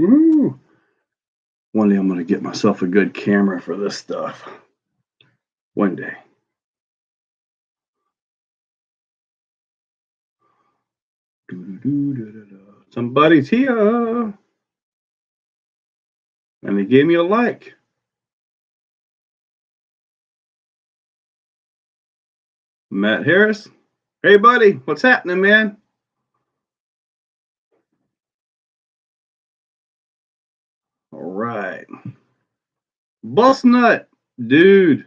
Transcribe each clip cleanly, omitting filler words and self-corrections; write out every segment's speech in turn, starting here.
Ooh. One day I'm going to get myself a good camera for this stuff. One day. Somebody's here. And they gave me a like. Matt Harris. Hey, buddy. What's happening, man? All right. Bust nut. Dude.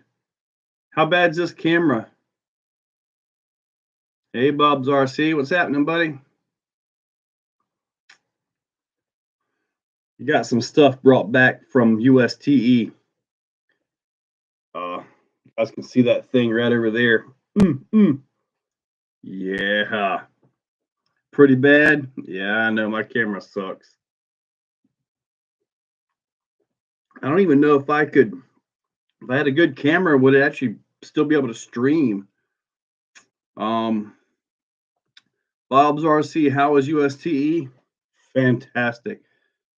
How bad's this camera? Hey, Bob's RC. What's happening, buddy? You got some stuff brought back from USTE. You guys can see that thing right over there. Yeah. Pretty bad. Yeah, I know. My camera sucks. I don't even know if I could, if I had a good camera, would it actually still be able to stream? Bob's RC, how is USTE? Fantastic.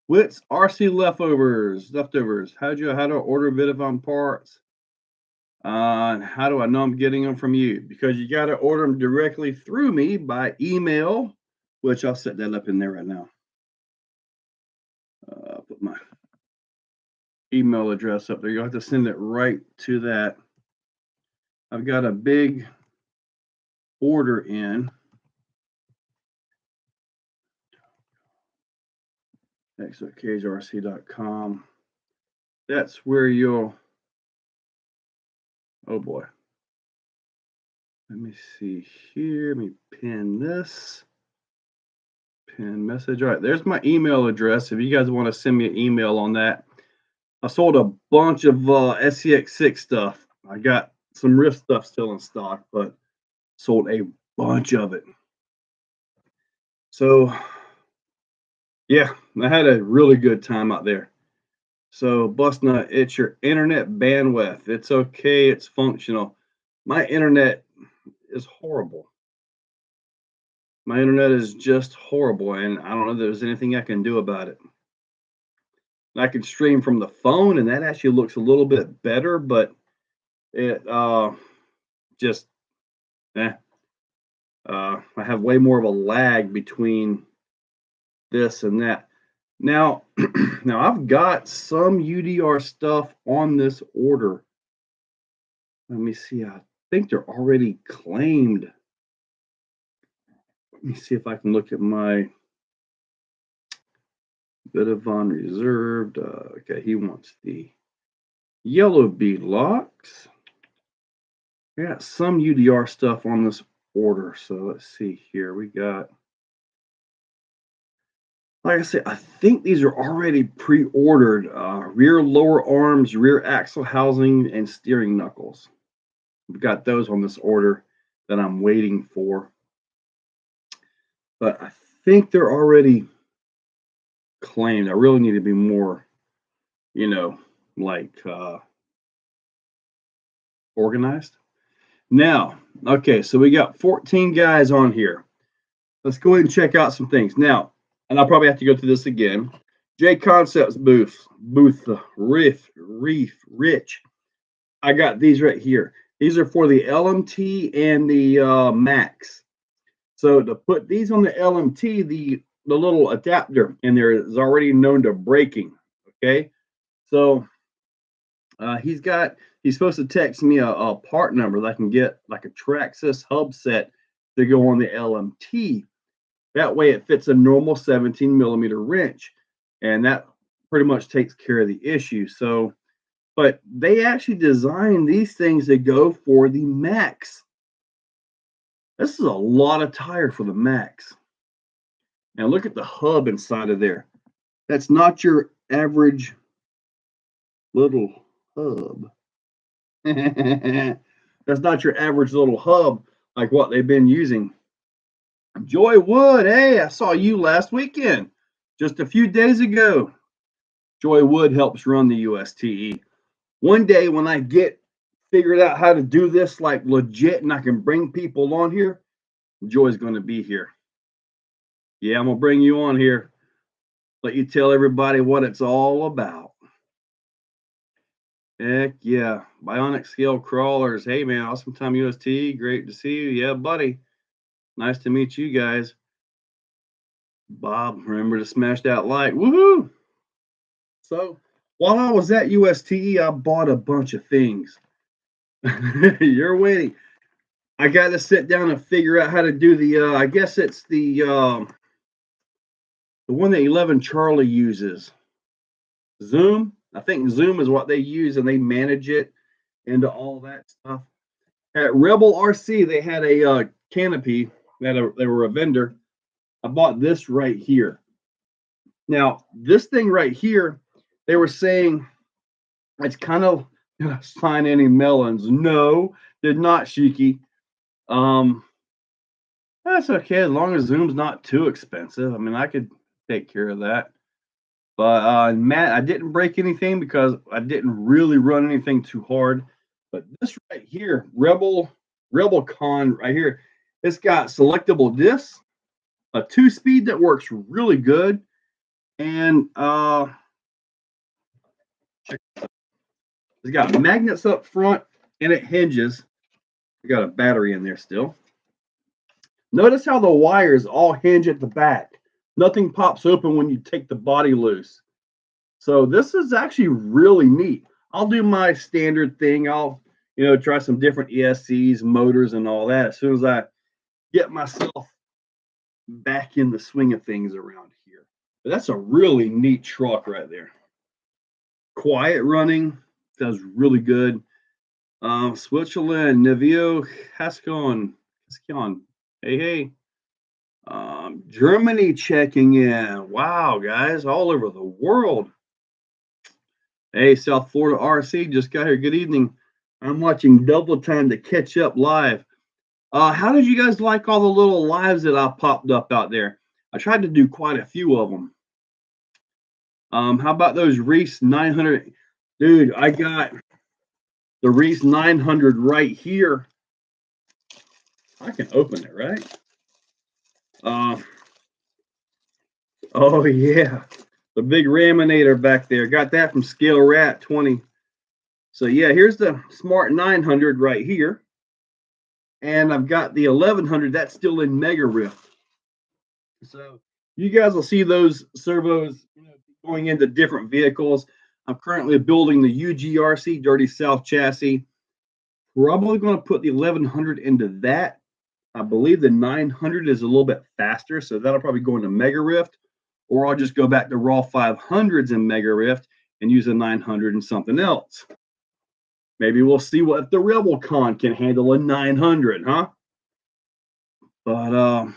Wits RC leftovers. How do I order a bit of on parts? How do I know I'm getting them from you? Because you got to order them directly through me by email, which I'll set that up in there right now. Put my email address up there. You'll have to send it right to that. I've got a big order in. Exocagerc.com. That's where you'll. Oh boy. Let me see here. Let me pin this. Pin message. All right, there's my email address. If you guys want to send me an email on that. I sold a bunch of SCX6 stuff. I got some Rift stuff still in stock, but sold a bunch of it. So, yeah, I had a really good time out there. So, Bustnut, it's your internet bandwidth. It's okay. It's functional. My internet is horrible. My internet is just horrible, and I don't know if there's anything I can do about it. I can stream from the phone, and that actually looks a little bit better, but it just I have way more of a lag between this and that. Now, now I've got some UDR stuff on this order. Let me see. I think they're already claimed. Let me see if I can look at my bit of on reserved. Okay, he wants the yellow bead locks. I got some UDR stuff on this order. So let's see here. We got, like I said, I think these are already pre-ordered. Rear lower arms, rear axle housing, and steering knuckles. We've got those on this order that I'm waiting for. But I think they're already claimed. I really need to be more, organized. Now, okay, so we got 14 guys on here. Let's go ahead and check out some things. Now, and I'll probably have to go through this again. J Concepts booth, Rich. I got these right here. These are for the LMT and the Max. So to put these on the LMT, the little adapter in there is already known to breaking. Okay, so he's supposed to text me a part number that I can get, like a Traxxas hub set to go on the LMT. That way it fits a normal 17 millimeter wrench, and that pretty much takes care of the issue. So, but they actually designed these things that go for the Max. This is a lot of tire for the Max. Now look at the hub inside of there. That's not your average little hub. That's not your average little hub like what they've been using. Joy Wood, hey, I saw you last weekend, just a few days ago. Joy Wood helps run the USTE. One day when I get figured out how to do this like legit and I can bring people on here, Joy's going to be here. Yeah, I'm going to bring you on here. Let you tell everybody what it's all about. Heck yeah. Bionic scale crawlers. Hey man, awesome time USTE. Great to see you. Yeah, buddy. Nice to meet you guys. Bob, remember to smash that like. Woohoo! So while I was at USTE, I bought a bunch of things. You're waiting. I got to sit down and figure out how to do the. I guess it's the one that 11 Charlie uses. Zoom. I think Zoom is what they use, and they manage it into all that stuff. At Rebel RC, they had a canopy. They were a vendor. I bought this right here. Now, this thing right here, they were saying it's kind of gonna sign any melons. No, did not, Shiki. Um, that's okay as long as Zoom's not too expensive. I mean, I could take care of that. But Matt, I didn't break anything because I didn't really run anything too hard. But this right here, Rebel Con right here, it's got selectable discs, a 2-speed that works really good, and it's got magnets up front and it hinges. We got a battery in there still. Notice how the wires all hinge at the back. Nothing pops open when you take the body loose. So this is actually really neat. I'll do my standard thing. I'll, try some different ESCs, motors, and all that as soon as I get myself back in the swing of things around here. But that's a really neat truck right there. Quiet running, does really good. Switzerland, Nevio, Hascon, hey. Germany checking in. Wow, guys, all over the world. Hey, South Florida RC just got here. Good evening. I'm watching Double Time to catch up live. How did you guys like all the little lives that I popped up out there? I tried to do quite a few of them. How about those Reese 900? Dude, I got the Reese 900 right here. I can open it, right? Oh yeah, the big Raminator back there. Got that from Scale Rat 20. So yeah, here's the Smart 900 right here. And I've got the 1100 that's still in Mega Rift. So you guys will see those servos going into different vehicles. I'm currently building the UGRC Dirty South chassis. Probably going to put the 1100 into that. I believe the 900 is a little bit faster, so that'll probably go into Mega Rift, or I'll just go back to raw 500s in Mega Rift and use a 900 and something else. Maybe we'll see what the Rebel Con can handle a 900, huh? But let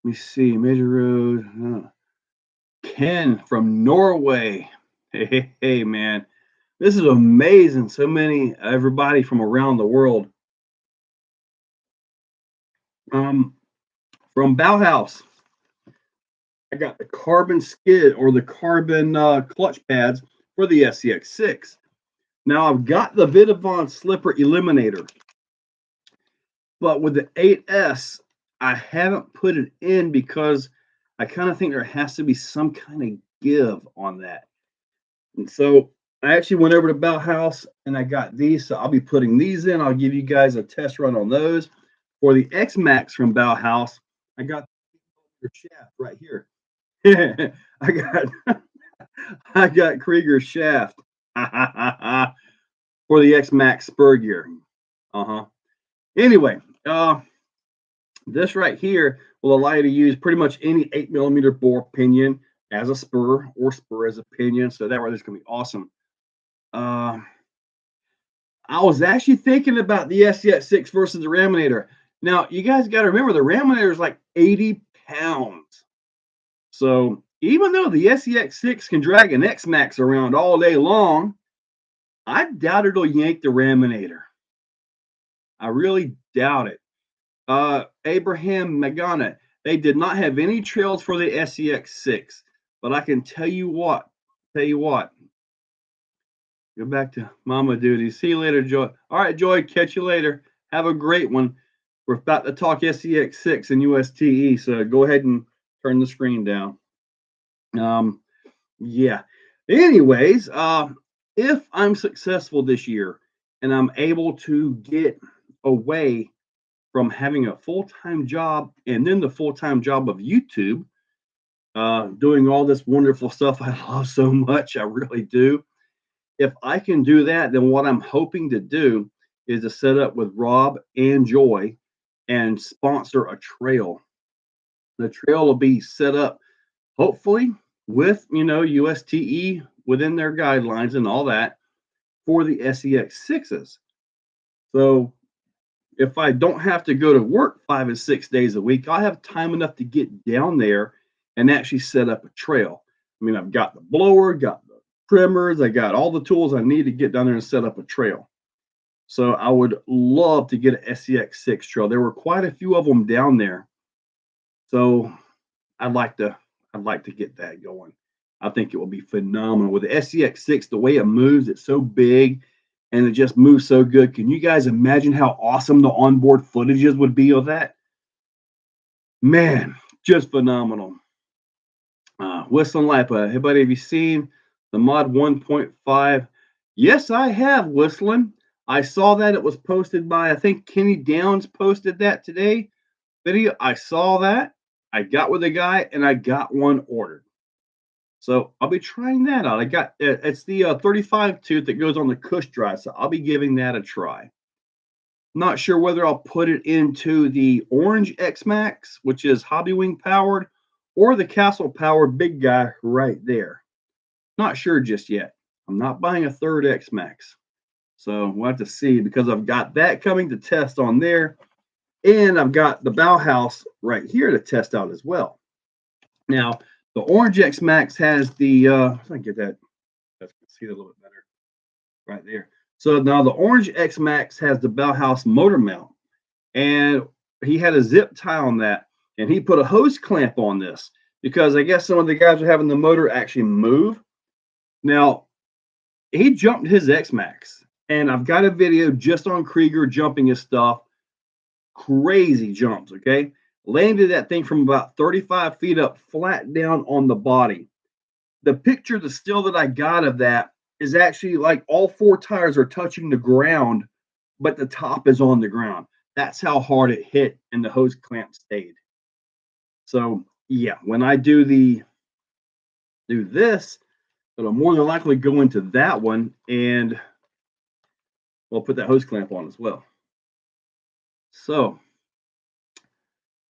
me see, Major Road, Ken from Norway. Hey, man, this is amazing. So many, everybody from around the world. From Bauhaus, I got the carbon skid or the carbon clutch pads for the SCX6. Now I've got the Vidavon slipper eliminator, but with the 8S, I haven't put it in because I kind of think there has to be some kind of give on that. And so I actually went over to Bauhaus and I got these. So I'll be putting these in. I'll give you guys a test run on those. For the X-Max from Bauhaus, I got the shaft right here. I got Krieger shaft for the X-Max spur gear. Anyway, this right here will allow you to use pretty much any 8mm bore pinion as a spur or spur as a pinion. So that right there is going to be awesome. I was actually thinking about the SCX6 versus the Raminator. Now, you guys got to remember the Raminator is like 80 pounds. So even though the SCX6 can drag an X-Max around all day long, I doubt it'll yank the Raminator. I really doubt it. Abraham Magana, they did not have any trails for the SCX6, but I can tell you what. Go back to mama duty. See you later, Joy. All right, Joy, catch you later. Have a great one. We're about to talk SCX6 and USTE, so go ahead and turn the screen down. Um, yeah. Anyways, if I'm successful this year and I'm able to get away from having a full-time job and then the full-time job of YouTube, doing all this wonderful stuff I love so much, I really do. If I can do that, then what I'm hoping to do is to set up with Rob and Joy and sponsor a trail. The trail will be set up hopefully with USTE within their guidelines and all that for the SEX6s. So if I don't have to go to work 5 and 6 days a week, I have time enough to get down there and actually set up a trail. I mean, I've got the blower, got the trimmers, I got all the tools I need to get down there and set up a trail. So I would love to get an SEX6 trail. There were quite a few of them down there. So I'd like to I'd like to get that going. I think it will be phenomenal. With the SEX6, the way it moves, it's so big and it just moves so good. Can you guys imagine how awesome the onboard footages would be of that? Man, just phenomenal. Whistling Lipa. Hey, buddy, have you seen the mod 1.5? Yes, I have, Whistling. I saw that it was posted by, I think Kenny Downs posted that today. Video. I saw that. I got with the guy and I got one ordered. So I'll be trying that out. I got it's the 35 tooth that goes on the cush drive, so I'll be giving that a try. Not sure whether I'll put it into the orange X Max, which is Hobby Wing powered, or the Castle powered big guy right there. Not sure just yet. I'm not buying a third X Max, so we'll have to see because I've got that coming to test on there, and I've got the Bauhaus right here to test out as well. Now, the Orange X Max has the, I get that, let's see it a little bit better right there. So now the Orange X Max has the Bauhaus motor mount, and he had a zip tie on that, and he put a hose clamp on this because I guess some of the guys are having the motor actually move. Now, he jumped his X Max, and I've got a video just on Krieger jumping his stuff. Crazy jumps, okay? Landed that thing from about 35 feet up flat down on the body. The picture, the still that I got of that is actually like all four tires are touching the ground, but the top is on the ground. That's how hard it hit, and the hose clamp stayed. So yeah, when I do this, it'll more than likely go into that one, and we'll put that hose clamp on as well. So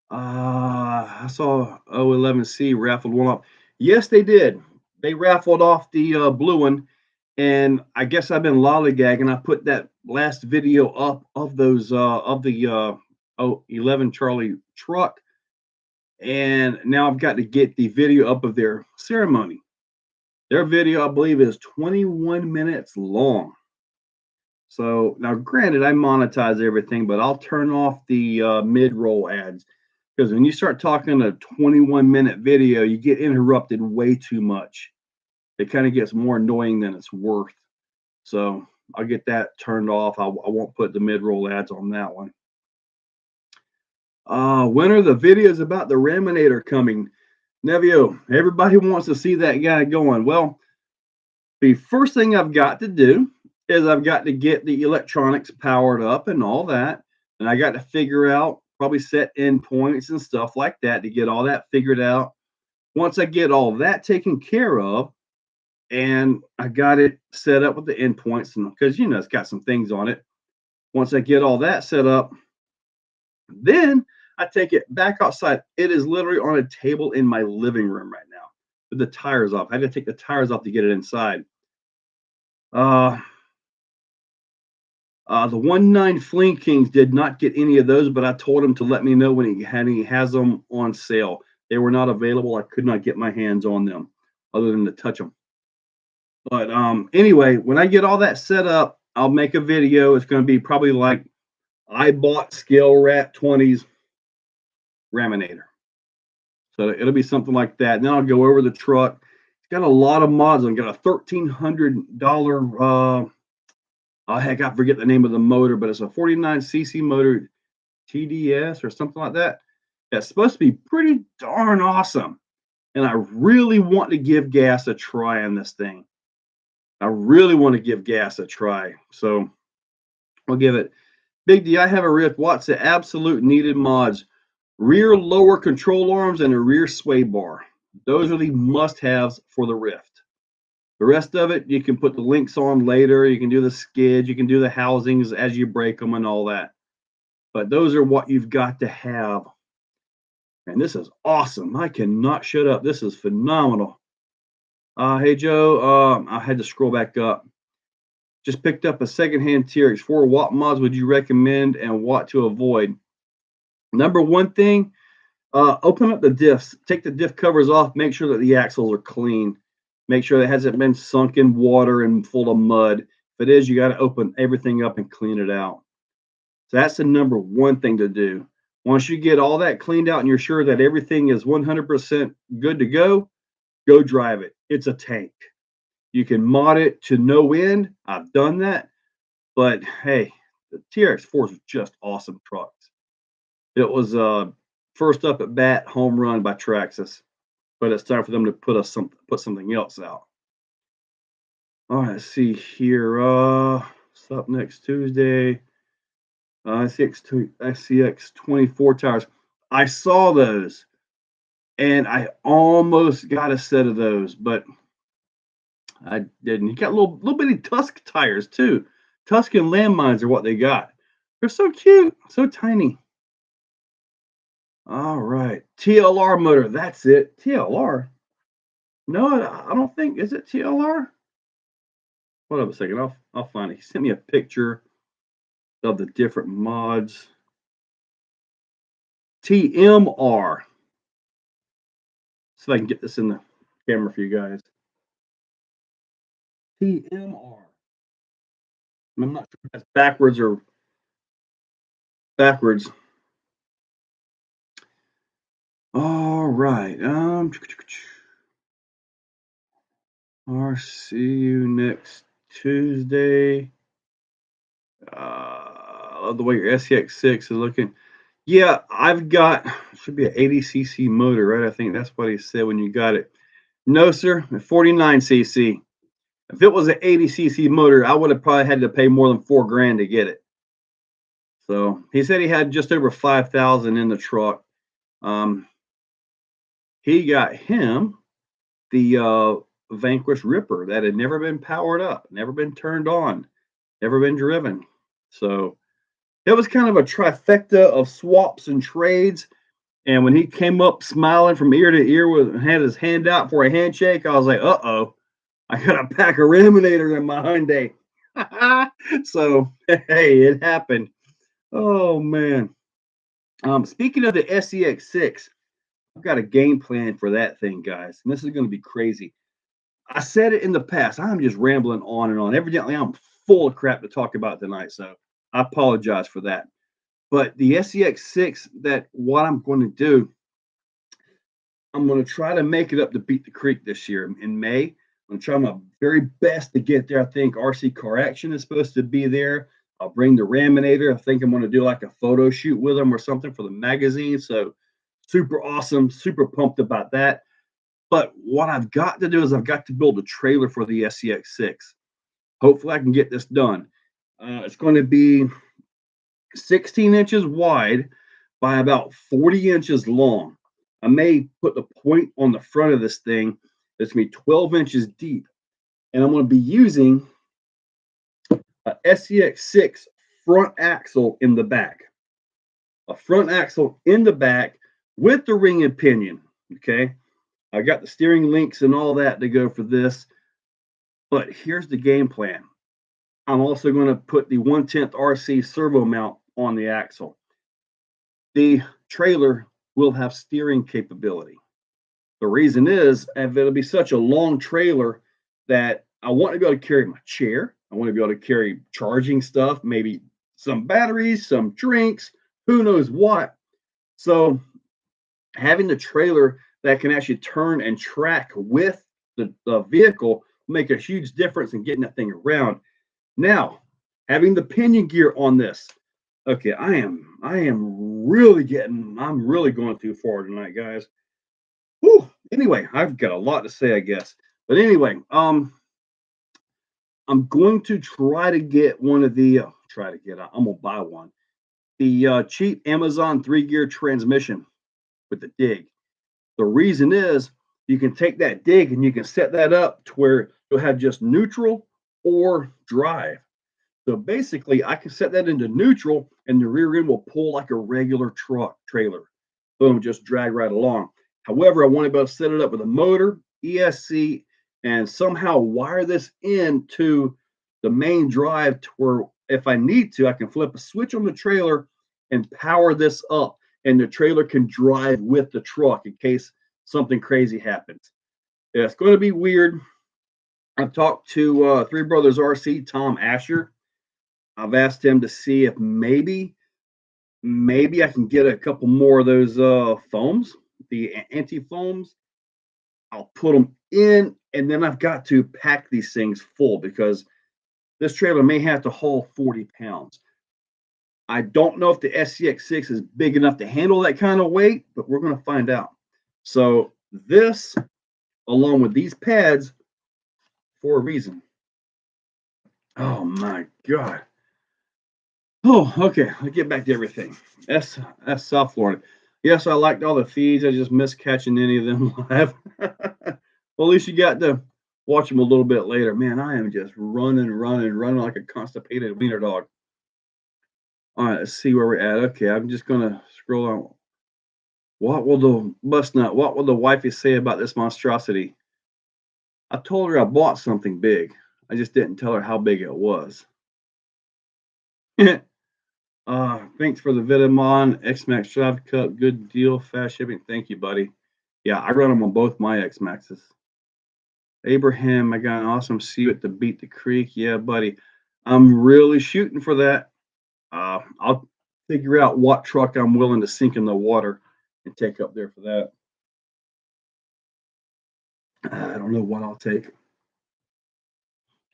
I saw O11C raffled one off. Yes, they did. They raffled off the blue one, and I guess I've been lollygagging. I put that last video up of those of the 11 Charlie truck, and now I've got to get the video up of their ceremony. Their video, I believe, is 21 minutes long. So now, granted, I monetize everything, but I'll turn off the mid-roll ads. Because when you start talking a 21-minute video, you get interrupted way too much. It kind of gets more annoying than it's worth. So I'll get that turned off. I won't put the mid-roll ads on that one. When are the videos about the Raminator coming? Nevio, everybody wants to see that guy going. Well, the first thing I've got to do is I've got to get the electronics powered up and all that. And I got to figure out, probably set endpoints and stuff like that to get all that figured out. Once I get all that taken care of, and I got it set up with the endpoints, and because it's got some things on it. Once I get all that set up, then I take it back outside. It is literally on a table in my living room right now with the tires off. I had to take the tires off to get it inside. The 1.9 Fling Kings did not get any of those, but I told him to let me know when he has them on sale. They were not available. I could not get my hands on them other than to touch them. But anyway, when I get all that set up, I'll make a video. It's going to be probably like I bought Scale Rat 20's Raminator. So it'll be something like that. And then I'll go over the truck. It's got a lot of mods. I've got a $1,300 heck, I forget the name of the motor, but it's a 49cc motor, TDS or something like that. That's supposed to be pretty darn awesome. and I really want to give gas a try on this thing. I really want to give gas a try. So I'll give it. Big D, I have a Rift. What's the absolute needed mods? Rear lower control arms and a rear sway bar. Those are the must-haves for the Rift. The rest of it, you can put the links on later. You can do the skids. You can do the housings as you break them and all that. But those are what you've got to have. And this is awesome. I cannot shut up. This is phenomenal. Hey, Joe. I had to scroll back up. Just picked up a secondhand T-Rex 4. What mods would you recommend and what to avoid? Number one thing, open up the diffs. Take the diff covers off. Make sure that the axles are clean. Make sure it hasn't been sunk in water and full of mud. If it is, you got to open everything up and clean it out. So that's the number one thing to do. Once you get all that cleaned out and you're sure that everything is 100% good to go drive it. It's a tank. You can mod it to no end. I've done that. But hey, the TRX4s are just awesome trucks. It was first up at bat home run by Traxxas. But it's time for them to put something else out. All right, let's see here. What's up next Tuesday? SCX 24 tires. I saw those, and I almost got a set of those, but I didn't. You got little bitty Tusk tires too. Tuscan landmines are what they got. They're so cute, so tiny. All right, TLR motor. That's it. TLR. No, I don't think, is it TLR? Hold up a second. I'll find it. He sent me a picture of the different mods. TMR. So I can get this in the camera for you guys. TMR. I'm not sure if that's backwards or backwards. All right. I'll see you next Tuesday. I love the way your SCX6 is looking. Yeah, I've got, should be an 80cc motor, right? I think that's what he said when you got it. No, sir, 49cc. If it was an 80cc motor, I would have probably had to pay more than $4,000 to get it. So he said he had just over 5,000 in the truck. He got him the Vanquish Ripper that had never been powered up, never been turned on, never been driven. So it was kind of a trifecta of swaps and trades. And when he came up smiling from ear to ear with had his hand out for a handshake, I was like, uh-oh, I got a pack of Raminator in my Hyundai. So hey, it happened. Oh man. Speaking of the SCX6, I've got a game plan for that thing, guys. And this is going to be crazy. I said it in the past. I'm just rambling on and on. Evidently, I'm full of crap to talk about tonight. So I apologize for that. But the SCX6, that what I'm going to do, I'm going to try to make it up to Beat the Creek this year in May. I'm going to try my very best to get there. I think RC Car Action is supposed to be there. I'll bring the Raminator. I think I'm going to do like a photo shoot with them or something for the magazine. So super awesome, super pumped about that. But what I've got to do is I've got to build a trailer for the SCX6. Hopefully I can get this done. It's going to be 16 inches wide by about 40 inches long. I may put the point on the front of this thing that's going to be 12 inches deep. And I'm going to be using a SCX6 front axle in the back. A front axle in the back with the ring and pinion. Okay. I got the steering links and all that to go for this. But here's the game plan. I'm also going to put the 1/10 RC servo mount on the axle. The trailer will have steering capability. The reason is, if it'll be such a long trailer that I want to be able to carry my chair, I want to be able to carry charging stuff, maybe some batteries, some drinks, who knows what. So having the trailer that can actually turn and track with the vehicle will make a huge difference in getting that thing around. Now, having the pinion gear on this. Okay, I'm really going too far tonight, guys. Whew, Anyway, I've got a lot to say, I guess. But anyway, I'm going to try to get one of the I'm gonna buy one. The cheap Amazon 3-gear transmission with the dig. The reason is you can take that dig and you can set that up to where you'll have just neutral or drive. So basically, I can set that into neutral, and the rear end will pull like a regular truck trailer. Boom, just drag right along. However, I want to be able to set it up with a motor, ESC, and somehow wire this into the main drive to where if I need to, I can flip a switch on the trailer and power this up, and the trailer can drive with the truck in case something crazy happens. Yeah, it's going to be weird. I've talked to Three Brothers RC, Tom Asher. I've asked him to see if maybe I can get a couple more of those foams, the anti foams. I'll put them in, and then I've got to pack these things full because this trailer may have to haul 40 pounds. I don't know if the SCX6 is big enough to handle that kind of weight, but we're going to find out. So this, along with these pads, for a reason. Oh my God. Oh, okay. Let's get back to everything. That's South Florida. Yes, I liked all the feeds. I just missed catching any of them live. Well, at least you got to watch them a little bit later. Man, I am just running like a constipated wiener dog. All right, let's see where we're at. Okay, I'm just gonna scroll on. What will the wifey say about this monstrosity? I told her I bought something big. I just didn't tell her how big it was. Thanks for the Vitamon X-Max Drive Cup. Good deal, fast shipping. Thank you, buddy. Yeah, I run them on both my X-Maxes. Abraham, I got an awesome see at the Beat the Creek. Yeah, buddy. I'm really shooting for that. I'll figure out what truck I'm willing to sink in the water and take up there for that. I don't know what I'll take.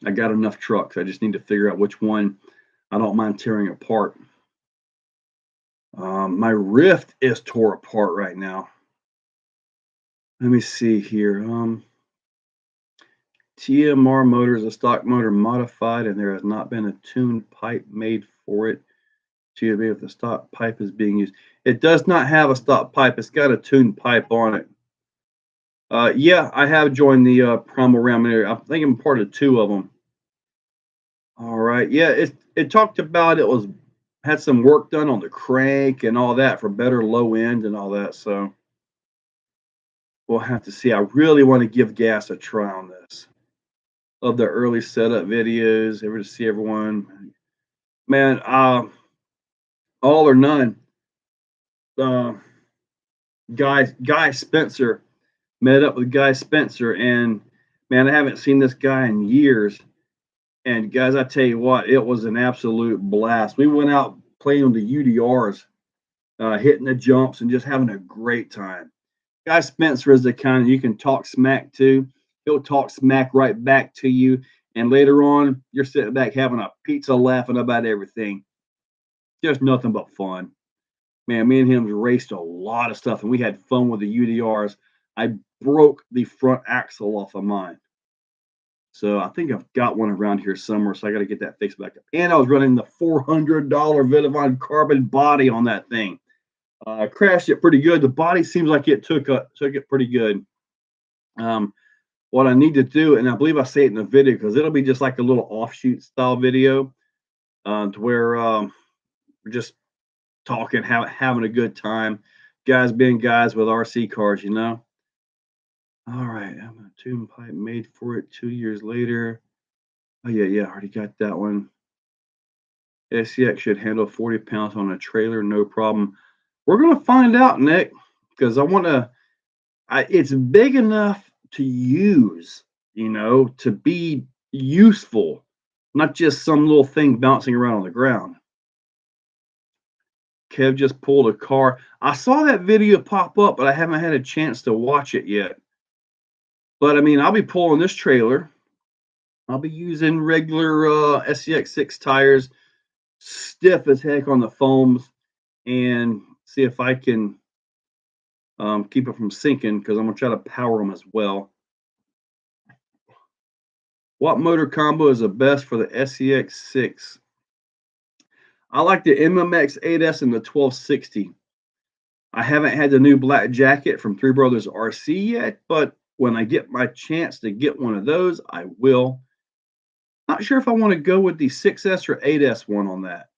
I got enough trucks. I just need to figure out which one I don't mind tearing apart. My Rift is tore apart right now. Let me see here. TMR motor is a stock motor modified, and there has not been a tuned pipe made for it to be if the stock pipe is being used. It does not have a stock pipe. It's got a tuned pipe on it. Yeah, I have joined the Primal Ram area. I think I'm part of 2 of them. All right. Yeah, it talked about it had some work done on the crank and all that for better low end and all that. So we'll have to see. I really want to give gas a try on this. Of the early setup videos, ever to see everyone. Man, all or none. Uh, Guy Spencer met up with Guy Spencer, and man, I haven't seen this guy in years. And guys, I tell you what, it was an absolute blast. We went out playing on the UDRs, hitting the jumps and just having a great time. Guy Spencer is the kind you can talk smack to. He'll talk smack right back to you. And later on, you're sitting back having a pizza laughing about everything. Just nothing but fun. Man, me and him raced a lot of stuff, and we had fun with the UDRs. I broke the front axle off of mine. So I think I've got one around here somewhere, so I got to get that fixed back up. And I was running the $400 Vitamon carbon body on that thing. I crashed it pretty good. The body seems like it took it pretty good. What I need to do, and I believe I say it in the video because it'll be just like a little offshoot style video, to where we're just talking, having a good time, guys being guys with RC cars, you know. All right, I'm a tune pipe made for it 2 years later. Oh yeah, already got that one. SCX should handle 40 pounds on a trailer, no problem. We're gonna find out, Nick, because I want to. It's big enough to use, you know, to be useful, not just some little thing bouncing around on the ground. Kev just pulled a car. I saw that video pop up, but I haven't had a chance to watch it yet. But I mean, I'll be pulling this trailer. I'll be using regular SCX6 tires, stiff as heck on the foams, and see if I can keep it from sinking because I'm gonna try to power them as well. What motor combo is the best for the SCX6? I like the MMX 8S and the 1260. I haven't had the new black jacket from Three Brothers RC yet, but when I get my chance to get one of those, I will. Not sure if I want to go with the 6S or 8S one on that.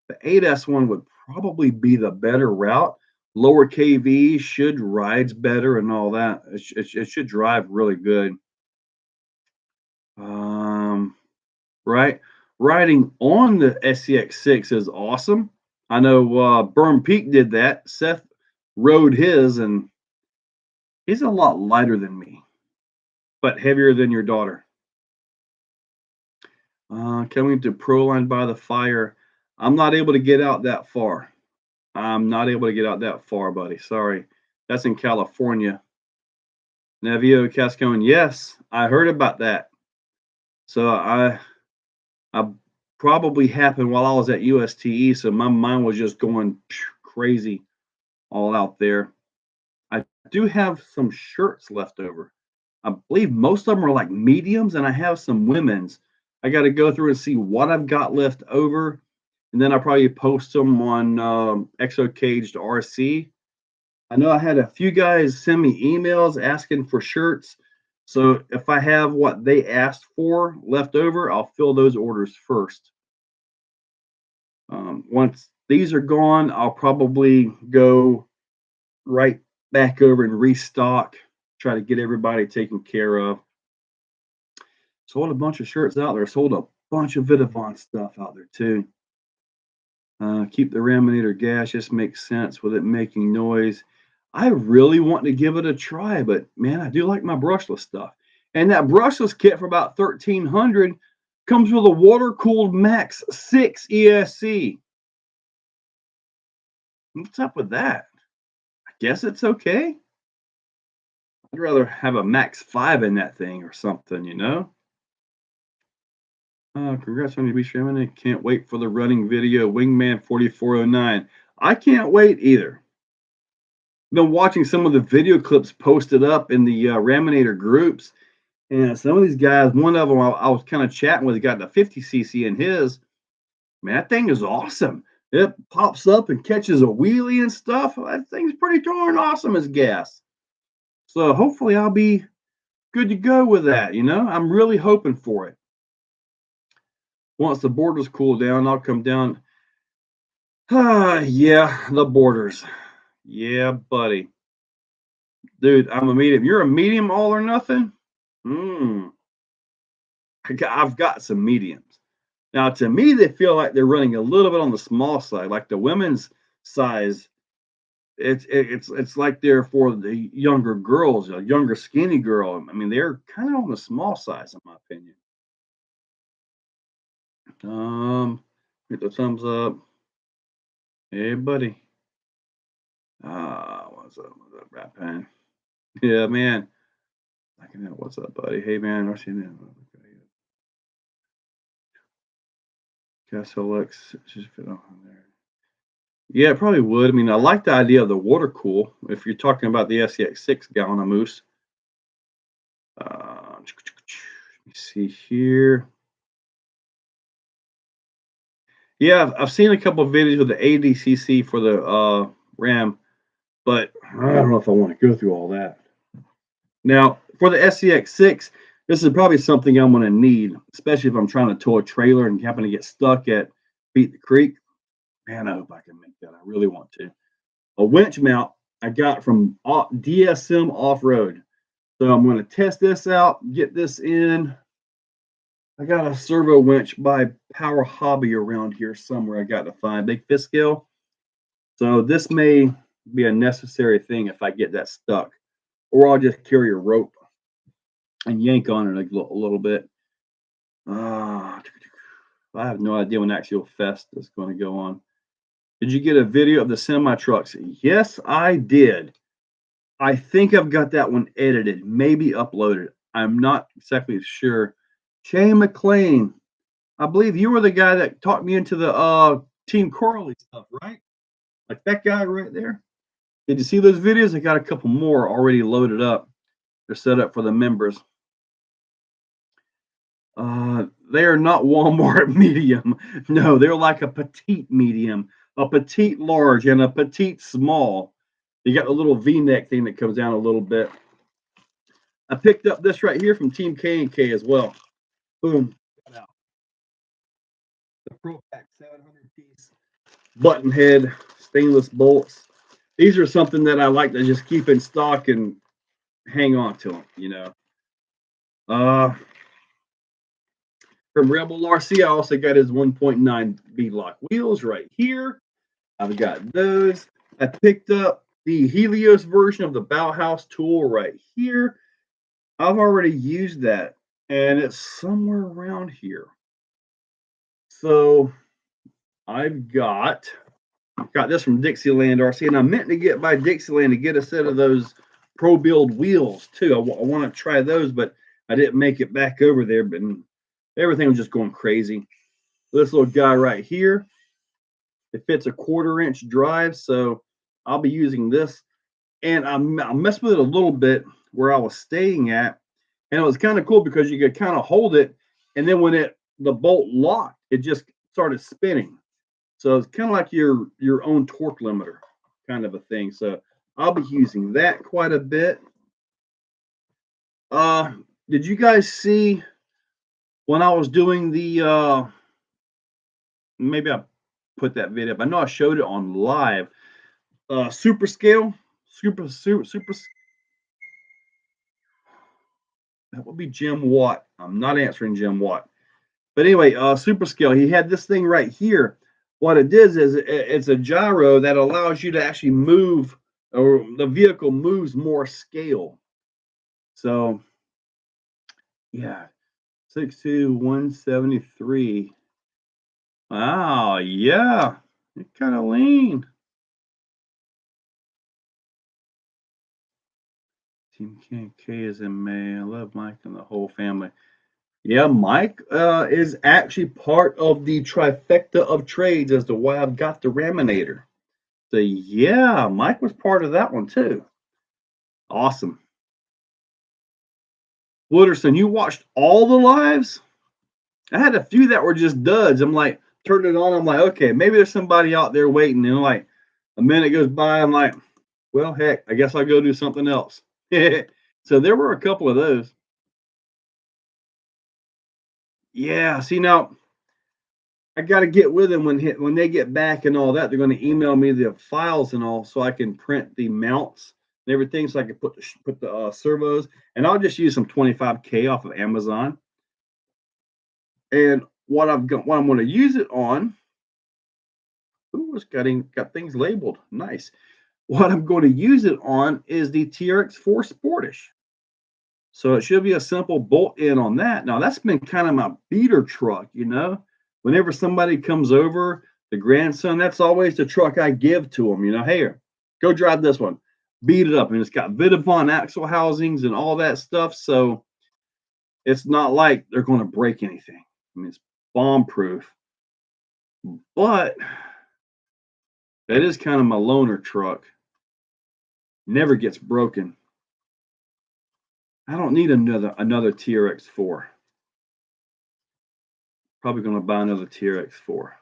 The 8S one would probably be the better route. Lower KV, should rides better and all that. It should drive really good. Right? Riding on the SCX6 is awesome. I know Burn Peak did that. Seth rode his, and he's a lot lighter than me, but heavier than your daughter. Coming to Proline by the fire. I'm not able to get out that far. I'm not able to get out that far, buddy. Sorry. That's in California. Navio Cascone. Yes, I heard about that. So I probably happened while I was at USTE, so my mind was just going crazy all out there. I do have some shirts left over. I believe most of them are like mediums, and I have some women's. I got to go through and see what I've got left over, and then I'll probably post them on Exocaged RC. I know I had a few guys send me emails asking for shirts. So if I have what they asked for left over, I'll fill those orders first. Once these are gone, I'll probably go right back over and restock, try to get everybody taken care of. Sold a bunch of shirts out there. Sold a bunch of Vidavon stuff out there too. Keep the Raminator gaseous makes sense with it making noise. I really want to give it a try, but man, I do like my brushless stuff. And that brushless kit for about $1,300 comes with a water-cooled Max 6 ESC. What's up with that? I guess it's okay. I'd rather have a Max 5 in that thing or something, you know? Congrats on your beach streaming. Can't wait for the running video, Wingman 4409. I can't wait either. Been watching some of the video clips posted up in the Raminator groups, and some of these guys, one of them I was kind of chatting with, he got the 50cc in his. Man, that thing is awesome. It pops up and catches a wheelie and stuff. That thing's pretty darn awesome as gas. So hopefully I'll be good to go with that. You know, I'm really hoping for it. Once the borders cool down, I'll come down. Yeah, the borders. Yeah, buddy. Dude, I'm a medium. You're a medium all or nothing? I've got some mediums. Now, to me, they feel like they're running a little bit on the small side. Like the women's size, it's like they're for the younger girls, a younger skinny girl. I mean, they're kind of on the small size, in my opinion. Hit the thumbs up. Hey, buddy. What's up? What's up, Rat Pan? Yeah, man. I can know what's up, buddy. Hey, man. What's your name? X just fit on there. Yeah, it probably would. I mean, I like the idea of the water cool. If you're talking about the SCX6 gallon of moose. Let me see here. Yeah, I've seen a couple of videos with the ADCC for the RAM, but I don't know if I want to go through all that. Now, for the SCX6, this is probably something I'm going to need, especially if I'm trying to tow a trailer and happen to get stuck at Beat the Creek. Man, I hope I can make that. I really want to. A winch mount I got from DSM Off-Road. So I'm going to test this out, get this in. I got a servo winch by Power Hobby around here somewhere I got to find. Big fish scale. So this may be a necessary thing if I get that stuck. Or I'll just carry a rope and yank on it a little bit. I have no idea when Axial Fest is going to go on. Did you get a video of the semi trucks? Yes, I did. I think I've got that one edited, maybe uploaded. I'm not exactly sure. Shane McLean, I believe you were the guy that talked me into the Team Corley stuff, right? Like that guy right there. Did you see those videos? I got a couple more already loaded up. They're set up for the members. They are not Walmart medium. No, they're like a petite medium, a petite large, and a petite small. You got the little V-neck thing that comes down a little bit. I picked up this right here from Team K&K as well. Boom. The Pro Pack 700 piece button head stainless bolts. These are something that I like to just keep in stock and hang on to them, you know. From Rebel RC, I also got his 1.9 B-lock wheels right here. I've got those. I picked up the Helios version of the Bauhaus tool right here. I've already used that, and it's somewhere around here. So I've got this from Dixieland RC, and I meant to get by Dixieland to get a set of those Pro Build wheels too. I want to try those, but I didn't make it back over there. But everything was just going crazy. This little guy right here, it fits a 1/4 inch drive, so I'll be using this. And I messed with it a little bit where I was staying at, and it was kind of cool because you could kind of hold it, and then when the bolt locked, it just started spinning. So it's kind of like your own torque limiter kind of a thing. So I'll be using that quite a bit. Did you guys see when I was doing the maybe I put that video up. I know I showed it on live. Super scale, super. That would be Jim Watt. I'm not answering Jim Watt. But anyway, super scale. He had this thing right here. What it is it's a gyro that allows you to actually move, or the vehicle moves more scale. So, yeah, 6'2", 173. Wow, yeah, it's kind of lean. Team K is in May. I love Mike and the whole family. Yeah, Mike is actually part of the trifecta of trades as to why I've got the Raminator. So yeah, Mike was part of that one too. Awesome. Wooderson, you watched all the lives? I had a few that were just duds. I'm like, turned it on. I'm like, okay, maybe there's somebody out there waiting. And like a minute goes by. I'm like, well, heck, I guess I'll go do something else. So there were a couple of those. Yeah. See, now I got to get with them when they get back and all that. They're going to email me the files and all, so I can print the mounts and everything, so I can put the servos. And I'll just use some 25K off of Amazon. And what I'm going to use it on. Ooh, it's got things labeled. Nice. What I'm going to use it on is the TRX4 Sportish. So it should be a simple bolt in on that. Now that's been kind of my beater truck, you know. Whenever somebody comes over, the grandson, that's always the truck I give to them. You know, hey, go drive this one, beat it up, and it's got Vidavon axle housings and all that stuff. So it's not like they're going to break anything. I mean, it's bomb proof, but that is kind of my loaner truck. Never gets broken. I don't need another TRX4. Probably going to buy another TRX4.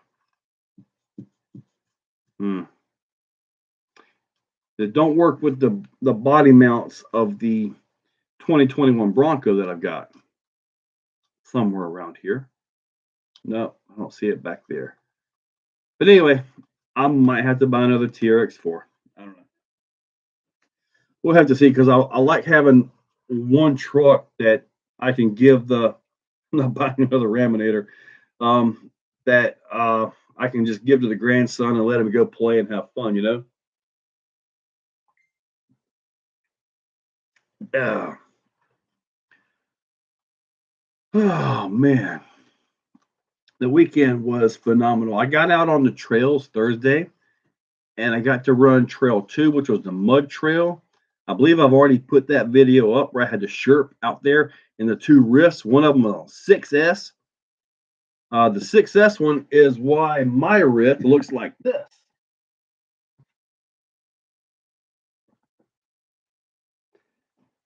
That don't work with the body mounts of the 2021 Bronco that I've got. Somewhere around here. No, I don't see it back there. But anyway, I might have to buy another TRX4. I don't know. We'll have to see, because I like having one truck that I can give I'm not buying another Raminator. That I can just give to the grandson and let him go play and have fun, you know? Oh man, the weekend was phenomenal. I got out on the trails Thursday, and I got to run Trail 2, which was the mud trail. I believe I've already put that video up where I had the Sherp out there in the 2 rifts. One of them was 6S. The 6S one is why my rift looks like this.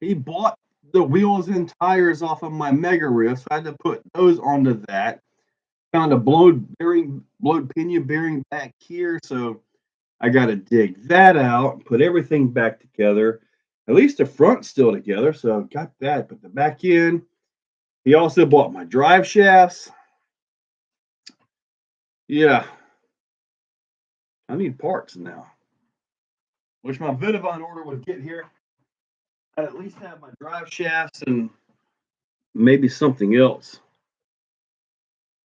he bought the wheels and tires off of my Mega Rift, so I had to put those onto that. Found a blowed pinion bearing back here, so I got to dig that out, put everything back together. At least the front's still together, so I've got that. Put the back in. He also bought my drive shafts. Yeah, I need parts now. Wish my Vidavon order would get here. I'd at least have my drive shafts and maybe something else.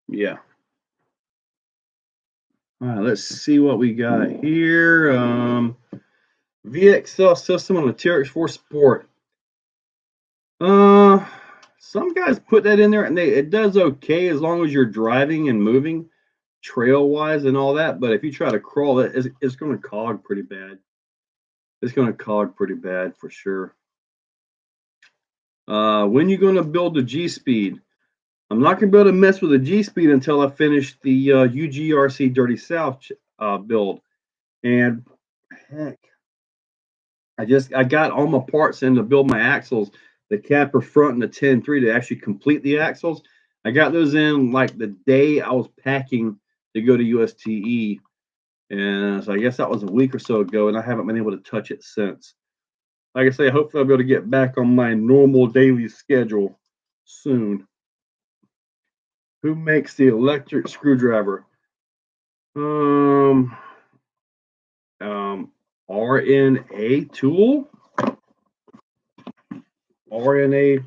Yeah. All right, let's see what we got here. VXL system on the TRX4 Sport. Some guys put that in there, and it does okay as long as you're driving and moving, trail wise and all that. But if you try to crawl it, it's going to cog pretty bad. It's going to cog pretty bad for sure. When you going to build the G Speed? I'm not going to be able to mess with the G Speed until I finish the UGRC Dirty South build. And heck, I got all my parts in to build my axles, the capper front and the 10-3 to actually complete the axles. I got those in like the day I was packing to go to USTE. And so I guess that was a week or so ago, and I haven't been able to touch it since. Like I say, hopefully I'll be able to get back on my normal daily schedule soon. Who makes the electric screwdriver? Um, RNA Tool. RNA.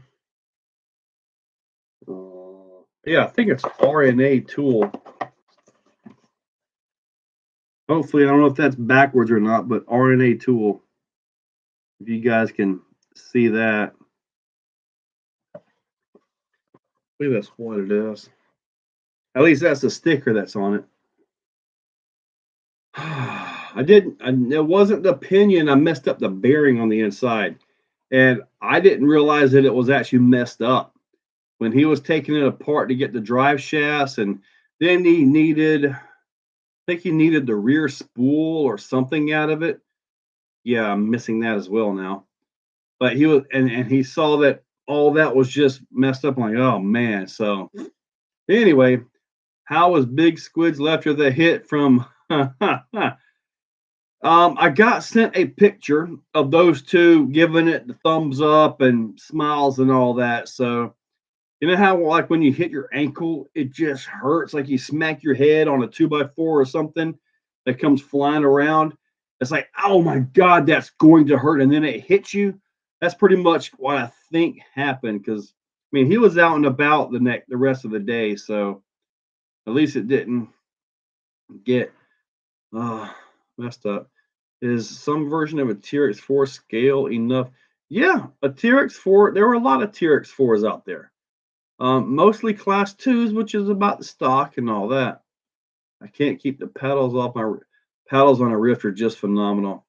Yeah, I think it's RNA Tool. Hopefully, I don't know if that's backwards or not, but RNA Tool. If you guys can see that. I believe that's what it is. At least that's the sticker that's on it. It wasn't the pinion. I messed up the bearing on the inside. And I didn't realize that it was actually messed up. When he was taking it apart to get the drive shafts, and then I think he needed the rear spool or something out of it. Yeah, I'm missing that as well now. But he was, and he saw that all that was just messed up. I'm like, oh man. So anyway, how was Big Squid's after the hit from? I got sent a picture of those two giving it the thumbs up and smiles and all that. So you know how like when you hit your ankle, it just hurts like you smack your head on a 2x4 or something that comes flying around. It's like, oh my God, that's going to hurt. And then it hits you. That's pretty much what I think happened. Because I mean, he was out and about the rest of the day, so at least it didn't get messed up. Is some version of a TRX4 scale enough? Yeah, a TRX4. There were a lot of TRX4s out there. Mostly class 2s, which is about the stock and all that. I can't keep the pedals off. My pedals on a Rift are just phenomenal.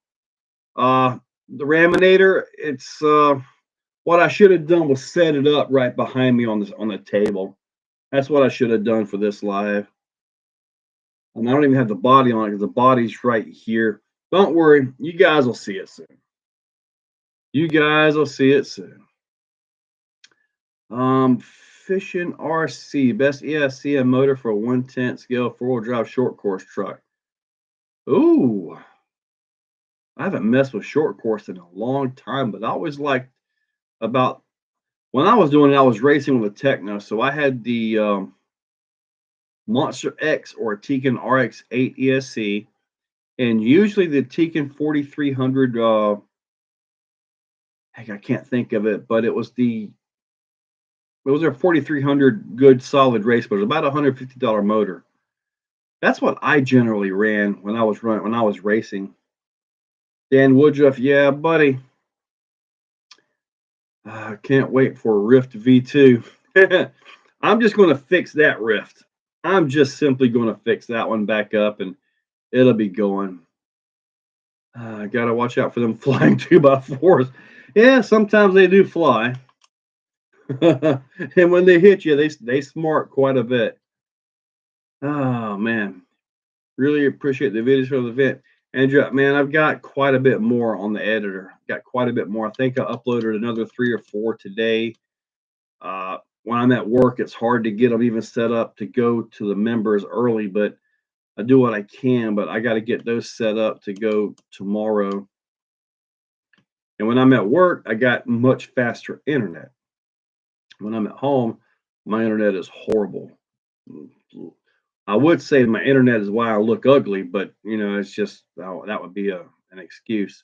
The Raminator, it's what I should have done was set it up right behind me on the table. That's what I should have done for this live. And I don't even have the body on it because the body's right here. Don't worry, you guys will see it soon. You guys will see it soon. Fishing RC, best ESC and motor for a 1/10 scale 4-wheel drive short course truck. Ooh, I haven't messed with short course in a long time, but I always liked about when I was doing it, I was racing with a Techno. So I had the Monster X or Tekin RX8 ESC, and usually the Tekin 4300. Heck, I can't think of it, but it was a 4300 good solid race, but it was about $150 motor. That's what I generally ran when I was racing. Dan Woodruff, yeah, buddy. I can't wait for Rift V2. I'm just going to fix that Rift. I'm just simply going to fix that one back up, and it'll be going. I got to watch out for them flying 2x4s. Yeah, sometimes they do fly. And when they hit you, they smart quite a bit. Oh, man. Really appreciate the videos for the event. Andrew, man, I've got quite a bit more on the editor. got quite a bit more. I think I uploaded another 3 or 4 today. When I'm at work, it's hard to get them even set up to go to the members early, but I do what I can. But I got to get those set up to go tomorrow. And when I'm at work, I got much faster internet. When I'm at home, my internet is horrible. I would say my internet is why I look ugly, but it's just that would be an excuse.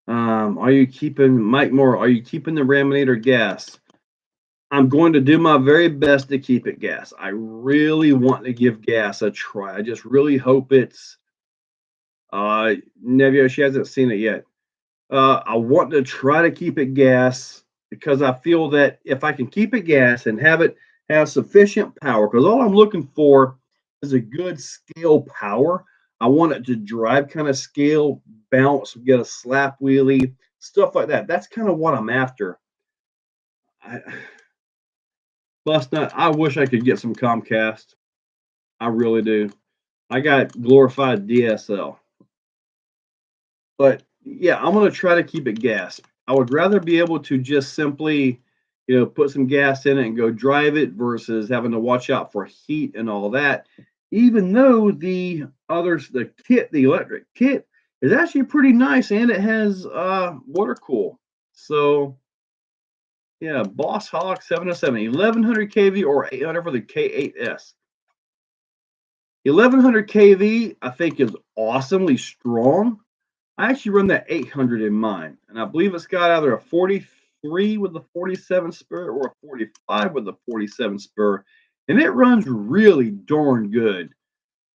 Are you keeping Mike Moore? Are you keeping the Raminator gas? I'm going to do my very best to keep it gas. I really want to give gas a try. I just really hope it's Nevio, she hasn't seen it yet. I want to try to keep it gas because I feel that if I can keep it gas and have it have sufficient power, because all I'm looking for is a good scale power. I want it to drive kind of scale, bounce, get a slap wheelie, stuff like that. That's kind of what I'm after. I, Bust nut, I wish I could get some Comcast. I really do. I got glorified DSL. But yeah, I'm gonna try to keep it gas. I would rather be able to just simply, put some gas in it and go drive it versus having to watch out for heat and all that. Even though the electric kit is actually pretty nice and it has water cool. So yeah, Boss Hog 707, 1100 kV or 800 for the K8S. 1100 kV, I think, is awesomely strong. I actually run that 800 in mine, and I believe it's got either a 43 with a 47 spur or a 45 with a 47 spur, and it runs really darn good.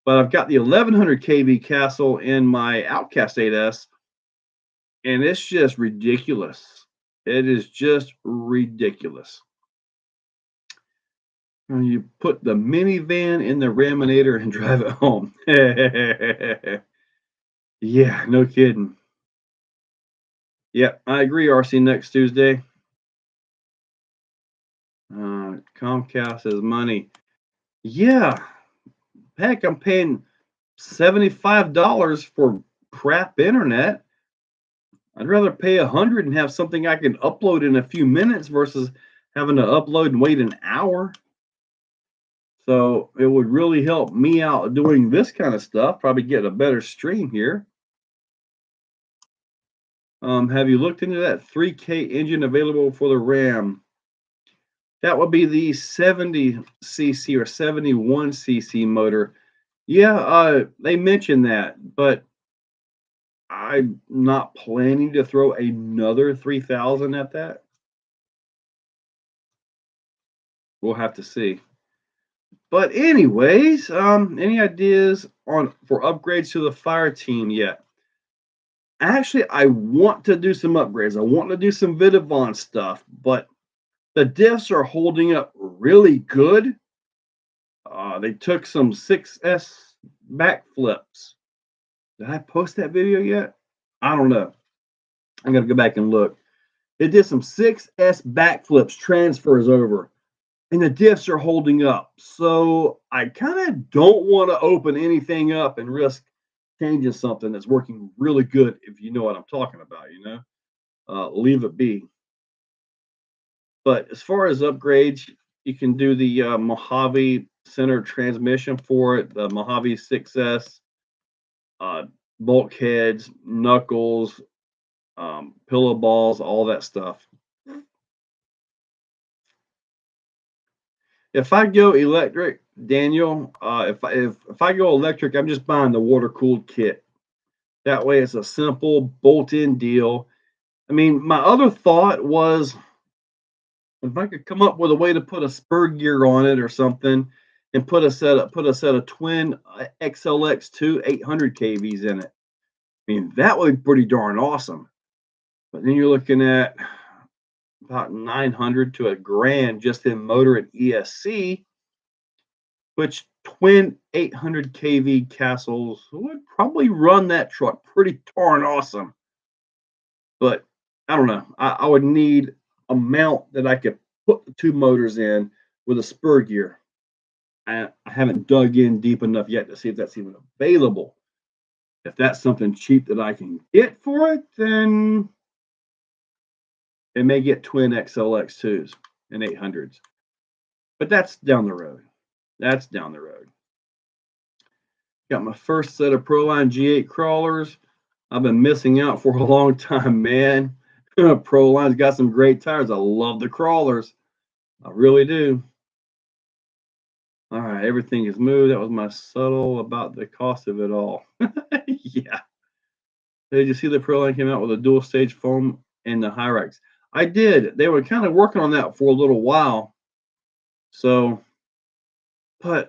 But I've got the 1100 kV Castle in my Outcast 8S, and it's just ridiculous. It is just ridiculous. And you put the minivan in the Raminator and drive it home. Yeah, no kidding. Yep, I agree, RC, next Tuesday. Comcast is money. Yeah, heck, I'm paying $75 for crap internet. I'd rather pay $100 and have something I can upload in a few minutes versus having to upload and wait an hour. So it would really help me out doing this kind of stuff. Probably get a better stream here. Have you looked into that 3K engine available for the Ram? That would be the 70cc or 71cc motor. Yeah, they mentioned that, but I'm not planning to throw another 3000 at that. We'll have to see. But anyways, any ideas for upgrades to the fire team yet? Actually, I want to do some upgrades. I want to do some Vidavon stuff, but the diffs are holding up really good. They took some 6S backflips. Did I post that video yet? I don't know. I'm going to go back and look. It did some 6S backflips, transfers over, and the diffs are holding up. So I kind of don't want to open anything up and risk changing something that's working really good, if you know what I'm talking about, leave it be. But as far as upgrades, you can do the Mojave center transmission for it, the Mojave 6S, bulkheads, knuckles, pillow balls, all that stuff. If I go electric, Daniel, if I go electric, I'm just buying the water cooled kit. That way, it's a simple bolt-in deal. I mean, my other thought was if I could come up with a way to put a spur gear on it or something, and put a set of twin XLX2 800 kVs in it. I mean, that would be pretty darn awesome. But then you're looking at about 900 to $1,000 just in motor and ESC, which twin 800 kV Castles would probably run that truck pretty darn awesome. But I don't know. I would need a mount that I could put the two motors in with a spur gear. I haven't dug in deep enough yet to see if that's even available. If that's something cheap that I can get for it, then it may get twin XLX2s and 800s. But that's down the road. That's down the road. Got my first set of Proline G8 crawlers. I've been missing out for a long time, man. Proline's got some great tires. I love the crawlers. I really do. All right, everything is moved. That was my subtle about the cost of it all. Yeah. Did you see the Proline came out with a dual stage foam and the Hyrax? I did. They were kind of working on that for a little while. So, but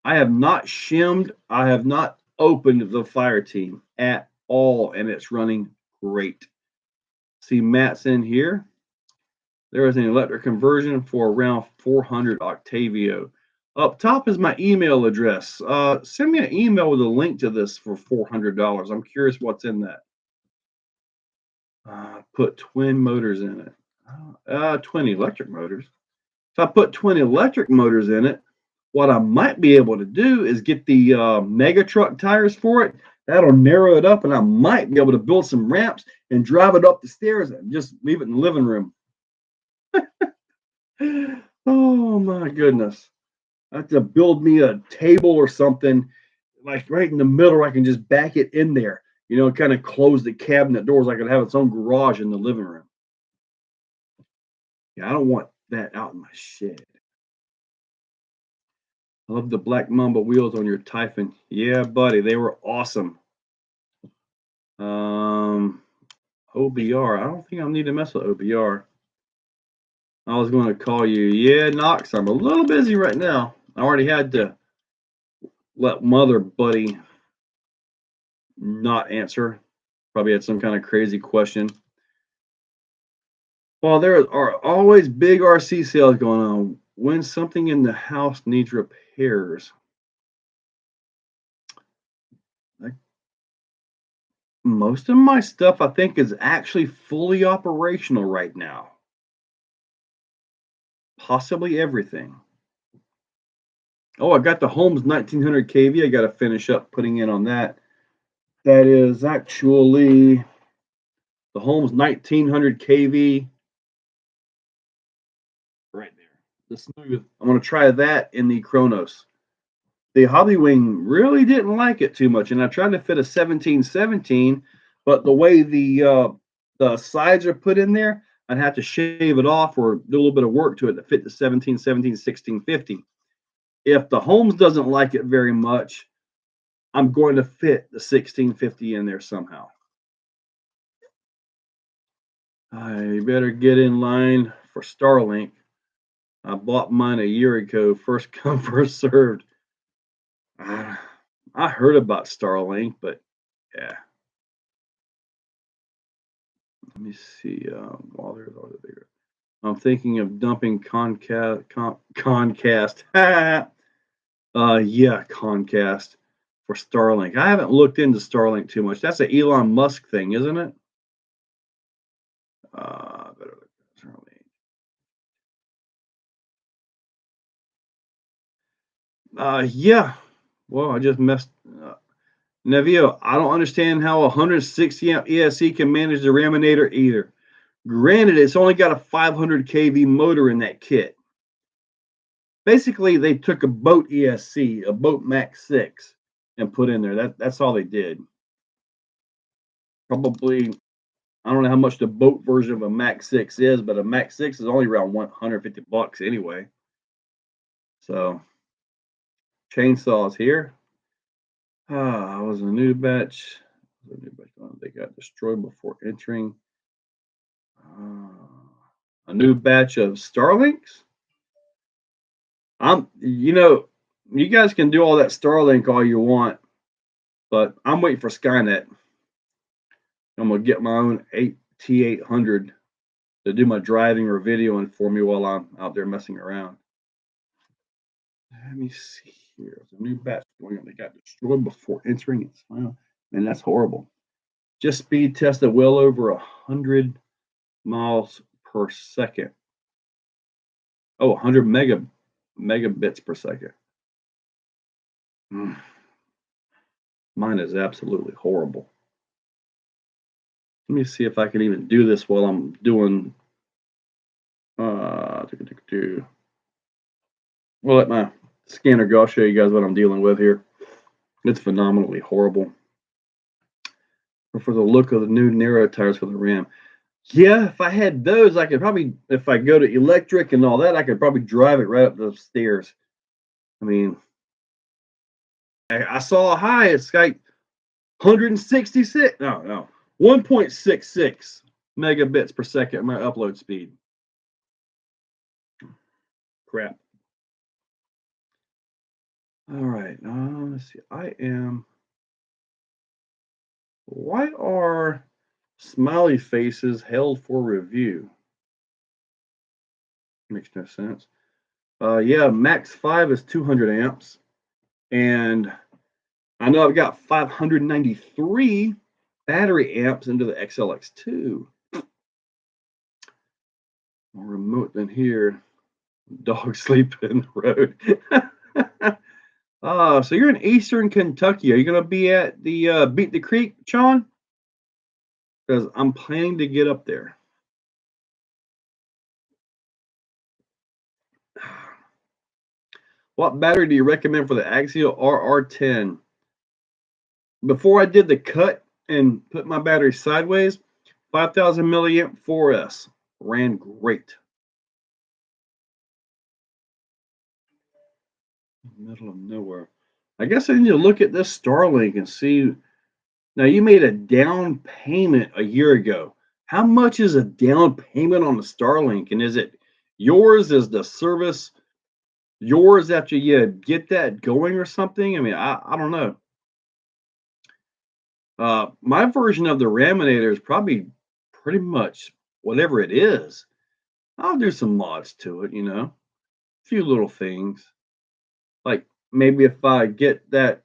I have not shimmed. I have not opened the Fire Team at all, and it's running great. See, Matt's in here. There is an electric conversion for around 400 Octavio. Up top is my email address. Send me an email with a link to this for $400. I'm curious what's in that. Put twin motors in it. Twin electric motors. If I put twin electric motors in it, what I might be able to do is get the mega truck tires for it. That'll narrow it up, and I might be able to build some ramps and drive it up the stairs and just leave it in the living room. Oh my goodness. I have to build me a table or something, like right in the middle. I can just back it in there, kind of close the cabinet doors. I could have its own garage in the living room. Yeah, I don't want that out in my shed. I love the Black Mamba wheels on your Typhon. Yeah, buddy, they were awesome. OBR. I don't think I need to mess with OBR. I was going to call you. Yeah, Knox, I'm a little busy right now. I already had to let Mother Buddy not answer. Probably had some kind of crazy question. Well, there are always big RC sales going on when something in the house needs repairs. Most of my stuff, I think, is actually fully operational right now. Possibly everything. Oh, I got the Holmes 1900 kV. I got to finish up putting in on that. That is actually the Holmes 1900 kV right there. The smooth. I'm going to try that in the Kronos. The Hobby Wing really didn't like it too much, and I tried to fit a 1717, but the way the sides are put in there, I'd have to shave it off or do a little bit of work to it to fit the 1717 1650. If the Holmes doesn't like it very much, I'm going to fit the 1650 in there somehow. I better get in line for Starlink. I bought mine a year ago. First come, first served. I heard about Starlink, but yeah. Let me see. While there's all the bigger, I'm thinking of dumping Concast. Yeah, Concast for Starlink. I haven't looked into Starlink too much. That's an Elon Musk thing, isn't it? Better look at Starlink. Yeah. Well, I just messed. Nevio, I don't understand how a 160 amp ESC can manage the Raminator either. Granted, it's only got a 500 kV motor in that kit. Basically, they took a boat ESC, a boat Max 6, and put in there. That's all they did. Probably, I don't know how much the boat version of a Max 6 is, but a Max 6 is only around $150 anyway. So, chainsaws here. Was a new batch. They got destroyed before entering. A new batch of Starlinks. You guys can do all that Starlink all you want, but I'm waiting for Skynet. I'm gonna get my own T800 to do my driving or videoing for me while I'm out there messing around. Let me see here. There's a new batch going on. They got destroyed before entering its final. Man, that's horrible. Just speed tested well over 100 miles per second. Oh, 100 megabits per second. Mine is absolutely horrible. Let me see if I can even do this while I'm doing. We'll let my scanner go. I'll show you guys what I'm dealing with here. It's phenomenally horrible. For the look of the new narrow tires for the Ram. Yeah, if I had those, I could probably, if I go to electric and all that, I could probably drive it right up the stairs. I mean, I saw a high. It's like 166. No, 1.66 megabits per second. My upload speed. Crap. All right. Let's see. Why are smiley faces held for review? Makes no sense. Yeah, max 5 is 200 amps. And I know I've got 593 battery amps into the XLX2. More remote than here. Dog sleeping in the road. So you're in Eastern Kentucky. Are you going to be at the Beat the Creek, Sean? Because I'm planning to get up there. What battery do you recommend for the Axial RR10? Before I did the cut and put my battery sideways, 5,000 milliamp 4S ran great. Middle of nowhere. I guess I need to look at this Starlink and see. Now, you made a down payment a year ago. How much is a down payment on the Starlink? And is it yours? Is the service yours after you get that going or something? I mean, I don't know. My version of the Raminator is probably pretty much whatever it is. I'll do some mods to it, a few little things. Like maybe if I get that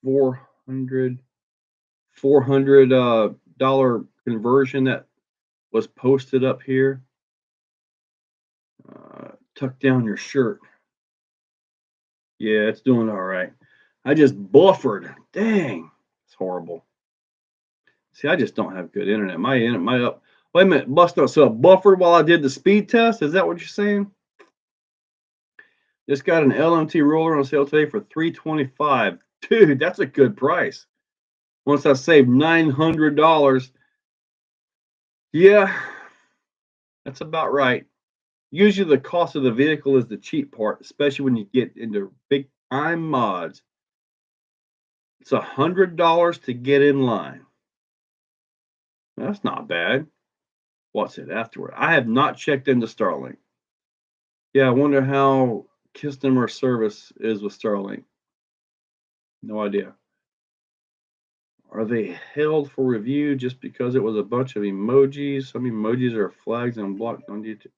400 $400 conversion that was posted up here. Tuck down your shirt. Yeah, it's doing all right. I just buffered. Dang, it's horrible. See, I just don't have good internet. My up. Wait a minute, bust up. So it buffered while I did the speed test. Is that what you're saying? Just got an LMT roller on sale today for $325. Dude, that's a good price. Once I saved $900. Yeah, that's about right. Usually the cost of the vehicle is the cheap part, especially when you get into big time mods. It's $100 to get in line. That's not bad. What's it afterward? I have not checked into Starlink. Yeah, I wonder how customer service is with Starlink. No idea. Are they held for review just because it was a bunch of emojis? Some emojis are flags and blocked on YouTube.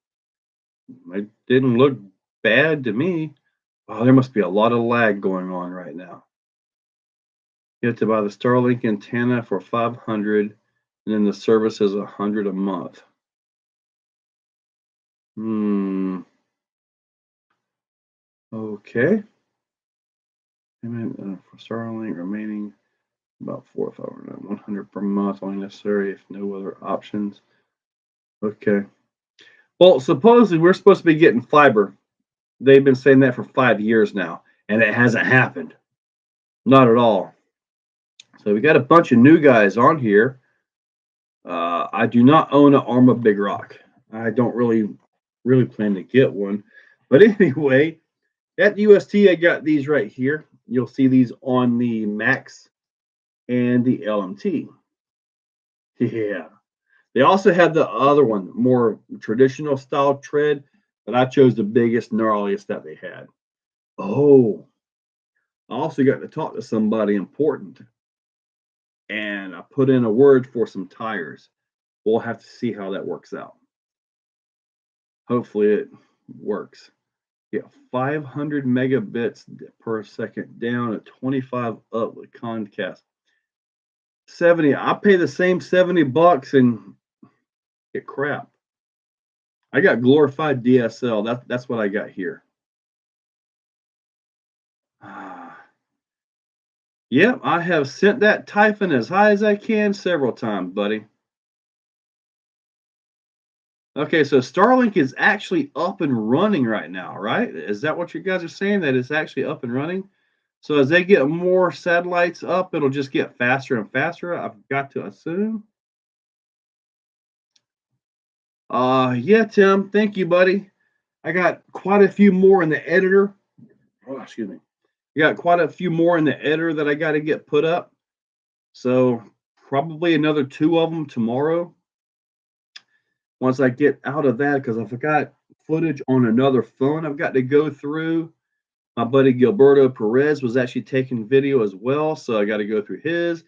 It didn't look bad to me. Oh, there must be a lot of lag going on right now. You have to buy the Starlink antenna for $500, and then the service is $100 a month. Okay. Payment for Starlink remaining about $400 per month, only necessary if no other options. Okay. Well, supposedly we're supposed to be getting fiber. They've been saying that for 5 years now, and it hasn't happened. Not at all. So we got a bunch of new guys on here. I do not own an Arma Big Rock. I don't really plan to get one. But anyway, at USTE, I got these right here. You'll see these on the Max and the LMT. Yeah. They also have the other one, more traditional style tread, but I chose the biggest, gnarliest that they had. Oh, I also got to talk to somebody important. And I put in a word for some tires. We'll have to see how that works out. Hopefully it works. Yeah, 500 megabits per second down at 25 up with Comcast. 70. I pay the same $70 and get crap. I got glorified DSL. That's what I got here. Yep, I have sent that Typhon as high as I can several times, buddy. Okay, so Starlink is actually up and running right now, right? Is that what you guys are saying? That it's actually up and running? So as they get more satellites up, it'll just get faster and faster, I've got to assume. Yeah, Tim, thank you, buddy. I got quite a few more in the editor. Oh, excuse me. I got quite a few more in the editor that I got to get put up. So probably another two of them tomorrow. Once I get out of that, because I forgot footage on another phone I've got to go through. My buddy Gilberto Perez was actually taking video as well, so I got to go through his,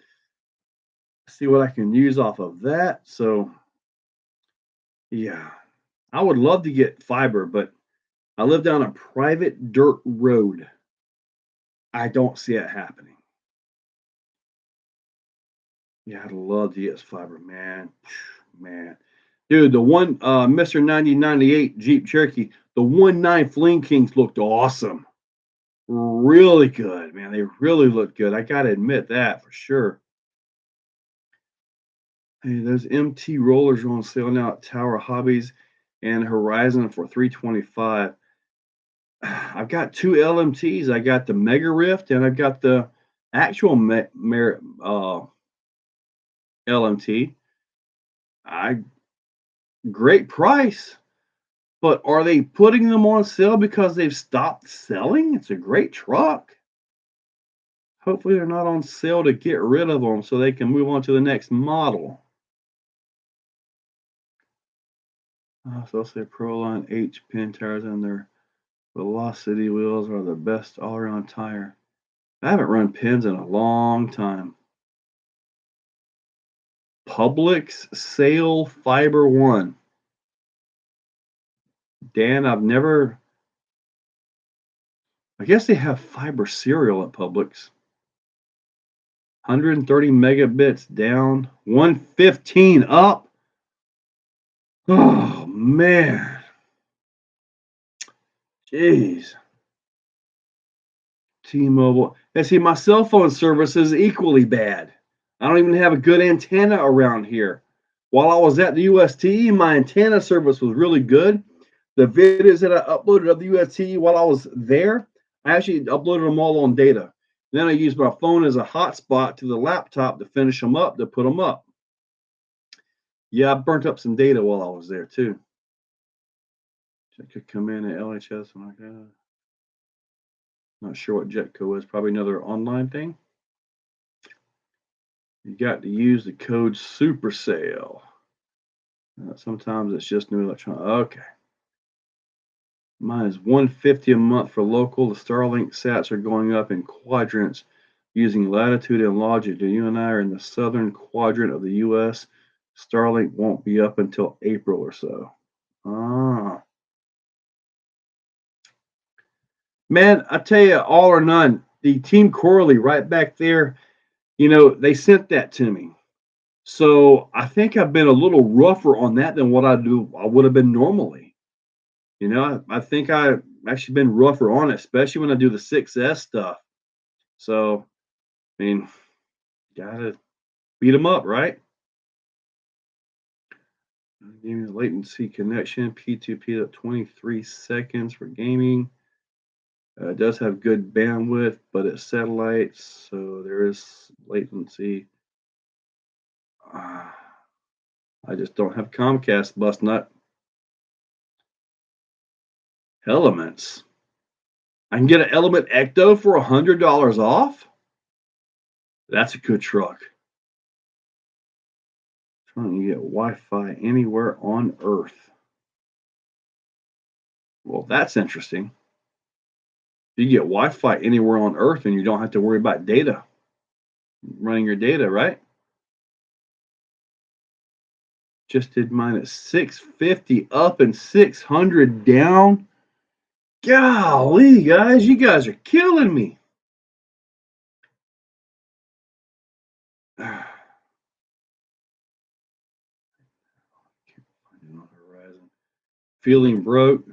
see what I can use off of that. So yeah, I would love to get fiber, but I live down a private dirt road. I don't see it happening. Yeah, I'd love to get fiber, man. Man. Dude, the one Mr. 9098 Jeep Cherokee, the 1.9 Fling Kings looked awesome. Really good, man. They really look good. I gotta admit that for sure. Hey, those MT rollers are on sale now at Tower Hobbies and Horizon for 325. I've got two LMTs. I got the Mega Rift and I've got the actual LMT. I Great price, but are they putting them on sale because they've stopped selling? It's a great truck. Hopefully, they're not on sale to get rid of them so they can move on to the next model. So say Proline H pin tires and their Velocity wheels are the best all-around tire. I haven't run pins in a long time. Publix Sale Fiber One. Dan, I've never. I guess they have fiber cereal at Publix. 130 megabits down, 115 up. Oh man, jeez. T-Mobile. And see, my cell phone service is equally bad. I don't even have a good antenna around here. While I was at the USTE, my antenna service was really good. The videos that I uploaded of the USTE while I was there, I actually uploaded them all on data. Then I used my phone as a hotspot to the laptop to finish them up, to put them up. Yeah, I burnt up some data while I was there too. I could come in at LHS and like that. Not sure what Jetco is. Probably another online thing. You got to use the code Super Sale. Sometimes it's just new electronic. Okay. Mine is 150 a month for local. The Starlink sats are going up in quadrants using latitude and longitude. You and I are in the southern quadrant of the U.S. Starlink won't be up until April or so. Ah. Man, I tell you, all or none. The Team Corley right back there, they sent that to me. So I think I've been a little rougher on that than what I would have been normally. I think I've actually been rougher on it, especially when I do the 6S stuff. So, I mean, gotta beat them up, right? Gaming latency connection, P2P at 23 seconds for gaming. It does have good bandwidth, but it's satellites, so there is latency. I just don't have Comcast, bust nut. Elements. I can get an Element Ecto for $100 off. That's a good truck. Trying to get Wi-Fi anywhere on Earth. Well, that's interesting. You get Wi-Fi anywhere on Earth, and you don't have to worry about data, running your data, right? Just did mine at 650 up and 600 down. Golly, guys, you guys are killing me. Feeling broke.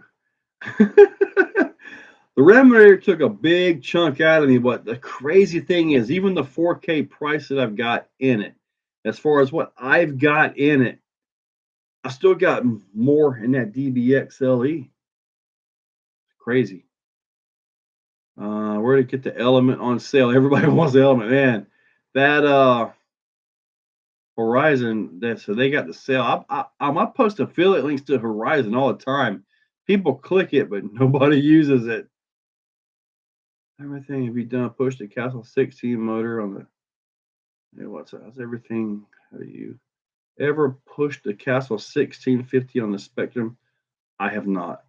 The Reminator took a big chunk out of me, but the crazy thing is, even the 4K price that I've got in it, as far as what I've got in it, I still got more in that DBX LE. Crazy. Where to get the Element on sale? Everybody wants the Element, man. That Horizon, so they got the sale. I post affiliate links to Horizon all the time. People click it, but nobody uses it. Everything have you done? Push the Castle 16 motor on the. What's that? How's everything? Have you ever pushed the Castle 1650 on the Spectrum? I have not.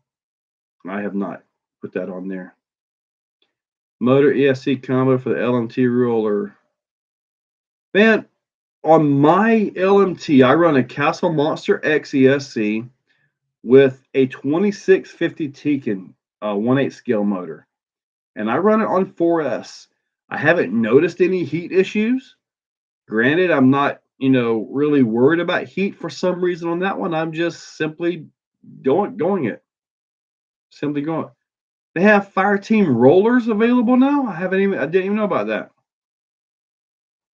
I have not put that on there. Motor ESC combo for the LMT roller. Man, on my LMT, I run a Castle Monster X ESC with a 2650 Tekin 1/8 scale motor. And I run it on 4S. I haven't noticed any heat issues. Granted, I'm not, really worried about heat for some reason on that one. I'm just simply going it. Simply going. They have Fireteam rollers available now. I didn't even know about that.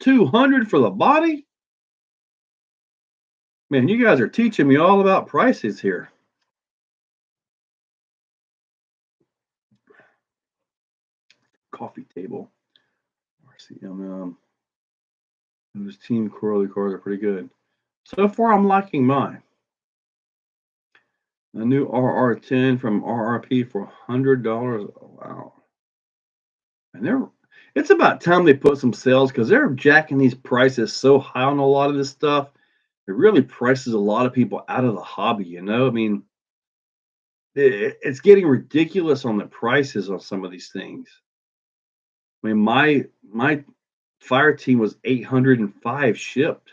200 for the body? Man, you guys are teaching me all about prices here. Coffee table. RCMM. Those Team Corley cars are pretty good. So far, I'm liking mine. A new RR10 from RRP for $100. Oh, wow. And it's about time they put some sales because they're jacking these prices so high on a lot of this stuff. It really prices a lot of people out of the hobby, I mean, it's getting ridiculous on the prices on some of these things. I mean, my fire team was 805 shipped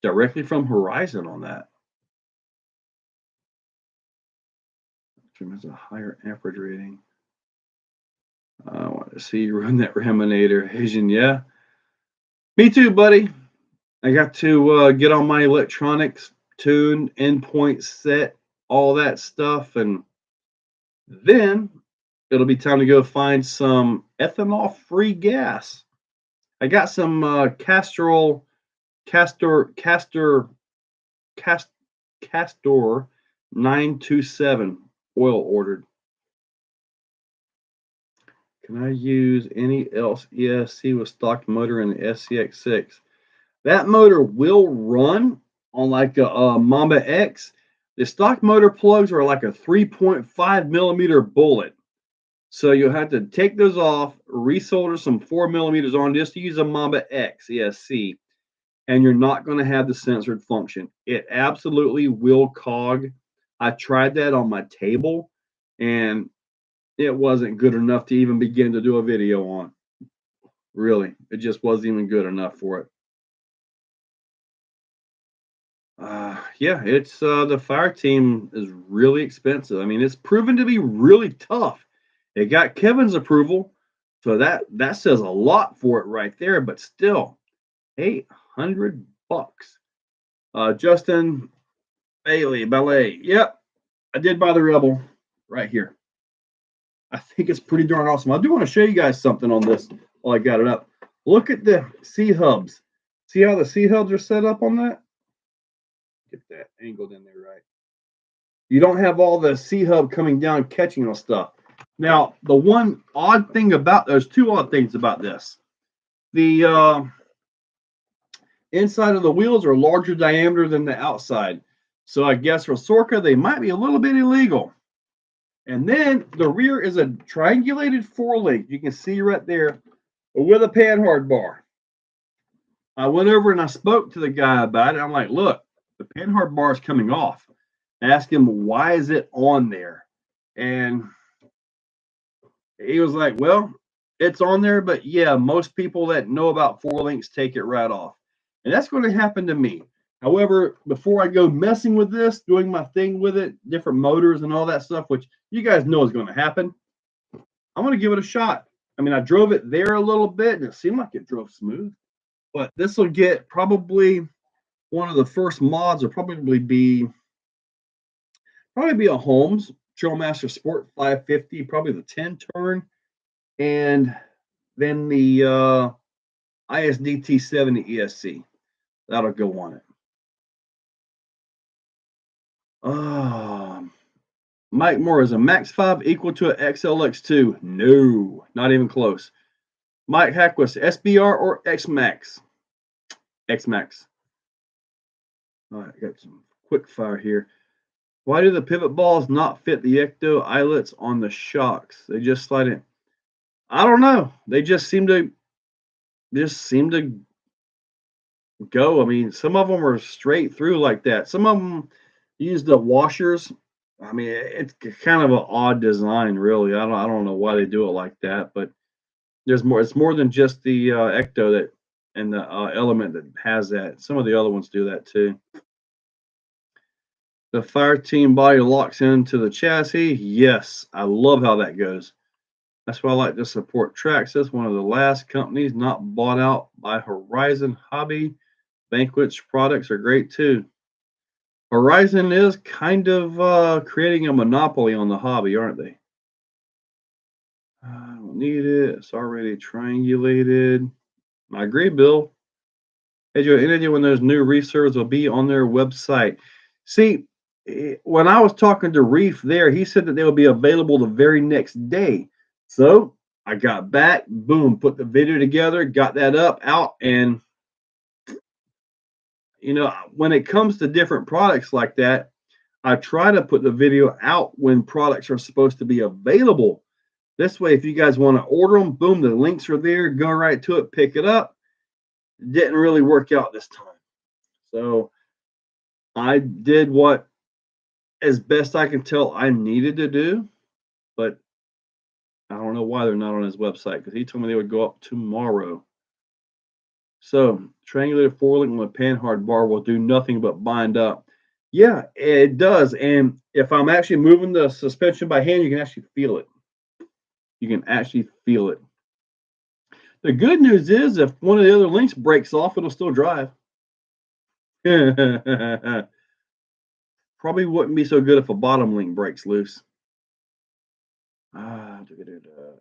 directly from Horizon on that. Has a higher amperage rating. I want to see you run that Reminator. Asian, yeah. Me too, buddy. I got to get on my electronics, tune, endpoint set, all that stuff, and then it'll be time to go find some ethanol-free gas. I got some Castor 927 oil ordered. Can I use any else ESC with stock motor in the SCX6? That motor will run on like a Mamba X. The stock motor plugs are like a 3.5 millimeter bullet. So you'll have to take those off, resolder some 4 millimeters on just to use a Mamba X ESC, and you're not going to have the censored function. It absolutely will cog. I tried that on my table, and it wasn't good enough to even begin to do a video on. Really, it just wasn't even good enough for it. Yeah, it's the fire team is really expensive. I mean, it's proven to be really tough. It got Kevin's approval, so that says a lot for it right there. But still, $800. Justin Ballet. Yep, I did buy the Rebel right here. I think it's pretty darn awesome. I do want to show you guys something on this while I got it up. Look at the C-hubs. See how the C-hubs are set up on that? Get that angled in there right. You don't have all the C-hub coming down catching on stuff. Now, the one odd thing about, there's two odd things about this. The inside of the wheels are larger diameter than the outside. So I guess for Sorka, they might be a little bit illegal. And then the rear is a triangulated four-link. You can see right there with a panhard bar. I went over and I spoke to the guy about it. I'm like, look, the panhard bar is coming off. I asked him, why is it on there? And he was like, well, it's on there, but yeah, most people that know about four links take it right off. And that's going to happen to me. However, before I go messing with this, doing my thing with it, different motors and all that stuff, which you guys know is going to happen, I'm going to give it a shot. I mean, I drove it there a little bit, and it seemed like it drove smooth. But this will get probably one of the first mods will probably be a Holmes Trailmaster Sport 550, probably the 10 turn, and then the ISDT 70 ESC. That'll go on it. Mike Moore, is a Max 5 equal to an XLX2? No, not even close. Mike Hackwist, SBR or X-Max? X-Max. All right, I got some quick fire here. Why do the pivot balls not fit the ecto eyelets on the shocks? They just slide in. I don't know. They just seem to go. I mean, some of them are straight through like that. Some of them use the washers. I mean, it's kind of an odd design, really. I don't know why they do it like that, but there's more. It's more than just the ecto that and the element that has that. Some of the other ones do that too. The fire team body locks into the chassis. Yes, I love how that goes. That's why I like to support Traxxas, one of the last companies not bought out by Horizon Hobby. Banquet's products are great too. Horizon is kind of creating a monopoly on the hobby, aren't they? I don't need it. It's already triangulated. I agree, Bill. Hey, Joe, any idea when those new reserves will be on their website? See, when I was talking to Reef there, he said that they will be available the very next day. So I got back, boom, put the video together, got that up, out, and when it comes to different products like that, I try to put the video out when products are supposed to be available. This way, if you guys want to order them, boom, the links are there, go right to it, pick it up. It didn't really work out this time. So I did what, as best I can tell, I needed to do, but I don't know why they're not on his website because he told me they would go up tomorrow. So triangulated forelink with a panhard bar will do nothing but bind up. Yeah, it does. And if I'm actually moving the suspension by hand, you can actually feel it. You can actually feel it. The good news is if one of the other links breaks off, it'll still drive. Probably wouldn't be so good if a bottom link breaks loose.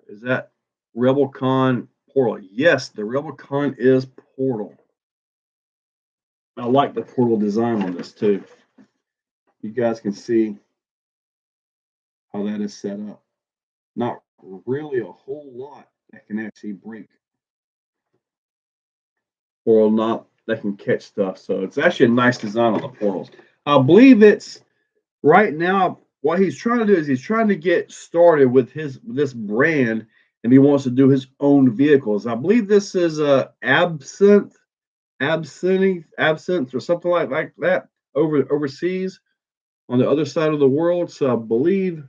Is that RebelCon Portal? Yes, the RebelCon is Portal. I like the Portal design on this too. You guys can see how that is set up. Not really a whole lot that can actually break or not that can catch stuff. So it's actually a nice design on the portals. I believe it's right now what he's trying to do is he's trying to get started with this brand and he wants to do his own vehicles. I believe this is a absinthe or something like that overseas on the other side of the world. So I believe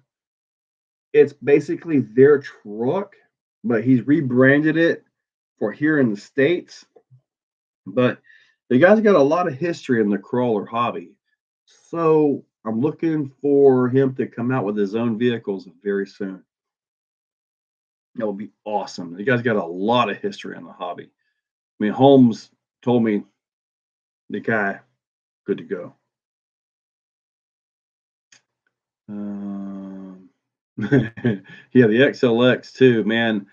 it's basically their truck, but he's rebranded it for here in the States. But the guy's got a lot of history in the crawler hobby. So I'm looking for him to come out with his own vehicles very soon. That would be awesome. The guy's got a lot of history in the hobby. I mean, Holmes told me the guy good to go. Yeah, the XLX too, man.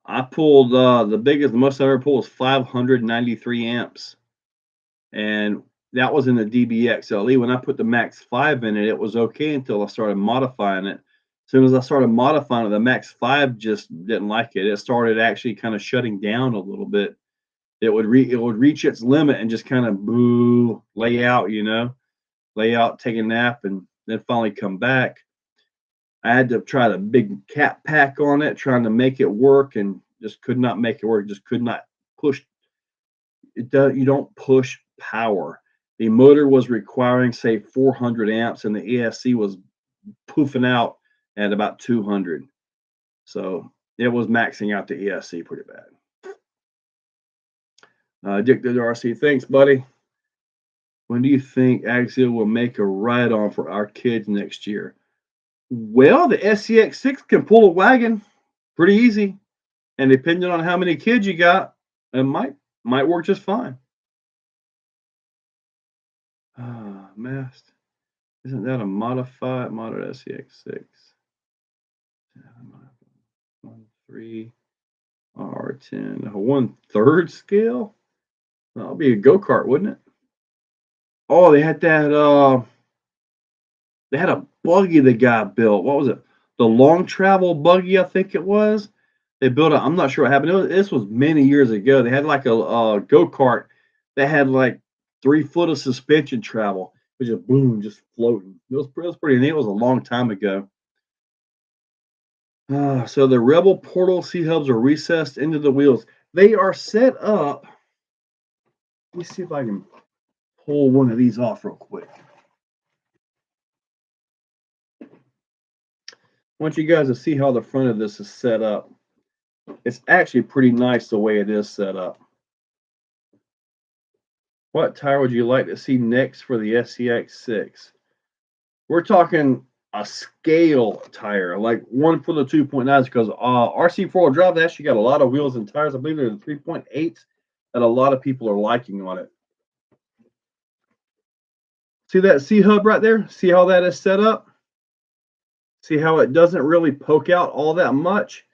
I pulled the most I ever pulled was 593 amps, and that was in the DBXLE. When I put the Max 5 in it, it was okay until I started modifying it. As soon as I started modifying it, the Max 5 just didn't like it. It started actually kind of shutting down a little bit. It would reach its limit and just kind of lay out, take a nap, and then finally come back. I had to try the big cap pack on it, trying to make it work, and just could not make it work. Just could not push it. You don't push power. The motor was requiring, say, 400 amps, and the ESC was poofing out at about 200. So it was maxing out the ESC pretty bad. Dick the RC, thanks, buddy. When do you think Axial will make a ride-on for our kids next year? Well, the SCX6 can pull a wagon pretty easy, and depending on how many kids you got, it might work just fine. Mast. Isn't that a modified SCX6? 1/3 R10, a 1/3 scale? That'll be a go-kart, wouldn't it? Oh, they had that they had a buggy that got built. What was it? The long travel buggy, I think it was. They built it. I'm not sure what happened. This was many years ago. They had like a go-kart that had like 3 foot of suspension travel. It was just boom, just floating. It was pretty neat. It was a long time ago. So the Rebel portal C hubs are recessed into the wheels. They are set up. Let me see if I can pull one of these off real quick. I want you guys to see how the front of this is set up. It's actually pretty nice the way it is set up. What tire would you like to see next for the SCX6? We're talking a scale tire, like one for the 2.9s, because RC4 drive they actually got a lot of wheels and tires. I believe they're the 3.8s that a lot of people are liking on it. See that C hub right there? See how that is set up? See how it doesn't really poke out all that much?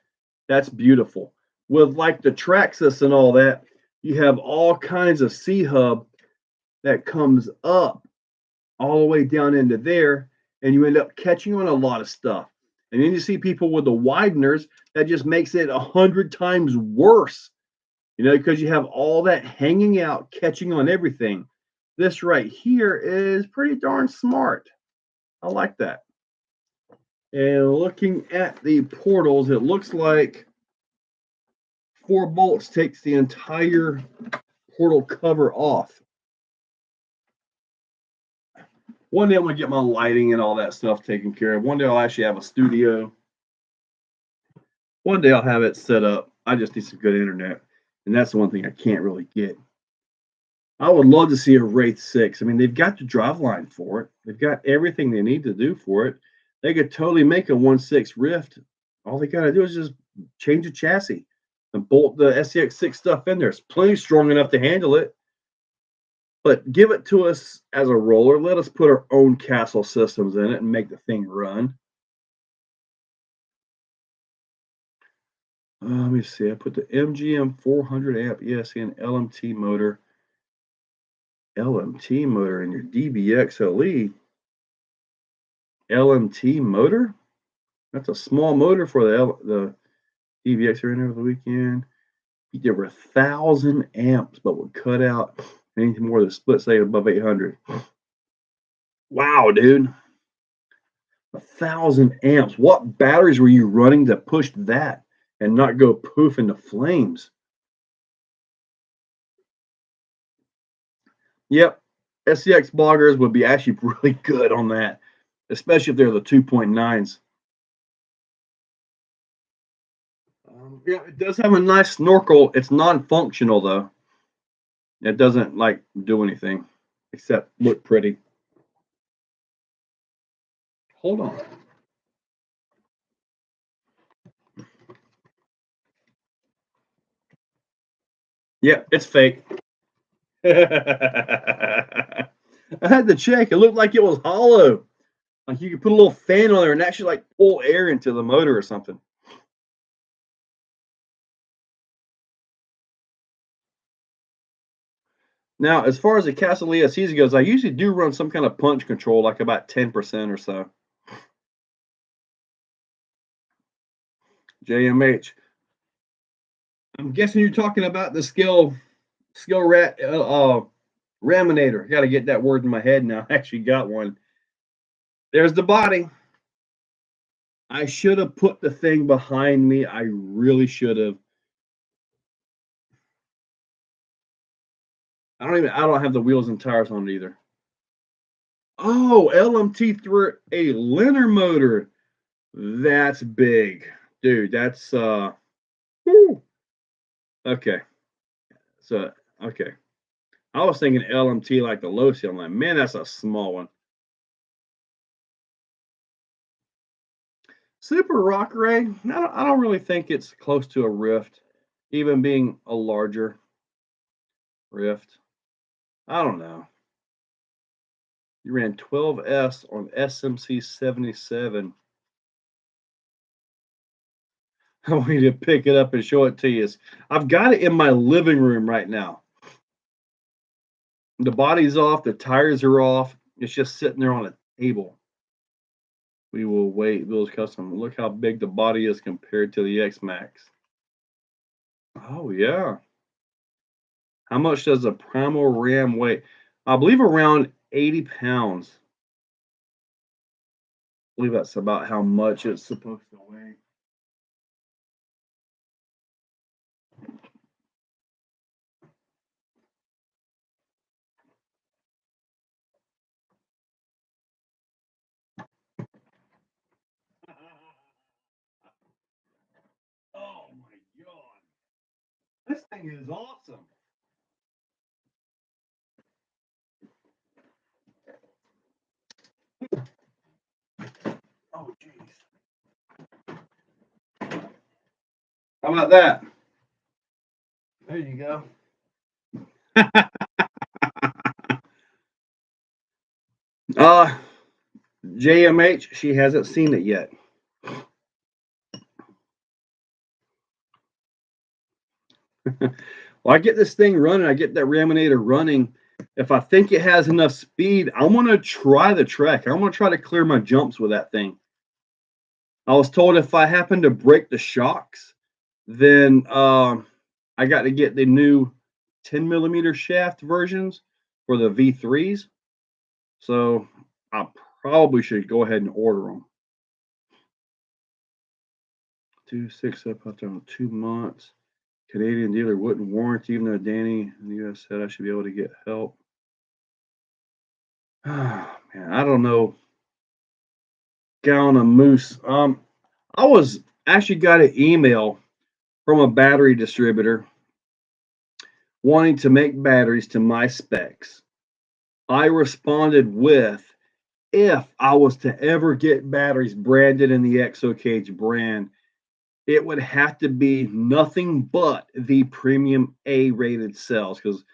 That's beautiful. With like the Traxxas and all that, you have all kinds of C hub that comes up all the way down into there, and you end up catching on a lot of stuff. And then you see people with the wideners that just makes it 100 times worse, because you have all that hanging out, catching on everything. This right here is pretty darn smart. I like that. And looking at the portals, it looks like 4 bolts takes the entire portal cover off. One day I'm going to get my lighting and all that stuff taken care of. One day I'll actually have a studio. One day I'll have it set up. I just need some good internet. And that's the one thing I can't really get. I would love to see a Wraith 6. I mean, they've got the driveline for it. They've got everything they need to do for it. They could totally make a 1.6 Rift. All they got to do is just change the chassis and bolt the SCX6 stuff in there. It's plenty strong enough to handle it. But give it to us as a roller. Let us put our own castle systems in it and make the thing run. Let me see. I put the MGM 400 amp ESC and LMT motor. LMT motor in your DBXLE. LMT motor? That's a small motor for the DBX in over the weekend. There were 1,000 amps, but would cut out anything more than split state above 800. Wow, dude. 1,000 amps. What batteries were you running that pushed that and not go poof into flames? Yep. SCX bloggers would be actually really good on that, especially if they're the 2.9s. Yeah, it does have a nice snorkel. It's non-functional though. It doesn't like do anything except look pretty. Hold on. Yeah, it's fake. I had to check. It looked like it was hollow. Like you could put a little fan on there and actually like pull air into the motor or something. Now, as far as the Castle ESCs goes, I usually do run some kind of punch control, like about 10% or so. JMH. I'm guessing you're talking about the skill rat raminator. Got to get that word in my head now. I actually got one. There's the body. I should have put the thing behind me. I really should have. I don't have the wheels and tires on it either. Oh, LMT through a Leonard motor. That's big. Dude, that's whew. Okay. So okay. I was thinking LMT like the low seal. I'm like, man, that's a small one. Super Rock Ray. I don't really think it's close to a Rift, even being a larger Rift. I don't know. You ran 12S on SMC 77. I want you to pick it up and show it to you. I've got it in my living room right now. The body's off, the tires are off. It's just sitting there on a table. We will wait. Bill's custom. Look how big the body is compared to the X Max. Oh yeah. How much does a Primal Ram weigh? I believe around 80 pounds. I believe that's about how much it's supposed to weigh. Oh my god. This thing is awesome. Oh jeez. How about that? There you go. JMH, she hasn't seen it yet. Well, I get this thing running, I get that Raminator running. If I think it has enough speed, I want to try the trek. I want to try to clear my jumps with that thing. I was told if I happen to break the shocks, then I got to get the new 10 millimeter shaft versions for the V3s. So I probably should go ahead and order them. 2.6 up after 2 months. Canadian dealer wouldn't warrant, even though Danny in the US said I should be able to get help. Oh, man, I don't know. Gallon of moose. I was actually got an email from a battery distributor wanting to make batteries to my specs. I responded with, if I was to ever get batteries branded in the Exocaged brand, it would have to be nothing but the premium A rated cells. Because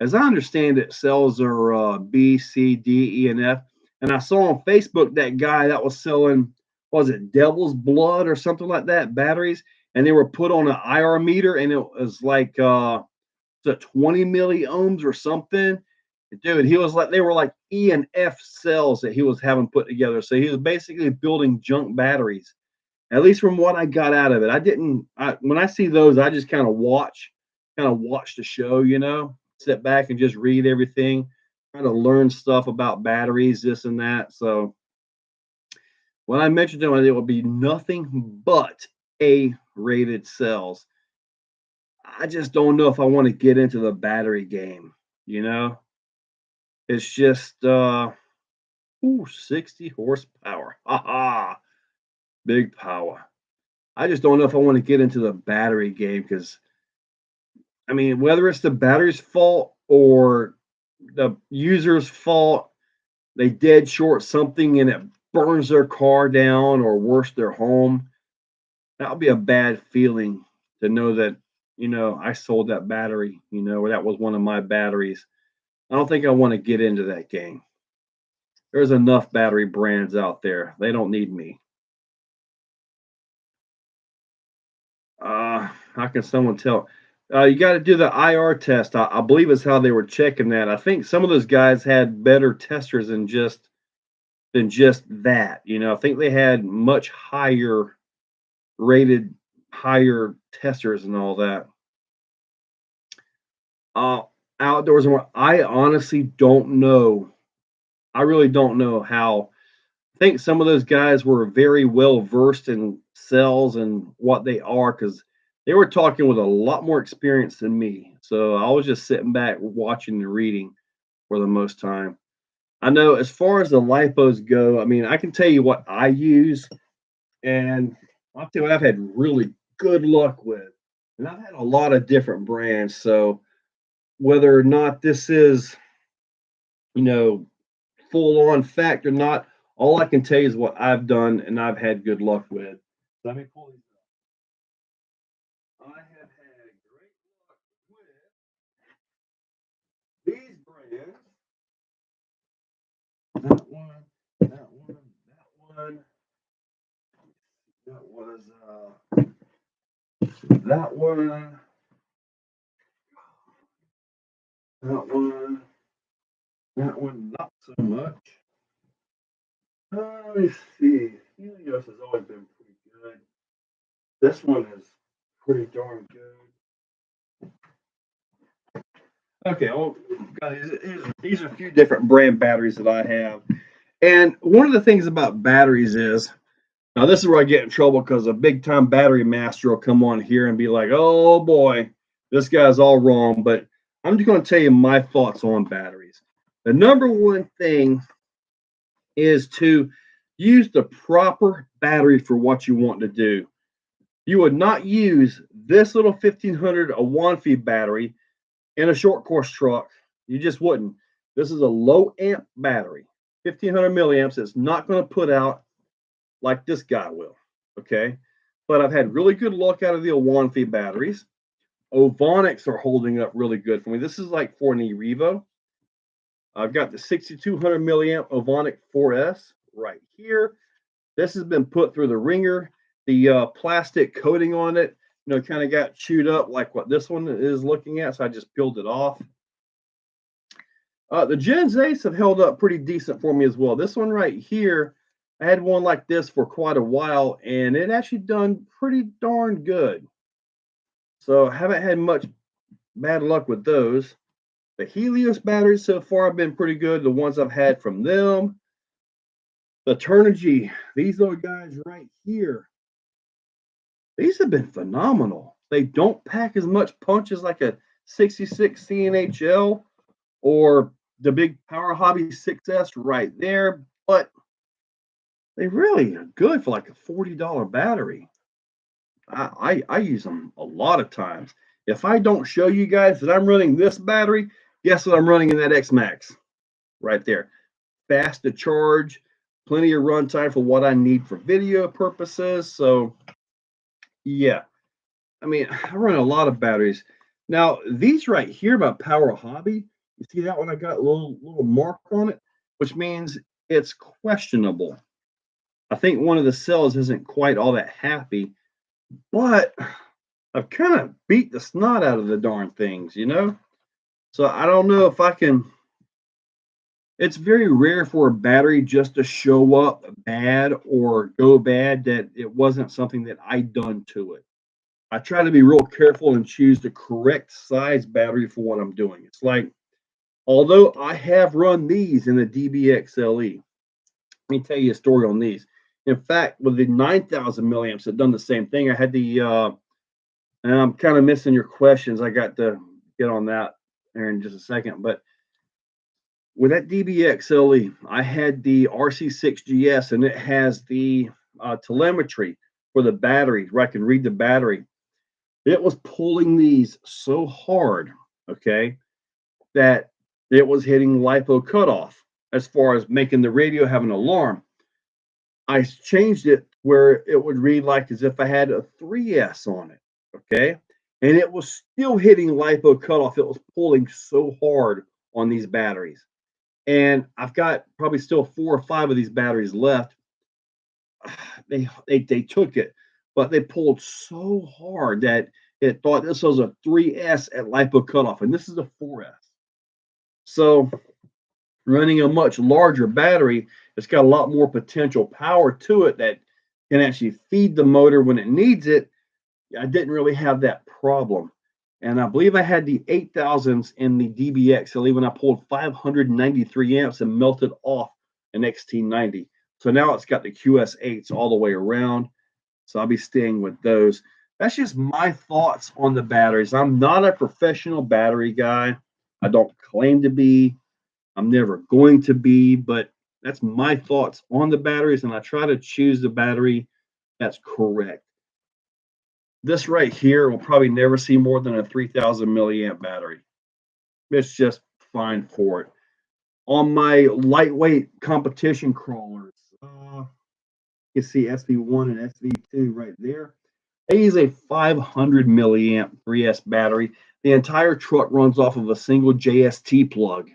as I understand it, cells are B, C, D, E, and F. And I saw on Facebook that guy that was selling, was it Devil's Blood or something like that, batteries, and they were put on an IR meter, and it was like 20 milliohms or something. Dude, he was like, they were like E and F cells that he was having put together. So he was basically building junk batteries. At least from what I got out of it. When I see those, I just kind of watch the show, sit back and just read everything, try to learn stuff about batteries, this and that. So when I mentioned to him, it would be nothing but A rated cells. I just don't know if I want to get into the battery game, you know? It's just 60 horsepower. Ha ha. Big power. I just don't know if I want to get into the battery game because I mean, whether it's the battery's fault or the user's fault, they dead short something and it burns their car down or worse, their home. That would be a bad feeling to know that, I sold that battery, or that was one of my batteries. I don't think I want to get into that game. There's enough battery brands out there. They don't need me. How can someone tell? You got to do the IR test. I believe is how they were checking that. I think some of those guys had better testers than just that. I think they had much higher rated, higher testers and all that. Uh, Outdoors and I honestly don't know. I really don't know how. I think some of those guys were very well versed in cells and what they are because they were talking with a lot more experience than me. So I was just sitting back watching and reading for the most time. I know as far as the lipos go, I mean, I can tell you what I use, and I'll tell you what I've had really good luck with. And I've had a lot of different brands. So whether or not this is, you know, full on fact or not, all I can tell you is what I've done and I've had good luck with. Let me pull these up. I have had great luck with these brands. that one, that one, that one. That was that one, that one, not so much. Let me see. Helios has always been pretty good. This one is pretty darn good. Okay, well, guys, these are a few different brand batteries that I have. And one of the things about batteries is, now this is where I get in trouble because a big time battery master will come on here and be like, oh boy, this guy's all wrong. But I'm just going to tell you my thoughts on batteries. The number one thing is to use the proper battery for what you want to do. You would not use this little 1500 a one feed battery in a short course truck. You just wouldn't. This is a low amp battery, 1500 milliamps. It's not going to put out like this guy will. Okay. But I've had really good luck out of the one feed batteries. Ovonics are holding up really good for me. This is like for an eRevo. I've got the 6200 milliamp Ovonic 4S right here. This has been put through the ringer. The plastic coating on it, kind of got chewed up like what this one is looking at. So I just peeled it off. The Gens Ace have held up pretty decent for me as well. This one right here, I had one like this for quite a while, and it actually done pretty darn good. So I haven't had much bad luck with those. The Helios batteries so far have been pretty good. The ones I've had from them. The Turnigy, these little guys right here, these have been phenomenal. They don't pack as much punch as like a 66 CNHL or the big Power Hobby 6S right there, but they really are good for like a $40 battery. I use them a lot of times. If I don't show you guys that I'm running this battery, guess what I'm running in that X Max right there. Fast to charge, plenty of runtime for what I need for video purposes. So yeah, I mean, I run a lot of batteries. Now, these right here about Power Hobby, you see that one? I got a little mark on it, which means it's questionable. I think one of the cells isn't quite all that happy, but I've kind of beat the snot out of the darn things. So I don't know if I can. It's very rare for a battery just to show up bad or go bad that it wasn't something that I done to it. I try to be real careful and choose the correct size battery for what I'm doing. It's like, although I have run these in the DBXLE, let me tell you a story on these. In fact, with the 9,000 milliamps, I've done the same thing. I had the, and I'm kind of missing your questions. I got to get on that here in just a second. But with that DBXLE, I had the RC6GS, and it has the telemetry for the battery, where I can read the battery. It was pulling these so hard, okay, that it was hitting LiPo cutoff as far as making the radio have an alarm. I changed it where it would read like as if I had a 3S on it, okay, and it was still hitting LiPo cutoff. It was pulling so hard on these batteries, and I've got probably still 4 or 5 of these batteries left. They took it, but they pulled so hard that it thought this was a 3S at LiPo cutoff, and this is a 4S. So running a much larger battery, it's got a lot more potential power to it that can actually feed the motor when it needs it. I didn't really have that problem. And I believe I had the 8000s in the DBXLE when I pulled 593 amps and melted off an XT90. So now it's got the QS8s all the way around. So I'll be staying with those. That's just my thoughts on the batteries. I'm not a professional battery guy. I don't claim to be. I'm never going to be, but that's my thoughts on the batteries, and I try to choose the battery that's correct. This right here will probably never see more than a 3000 milliamp battery. It's just fine for it. On my lightweight competition crawlers, you see SV1 and SV2 right there. I use a 500 milliamp 3S battery. The entire truck runs off of a single JST plug.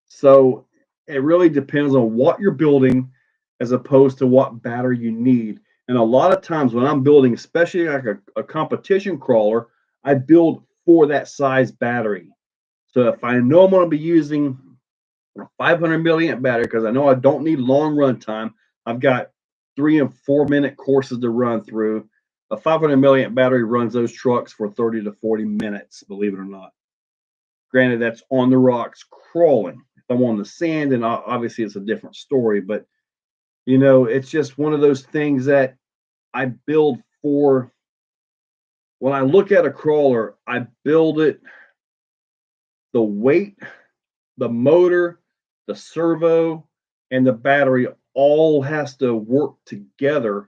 So It really depends on what you're building as opposed to what battery you need. And a lot of times when I'm building, especially like a competition crawler, I build for that size battery. So if I know I'm going to be using a 500 milliamp battery, because I know I don't need long run time, I've got 3 and 4 minute courses to run through. A 500 milliamp battery runs those trucks for 30 to 40 minutes, believe it or not. Granted, that's on the rocks crawling. If I'm on the sand, then obviously it's a different story. But it's just one of those things that I build for. When I look at a crawler, I build it the weight, the motor, the servo, and the battery all has to work together.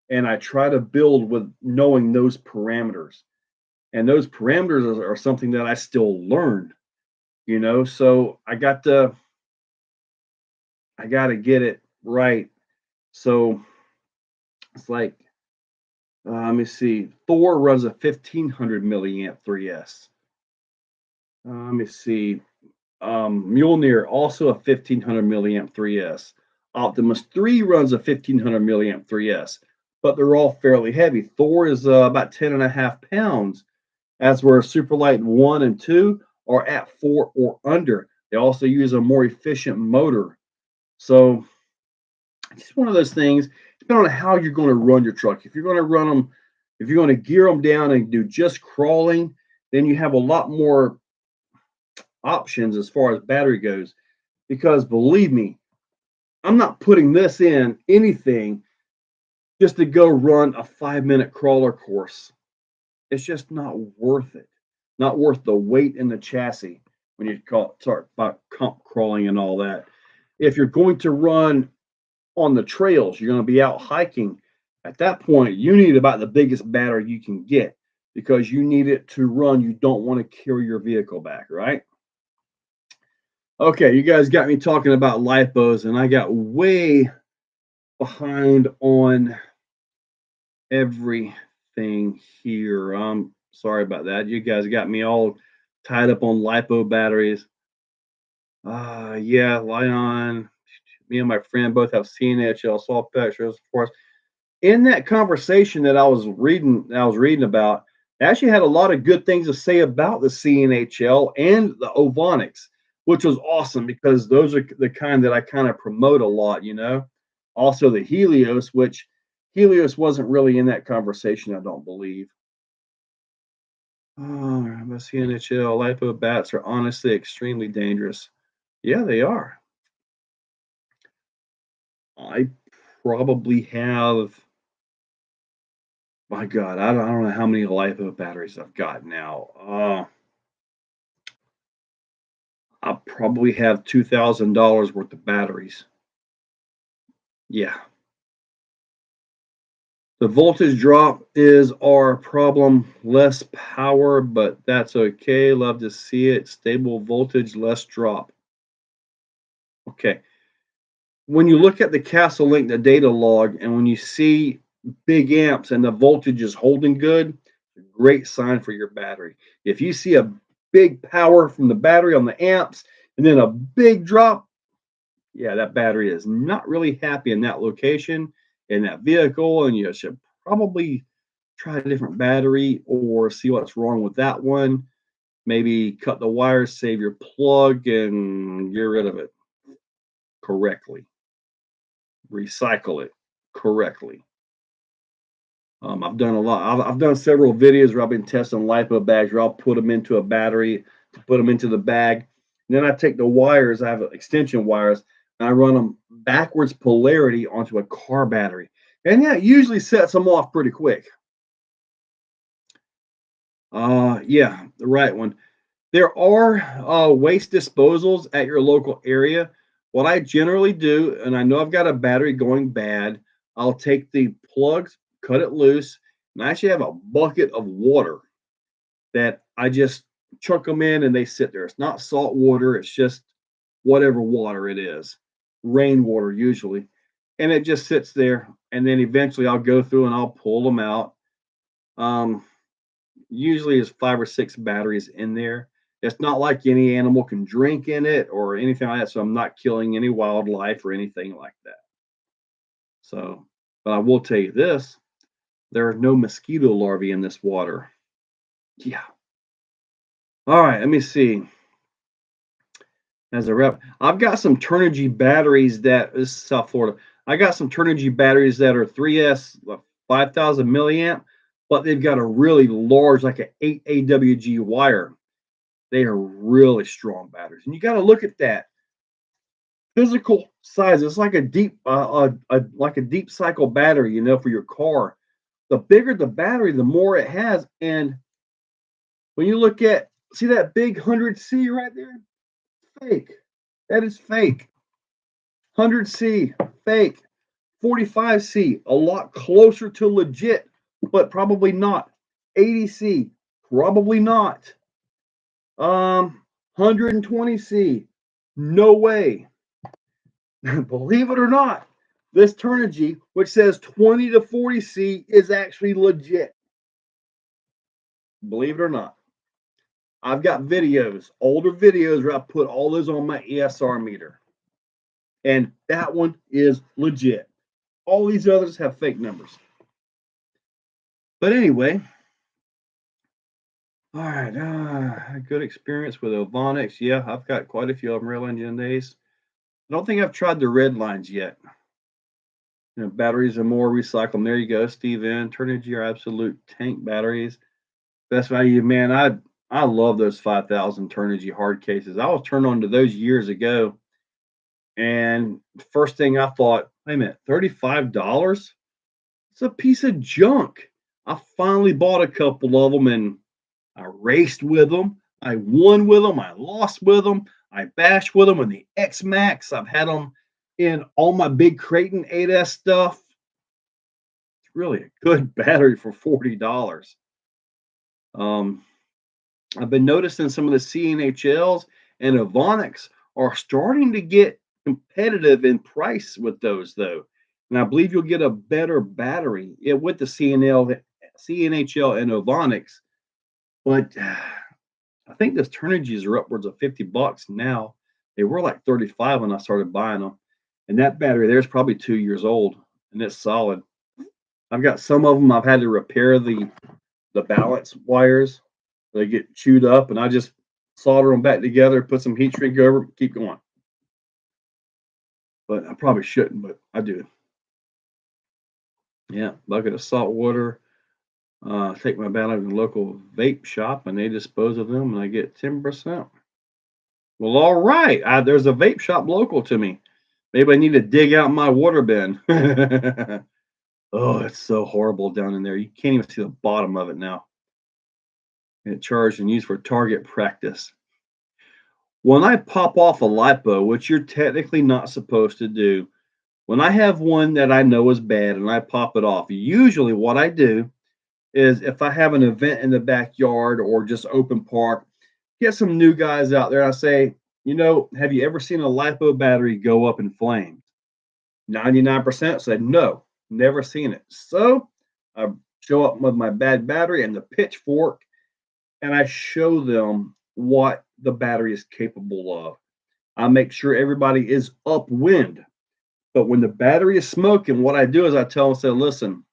And I try to build with knowing those parameters. And those parameters are something that I still learn. So I got to get it right. So it's like, let me see. Thor runs a 1500 milliamp 3S. Let me see. Mjolnir also a 1500 milliamp 3S. Optimus 3 runs a 1500 milliamp 3S, but they're all fairly heavy. Thor is about 10.5 pounds, as where Superlight 1 and 2 are at 4 or under. They also use a more efficient motor. So it's just one of those things, depending on how you're going to run your truck. If you're going to run them, if you're going to gear them down and do just crawling, then you have a lot more options as far as battery goes. Because believe me, I'm not putting this in anything just to go run a 5 minute crawler course. It's just not worth it. Not worth the weight in the chassis when you talk about comp crawling and all that. If you're going to run on the trails, you're going to be out hiking. At that point, you need about the biggest battery you can get because you need it to run. You don't want to carry your vehicle back, right? Okay, you guys got me talking about lipos, and I got way behind on everything here. I'm sorry about that. You guys got me all tied up on lipo batteries. Yeah, Lion. Me and my friend both have CNHL saw pictures, of course. In that conversation that I was reading about, they actually had a lot of good things to say about the CNHL and the Ovonics, which was awesome because those are the kind that I kind of promote a lot. Also the Helios, which Helios wasn't really in that conversation, I don't believe. Oh, the CNHL lipo bats are honestly extremely dangerous. Yeah, they are. I probably have, my God, I don't know how many lipo batteries I've got now. I probably have $2,000 worth of batteries. Yeah. The voltage drop is our problem. Less power, but that's okay. Love to see it. Stable voltage, less drop. Okay. When you look at the Castle Link, the data log, and when you see big amps and the voltage is holding good, great sign for your battery. If you see a big power from the battery on the amps and then a big drop, yeah, that battery is not really happy in that location, in that vehicle, and you should probably try a different battery or see what's wrong with that one. Maybe cut the wires, save your plug, and get rid of it correctly. Recycle it correctly. I've done a lot. I've done several videos where I've been testing lipo bags where I'll put them into a battery, put them into the bag. And then I take the wires, I have extension wires, and I run them backwards polarity onto a car battery. And that usually sets them off pretty quick. Yeah, the right one. There are waste disposals at your local area. What I generally do, and I know I've got a battery going bad, I'll take the plugs, cut it loose, and I actually have a bucket of water that I just chuck them in and they sit there. It's not salt water, it's just whatever water it is, rainwater usually. And it just sits there. And then eventually I'll go through and I'll pull them out. Um, Usually there's 5 or 6 batteries in there. It's not like any animal can drink in it or anything like that. So I'm not killing any wildlife or anything like that. So, but I will tell you this, there are no mosquito larvae in this water. Yeah. All right, let me see. As a rep, I've got some Turnigy batteries that this is South Florida. I got some Turnigy batteries that are 3S 5000 milliamp, but they've got a really large, like an 8 AWG wire. They are really strong batteries, and you got to look at that physical size. It's like a deep cycle battery, for your car. The bigger the battery, the more it has. And when you look at, see that big 100C right there? Fake. That is fake. 100C, fake. 45C, a lot closer to legit, but probably not. 80C, probably not. 120C, no way. Believe it or not, this Turnigy, which says 20 to 40C, is actually legit. Believe it or not. I've got videos, older videos, where I put all those on my ESR meter. And that one is legit. All these others have fake numbers. But anyway, all right. Good experience with Ovonics. Yeah, I've got quite a few of them, real engine days. I don't think I've tried the red lines yet. Batteries are more recycled. There you go, Steve N. Turn into your absolute tank batteries. Best value, man. I love those 5000 Turnigy hard cases. I was turned on to those years ago. And first thing I thought, wait a minute, $35? It's a piece of junk. I finally bought a couple of them and I raced with them. I won with them. I lost with them. I bashed with them in the X Max. I've had them in all my big Creighton 8S stuff. It's really a good battery for $40. I've been noticing some of the CNHLs and Ovonics are starting to get competitive in price with those, though. And I believe you'll get a better battery with the CNHL and Ovonics. But I think those Turnigys are upwards of $50 now. They were like 35 when I started buying them. And that battery there is probably 2 years old, and it's solid. I've got some of them I've had to repair the balance wires. They get chewed up, and I just solder them back together, put some heat shrink over, keep going. But I probably shouldn't, but I do. Yeah, bucket of salt water. Take my battery to the local vape shop, and they dispose of them, and I get 10%. Well, all right. There's a vape shop local to me. Maybe I need to dig out my water bin. Oh, it's so horrible down in there. You can't even see the bottom of it now. And charged and used for target practice. When I pop off a lipo, which you're technically not supposed to do, when I have one that I know is bad and I pop it off, usually what I do is if I have an event in the backyard or just open park, get some new guys out there. I say, have you ever seen a lipo battery go up in flames? 99% said no, never seen it. So I show up with my bad battery and the pitchfork, and I show them what the battery is capable of. I make sure everybody is upwind. But when the battery is smoking, what I do is I tell them, say, listen,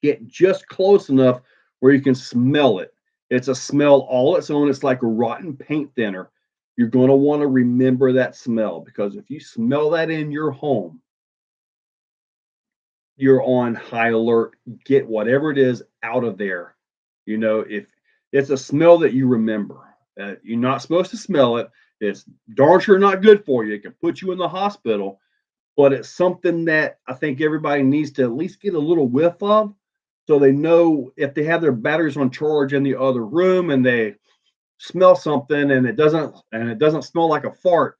get just close enough where you can smell it. It's a smell all its own. It's like a rotten paint thinner. You're going to want to remember that smell, because if you smell that in your home, you're on high alert. Get whatever it is out of there. If it's a smell that you remember, you're not supposed to smell it. It's darn sure not good for you. It can put you in the hospital, but it's something that I think everybody needs to at least get a little whiff of, so they know if they have their batteries on charge in the other room and they smell something and it doesn't smell like a fart,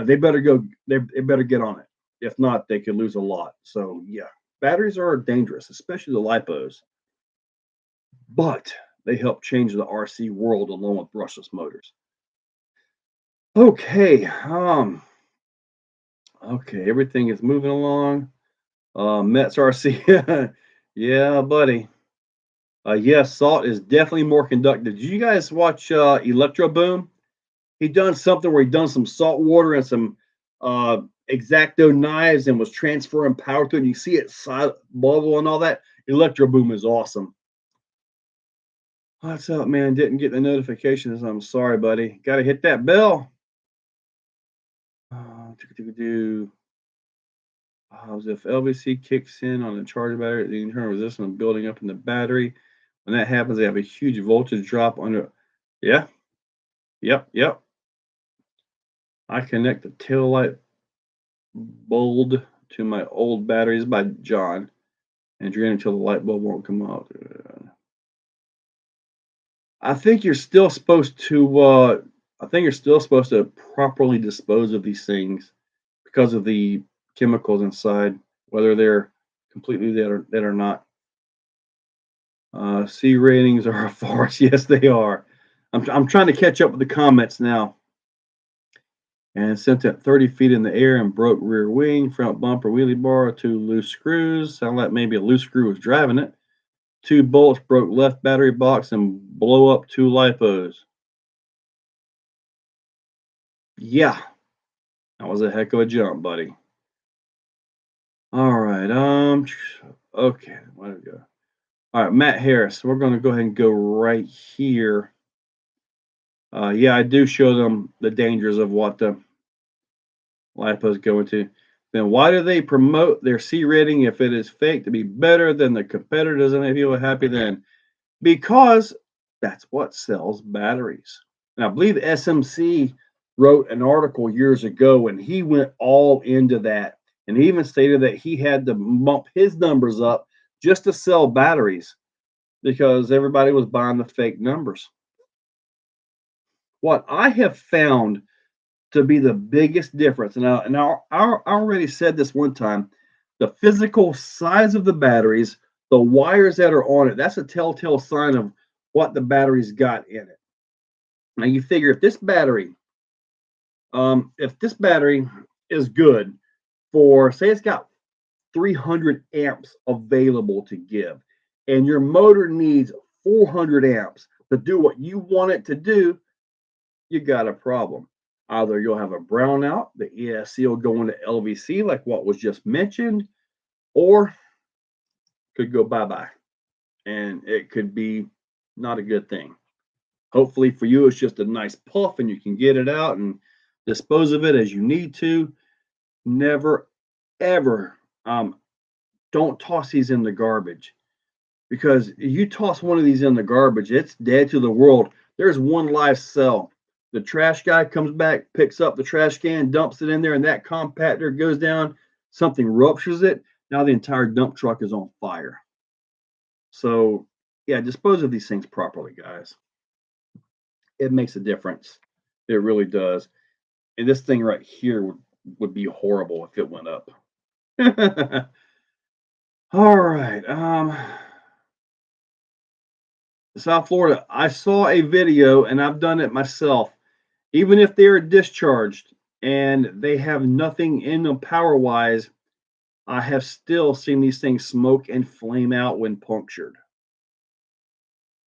they better go. They better get on it. If not, they could lose a lot. So yeah, batteries are dangerous, especially the lipos, but they help change the RC world along with brushless motors. Okay. Okay, everything is moving along. Mets RC. Yeah, buddy. Yes, salt is definitely more conductive. Did you guys watch Electro Boom? He done something where he done some salt water and some uh, Exacto knives and was transferring power to it. And you see it bubble and all that. Electro Boom is awesome. What's up, man? Didn't get the notifications. I'm sorry, buddy. Got to hit that bell. Do if LVC kicks in on the charger battery, the internal resistance building up in the battery. When that happens, they have a huge voltage drop under. Yeah, yep. I connect the tail light bulb to my old batteries by John and drain until the light bulb won't come out. I think you're still supposed to. I think you're still supposed to properly dispose of these things because of the chemicals inside, whether they're completely dead or not. C ratings are a farce. Yes, they are. I'm trying to catch up with the comments now. And sent it 30 feet in the air and broke rear wing, front bumper, wheelie bar, 2 loose screws. Sound like maybe a loose screw was driving it. 2 bolts broke left battery box and blow up 2 lipos. Yeah, that was a heck of a jump, buddy. All right. Okay. Where we go? All right, Matt Harris. We're going to go ahead and go right here. Yeah, I do show them the dangers of what the lipos go into. Then why do they promote their C rating if it is fake to be better than the competitor? Doesn't make people happy then? Because that's what sells batteries. And I believe SMC wrote an article years ago and he went all into that. And he even stated that he had to bump his numbers up just to sell batteries because everybody was buying the fake numbers. What I have found to be the biggest difference, I already said this one time, the physical size of the batteries, the wires that are on it, that's a telltale sign of what the battery's got in it. Now you figure if this battery is good for, say it's got 300 amps available to give, and your motor needs 400 amps to do what you want it to do, you got a problem. Either you'll have a brownout, the ESC will go into LVC, like what was just mentioned, or could go bye bye. And it could be not a good thing. Hopefully for you, it's just a nice puff and you can get it out and dispose of it as you need to. Never, ever, don't toss these in the garbage because you toss one of these in the garbage, it's dead to the world. There's one live cell. The trash guy comes back, picks up the trash can, dumps it in there, and that compactor goes down. Something ruptures it. Now the entire dump truck is on fire. So, yeah, dispose of these things properly, guys. It makes a difference. It really does. And this thing right here would be horrible if it went up. All right. South Florida, I saw a video and I've done it myself. Even if they're discharged and they have nothing in them power wise, I have still seen these things smoke and flame out when punctured.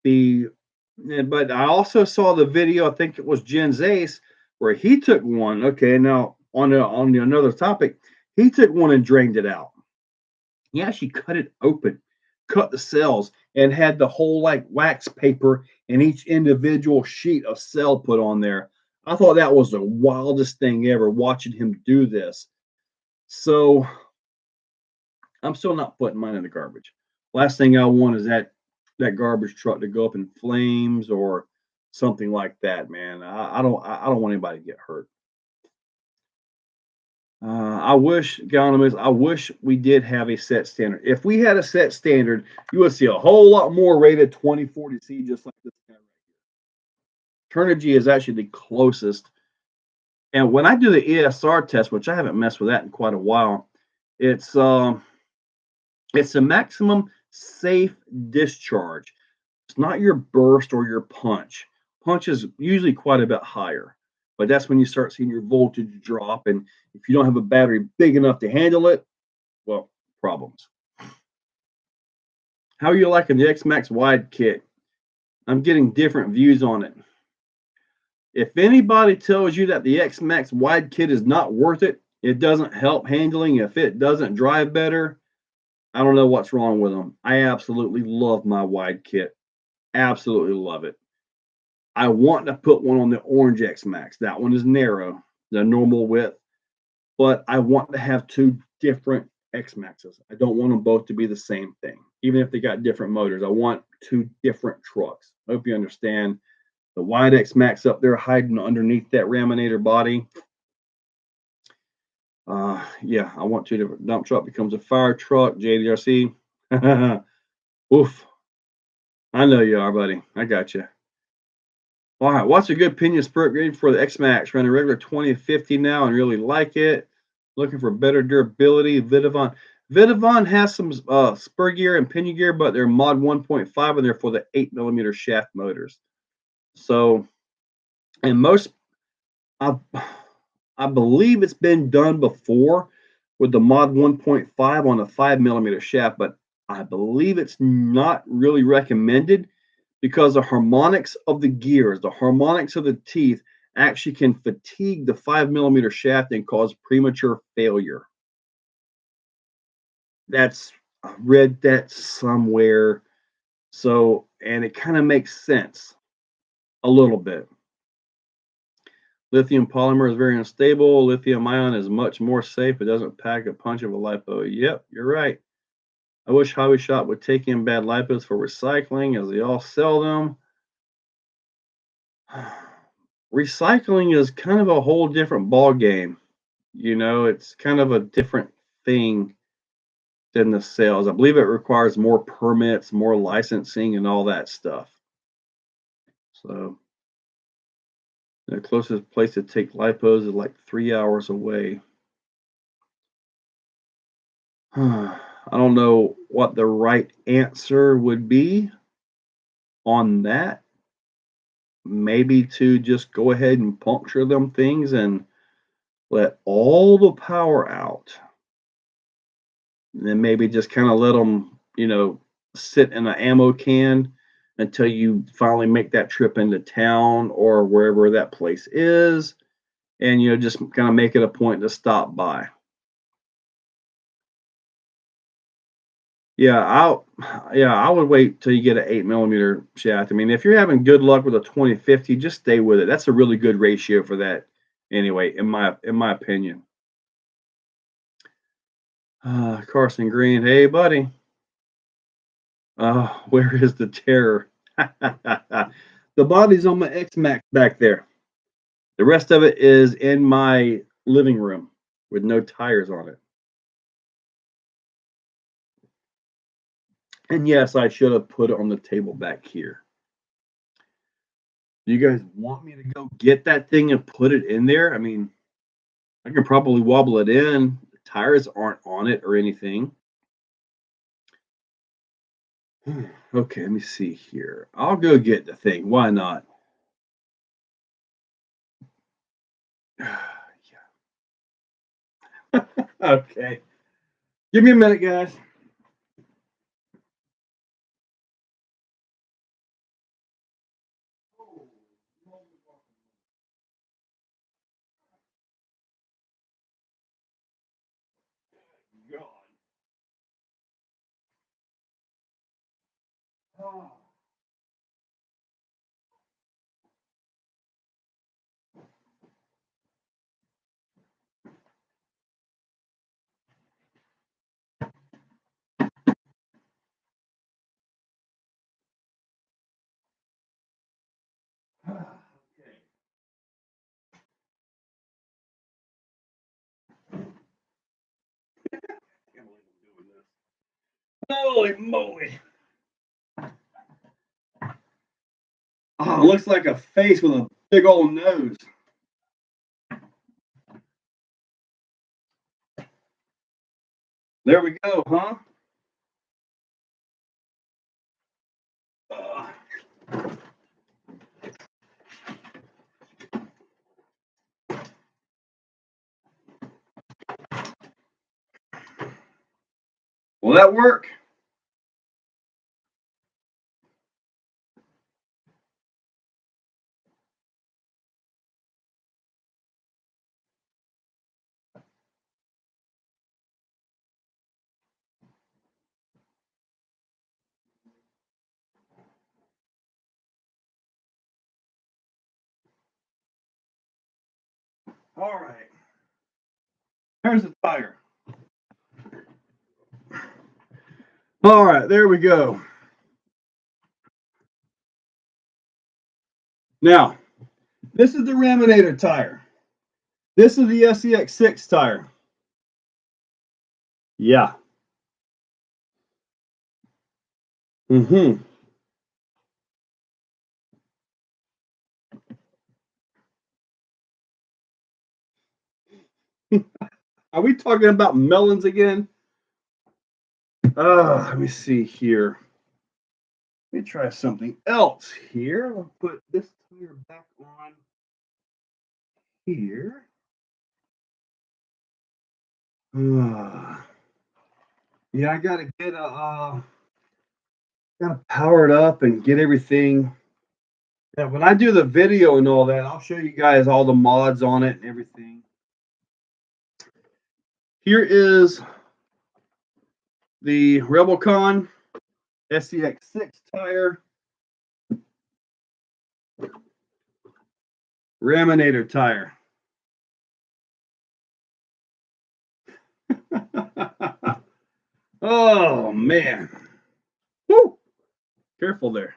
But I also saw the video. I think it was Jen's Ace where he took one. Okay, now on another topic, he took one and drained it out. He actually cut it open, cut the cells, and had the whole like wax paper and each individual sheet of cell put on there. I thought that was the wildest thing ever watching him do this. So I'm still not putting mine in the garbage. Last thing I want is that garbage truck to go up in flames or something like that, man. I don't want anybody to get hurt. I wish we did have a set standard. If we had a set standard, you would see a whole lot more rated 2040C just like this guy right here. Turnigy is actually the closest. And when I do the ESR test, which I haven't messed with that in quite a while, it's a maximum safe discharge. It's not your burst or your punch. Punch is usually quite a bit higher, but that's when you start seeing your voltage drop. And if you don't have a battery big enough to handle it, well, problems. How are you liking the X-Max wide kit? I'm getting different views on it. If anybody tells you that the X-Max wide kit is not worth it, it doesn't help handling, if it doesn't drive better, I don't know what's wrong with them. I absolutely love my wide kit. Absolutely love it. I want to put one on the orange X-Max. That one is narrow, the normal width, but I want to have two different X-Maxes. I don't want them both to be the same thing, even if they got different motors. I want two different trucks. I hope you understand. The wide X-Max up there hiding underneath that Raminator body. Yeah, I want two different. Dump truck becomes a fire truck. JDRC. Oof. I know you are, buddy. I got you. All right, what's a good pinion spur grade for the X-Max? Running regular 2050 now and really like it. Looking for better durability. Vidavon. Vidavon has some spur gear and pinion gear, but they're mod 1.5 and they're for the 8mm shaft motors. So, and most, I, I believe it's been done before with the mod 1.5 on a 5mm shaft, but I believe it's not really recommended because the harmonics of the gears, the harmonics of the teeth actually can fatigue the 5mm shaft and cause premature failure. I read that somewhere. So, and it kind of makes sense a little bit. Lithium polymer is very unstable. Lithium ion is much more safe. It doesn't pack a punch of a lipo. Yep, you're right. I wish Hobby Shop would take in bad lipos for recycling as they all sell them. Recycling is kind of a whole different ball game. It's kind of a different thing than the sales. I believe it requires more permits, more licensing, and all that stuff. So the closest place to take lipos is like 3 hours away. I don't know what the right answer would be on that. Maybe to just go ahead and puncture them things and let all the power out. And then maybe just kind of let them, sit in an ammo can until you finally make that trip into town or wherever that place is. And, just kind of make it a point to stop by. Yeah, I would wait till you get an 8mm shaft. I mean, if you're having good luck with a 2050, just stay with it. That's a really good ratio for that, anyway, in my opinion. Carson Green, hey buddy. Where is the terror? The body's on my X-Max back there. The rest of it is in my living room with no tires on it. And yes, I should have put it on the table back here. Do you guys want me to go get that thing and put it in there? I mean, I can probably wobble it in. The tires aren't on it or anything. Okay, let me see here. I'll go get the thing. Why not? Okay. Give me a minute, guys. God. Okay. Can't believe I'm doing this. Holy moly. Oh, it looks like a face with a big old nose. There we go, huh? Uh, will that work? All right. There's the tire. All right, there we go. Now, this is the Raminator tire. This is the SEX6 tire. Yeah. Mm-hmm. Are we talking about melons again? Let me see here. Let me try something else here. I'll put this tire back on here. Yeah, I gotta get gotta power it up and get everything. Yeah, when I do the video and all that, I'll show you guys all the mods on it and everything. Here is the RebelCon SEX6 tire, Raminator tire. Oh man. Woo! Careful there.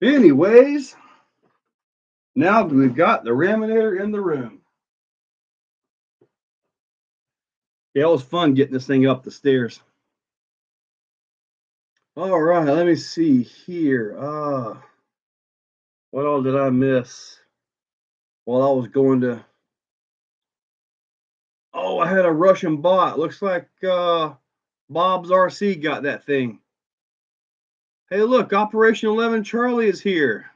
Anyways, now we've got the Raminator in the room. Yeah, it was fun getting this thing up the stairs. All right, let me see here. What all did I miss while I was going to? Oh, I had a Russian bot. Looks like Bob's RC got that thing. Hey, look, Operation 11 Charlie is here.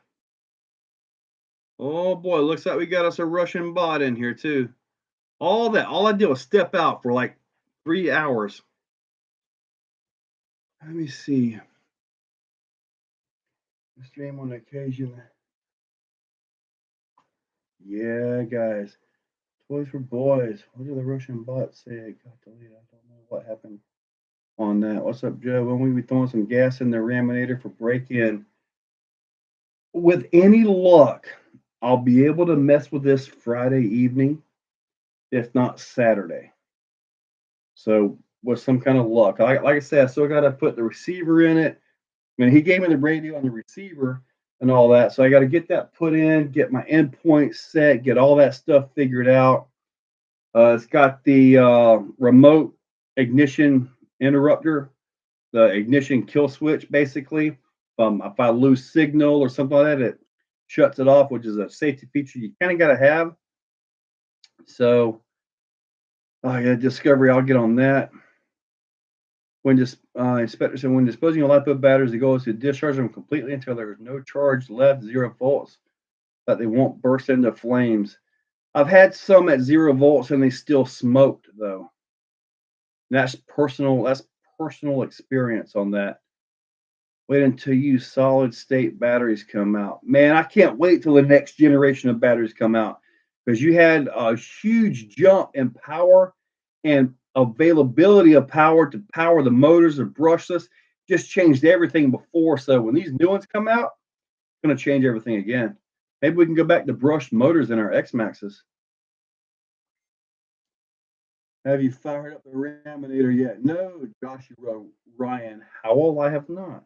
Oh boy, looks like we got us a Russian bot in here too. All I did was step out for like 3 hours. Let me see. Stream on occasion. Yeah, guys. Toys for boys. What did the Russian bot say? It got deleted. I don't know what happened on that. What's up, Joe? When we be throwing some gas in the Raminator for break-in. With any luck, I'll be able to mess with this Friday evening, if not Saturday. So with some kind of luck. Like I said, I still got to put the receiver in it. I mean, he gave me the radio and the receiver and all that. So I got to get that put in, get my endpoint set, get all that stuff figured out. It's got the remote ignition interrupter, the ignition kill switch, basically. If I lose signal or something like that, it shuts it off, which is a safety feature you kind of got to have. So I got Discovery. I'll get on that. When inspector said when disposing of LiPo batteries, the goal is to discharge them completely until there is no charge left, 0 volts, that they won't burst into flames. I've had some at 0 volts and they still smoked though. That's personal experience on that. Wait until you solid state batteries come out. Man, I can't wait till the next generation of batteries come out because you had a huge jump in power and availability of power to power the motors or brushless. Just changed everything before. So when these new ones come out, it's going to change everything again. Maybe we can go back to brushed motors in our X Maxes. Have you fired up the Raminator yet? No, Joshua Ryan Howell, I have not.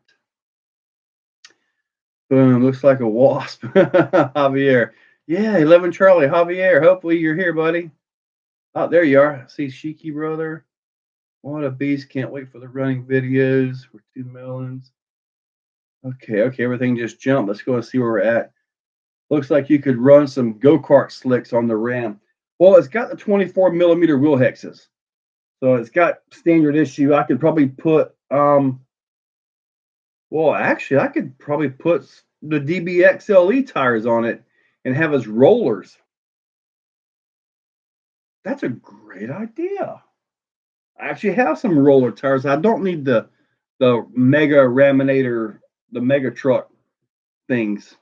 Boom, looks like a wasp. Javier. Yeah, 11 Charlie. Javier, hopefully you're here, buddy. Oh, there you are. I see Shiki, brother. What a beast. Can't wait for the running videos for 2 melons. Okay, everything just jumped. Let's go and see where we're at. Looks like you could run some go-kart slicks on the Ram. Well, it's got the 24 millimeter wheel hexes. So it's got standard issue. I could probably put well, actually, I could probably put the DBXLE tires on it and have as rollers. That's a great idea. I actually have some roller tires. I don't need the mega Raminator, the mega truck things.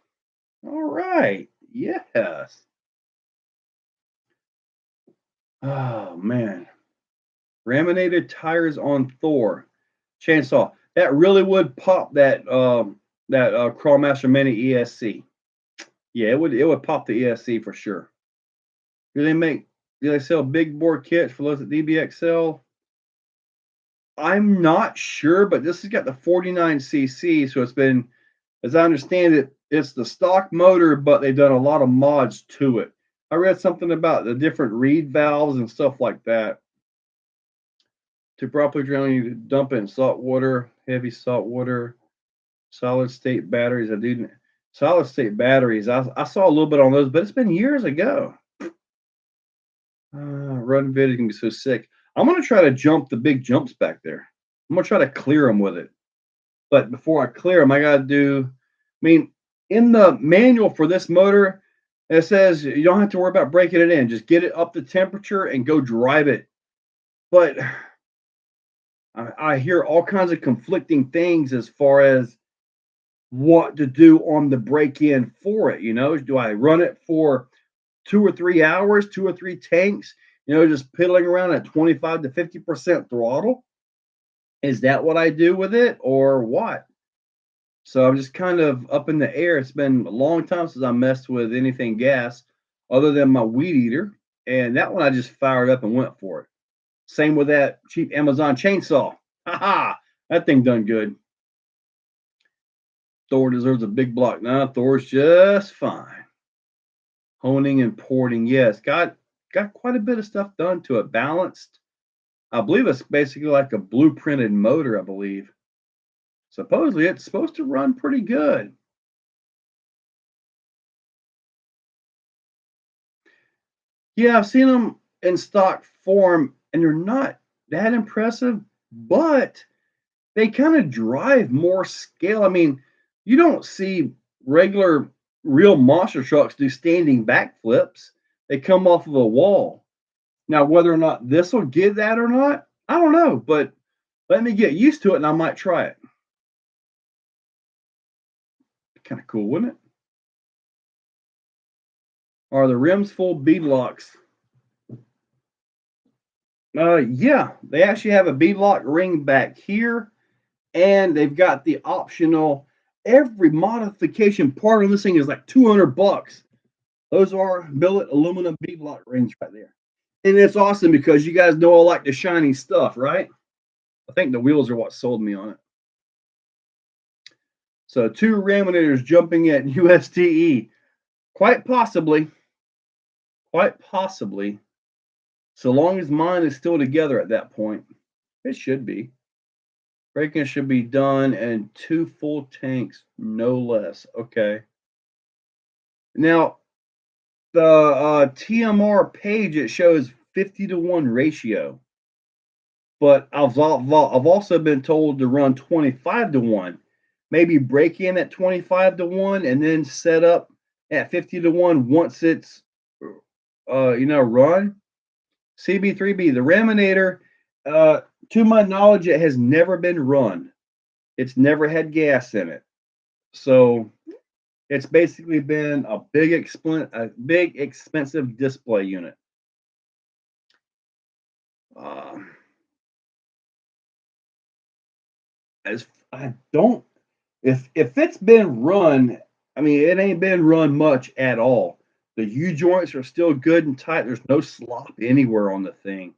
All right. Yes. Oh man. Raminated tires on Thor. Chainsaw. That really would pop that Crawlmaster Mini ESC. Yeah, it would pop the ESC for sure. Do they make? Do they sell big bore kits for those at DBXL? I'm not sure, but this has got the 49cc, so it's been, as I understand it, it's the stock motor, but they've done a lot of mods to it. I read something about the different reed valves and stuff like that. To properly drown, you dump it in salt water, heavy salt water, solid state batteries. I do solid state batteries. I saw a little bit on those, but it's been years ago. Run vid can be so sick. I'm gonna try to jump the big jumps back there. I'm gonna try to clear them with it. But before I clear them, I gotta do. I mean, in the manual for this motor, it says you don't have to worry about breaking it in. Just get it up to temperature and go drive it. But I hear all kinds of conflicting things as far as what to do on the break in for it. Do I run it for 2 or 3 hours, 2 or 3 tanks, just piddling around at 25 to 50% throttle? Is that what I do with it or what? So I'm just kind of up in the air. It's been a long time since I messed with anything gas other than my weed eater. And that one I just fired up and went for it. Same with that cheap Amazon chainsaw. Ha ha! That thing done good. Thor deserves a big block. Nah, Thor's just fine. Honing and porting, yes. Got quite a bit of stuff done to it. Balanced. I believe it's basically like a blueprinted motor, I believe. Supposedly it's supposed to run pretty good. Yeah, I've seen them in stock form, and they're not that impressive, but they kind of drive more scale. I mean, you don't see regular, real monster trucks do standing backflips. They come off of a wall. Now, whether or not this will get that or not, I don't know, but let me get used to it and I might try it. Kind of cool, wouldn't it? Are the rims full bead locks? Yeah, they actually have a bead lock ring back here, and they've got the optional. Every modification part of this thing is like $200. Those are billet aluminum bead lock rings right there, and it's awesome because you guys know I like the shiny stuff, right? I think the wheels are what sold me on it. So 2 raminators jumping at USTE, quite possibly, quite possibly. So long as mine is still together at that point, it should be. Braking should be done and 2 full tanks, no less. Okay. Now, the TMR page, it shows 50-to-1 ratio, but I've also been told to run 25-to-1. Maybe break in at 25-to-1 and then set up at 50-to-1 once it's run. CB3B, the Raminator, to my knowledge, it has never been run. It's never had gas in it. So it's basically been a big expensive display unit. As I don't, if it's been run, I mean it ain't been run much at all. The U joints are still good and tight. There's no slop anywhere on the thing.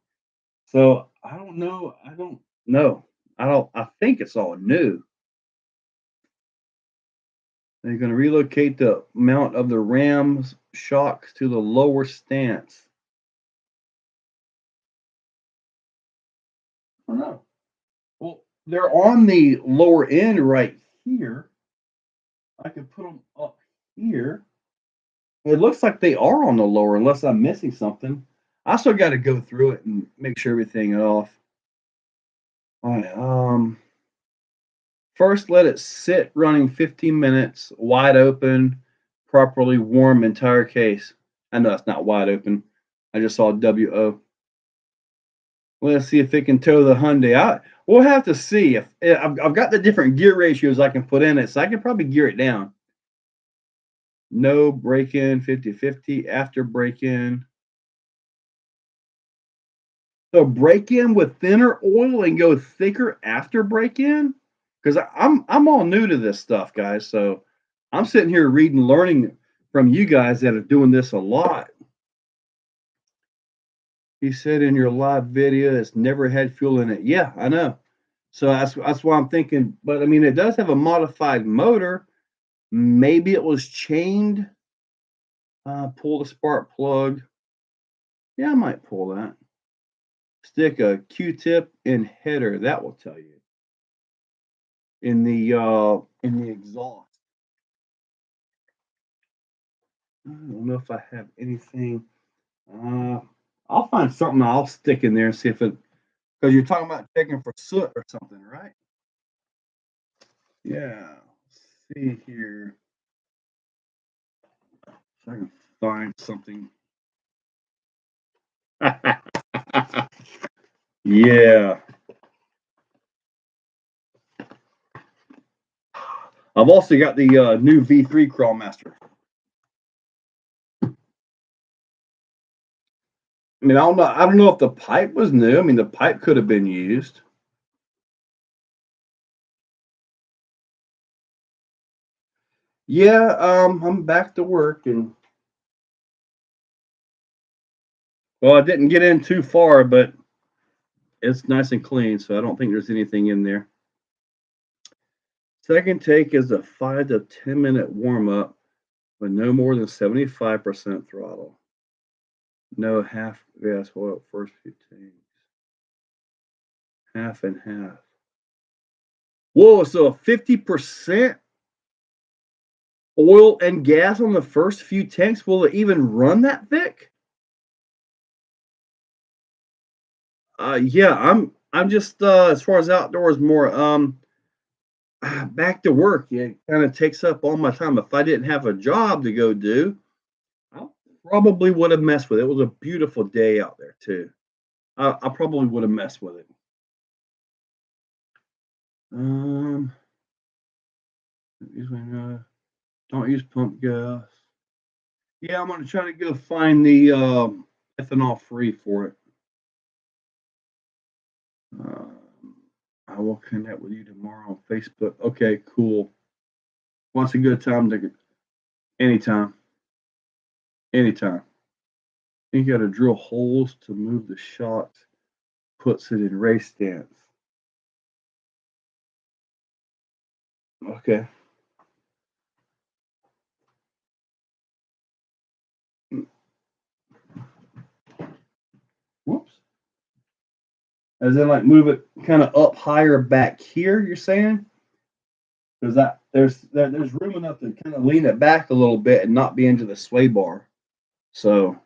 So I don't know. I don't know. I think it's all new. They're going to relocate the mount of the ram's shocks to the lower stance. I don't know. Well, they're on the lower end right here. I could put them up here. It looks like they are on the lower, unless I'm missing something. I still got to go through it and make sure everything is off. All right. First, let it sit running 15 minutes, wide open, properly warm entire case. I know it's not wide open. I just saw WO. Let's see if it can tow the Hyundai. We'll have to see. If I've got the different gear ratios I can put in it, so I can probably gear it down. No break-in, 50-50. After break-in. So break-in with thinner oil and go thicker after break-in? Because I'm all new to this stuff, guys. So I'm sitting here reading, learning from you guys that are doing this a lot. He said in your live video it's never had fuel in it. Yeah, I know. So that's why I'm thinking. But I mean, it does have a modified motor. Maybe it was chained. Pull the spark plug. Yeah, I might pull that. Stick a Q-tip in header. That will tell you. In the exhaust. I don't know if I have anything. I'll find something I'll stick in there and see if it, because you're talking about checking for soot or something, right? Yeah. Let's see here. If I can find something. Yeah. I've also got the new V3 Crawlmaster. I mean, I don't know if the pipe was new. I mean, the pipe could have been used. Yeah, I'm back to work, and well, I didn't get in too far, but it's nice and clean, so I don't think there's anything in there. Second take is a 5 to 10 minute warm up with no more than 75% throttle. No half gas oil first few tanks. Half and half. Whoa, so 50% oil and gas on the first few tanks? Will it even run that thick? Yeah, I'm just as far as outdoors more back to work. Yeah, it kind of takes up all my time. If I didn't have a job to go do, I probably would have messed with it. It was a beautiful day out there too. I probably would have messed with it. Um, usually don't use pump gas. Yeah, I'm gonna try to go find the ethanol free for it. Um, I will connect with you tomorrow on Facebook. Okay, cool. What's a good time to anytime? Anytime. You got to drill holes to move the shocks. Puts it in race stance. Okay. Whoops. As in, like, move it kind of up higher back here. You're saying? Because there's room enough to kind of lean it back a little bit and not be into the sway bar. So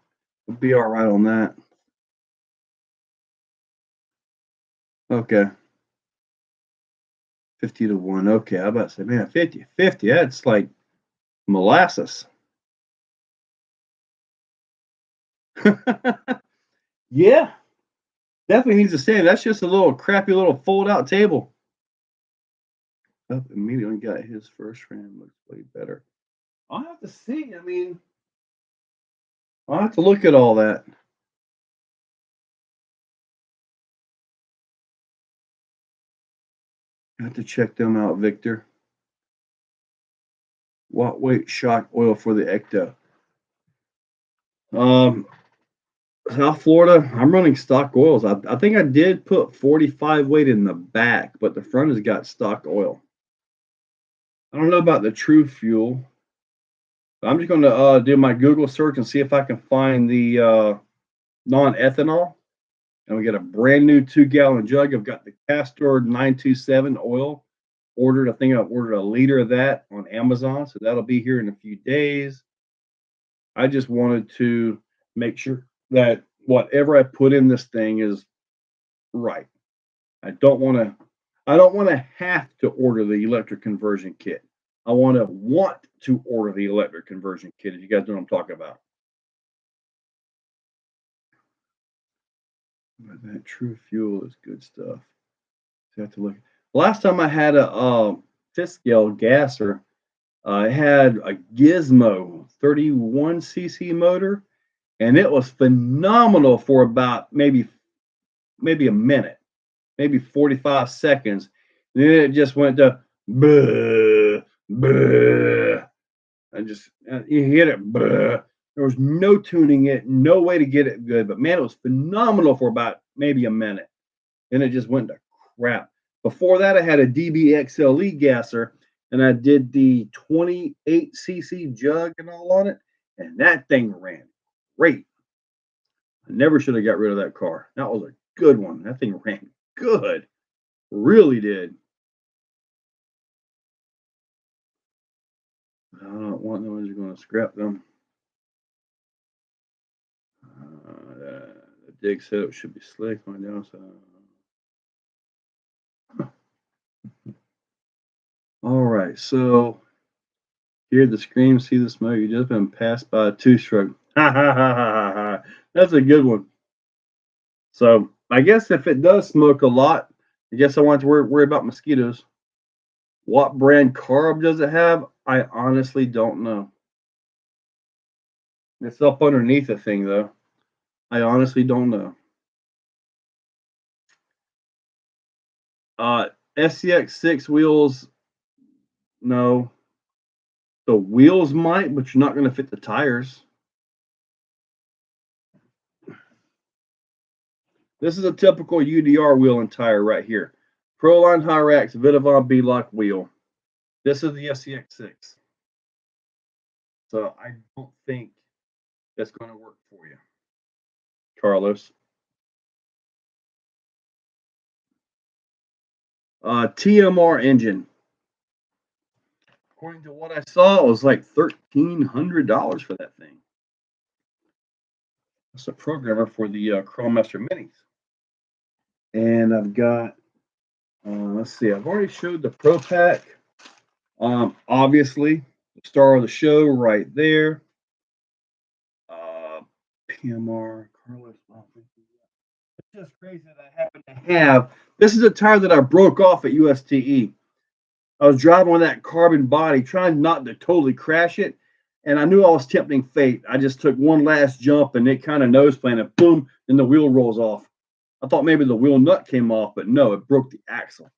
we'll be all right on that. Okay. 50 to 1. Okay. I about to say, man, 50. That's like molasses. Yeah. Definitely needs to stand. That's just a little crappy little fold out table. Up immediately got his first ram. Looks way better. I'll have to see. I mean, I'll have to look at all that. I have to check them out, Victor. What weight shock oil for the Ecto? Um, South Florida, I'm running stock oils. I think I did put 45 weight in the back, but the front has got stock oil. I don't know about the True Fuel. I'm just going to do my Google search and see if I can find the non-ethanol. And we got a brand new 2-gallon jug. I've got the Castor 927 oil ordered. I think I ordered a liter of that on Amazon, so that'll be here in a few days. I just wanted to make sure that whatever I put in this thing is right. I don't want to have to order the electric conversion kit. I want to order the electric conversion kit. If you guys know what I'm talking about. But that True Fuel is good stuff. So I have to look. Last time I had a fifth scale gasser, I had a Gizmo 31cc motor, and it was phenomenal for about maybe a minute, maybe 45 seconds. And then it just went to buh, buh. I just you hit it, buh, There was no tuning it, no way to get it good. But man, it was phenomenal for about maybe a minute. Then it just went to crap. Before that, I had a DBXLE gasser, and I did the 28cc jug and all on it, and that thing ran great. I never should have got rid of that car. That was a good one. That thing ran good. Really did. I don't want no one's going to scrap them. The dig setup should be slick on the outside. All right, so hear the scream, see the smoke. You just been passed by a two-stroke. Ha ha ha ha ha ha. That's a good one. So I guess if it does smoke a lot, I guess I want to worry about mosquitoes. What brand carb does it have? I honestly don't know. It's up underneath the thing though. I honestly don't know. SCX6 wheels, no. The wheels might, but you're not going to fit the tires. This is a typical UDR wheel and tire right here. Proline Hyrax Vitavon B-Lock wheel. This is the SCX6. So I don't think that's going to work for you, Carlos. TMR engine. According to what I saw, it was like $1,300 for that thing. That's a programmer for the Chrome Master Minis. And I've got, let's see, I've already showed the Pro Pack. Obviously, the star of the show right there. PMR, Carlos. It's just crazy that I happen to have. This is a tire that I broke off at USTE. I was driving with that carbon body, trying not to totally crash it, and I knew I was tempting fate. I just took one last jump, and it kind of nose planted, boom, and the wheel rolls off. I thought maybe the wheel nut came off, but no, it broke the axle.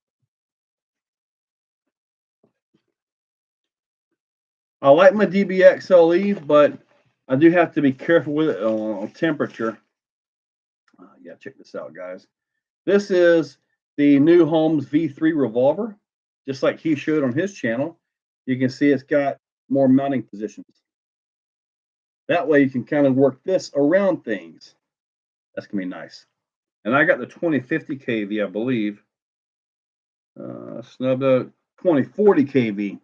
I like my DBXLE, but I do have to be careful with it on temperature. Yeah, check this out, guys. This is the New Holmes V3 revolver, just like he showed on his channel. You can see it's got more mounting positions. That way you can kind of work this around things. That's going to be nice. And I got the 2050 kV, I believe. Snubbed out 2040 kV.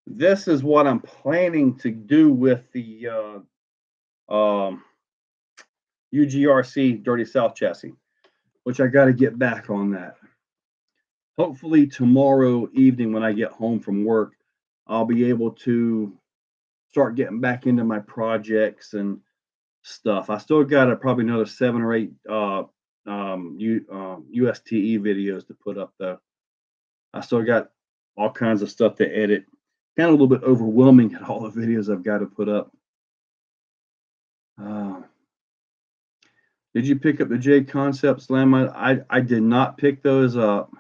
This is what I'm planning to do with the UGRC Dirty South chassis, which I got to get back on that. Hopefully tomorrow evening when I get home from work, I'll be able to start getting back into my projects and stuff. I still got probably another 7 or 8 USTE videos to put up though. I still got all kinds of stuff to edit. Kind of a little bit overwhelming at all the videos I've got to put up. Did you pick up the J Concepts landmine? I did not pick those up.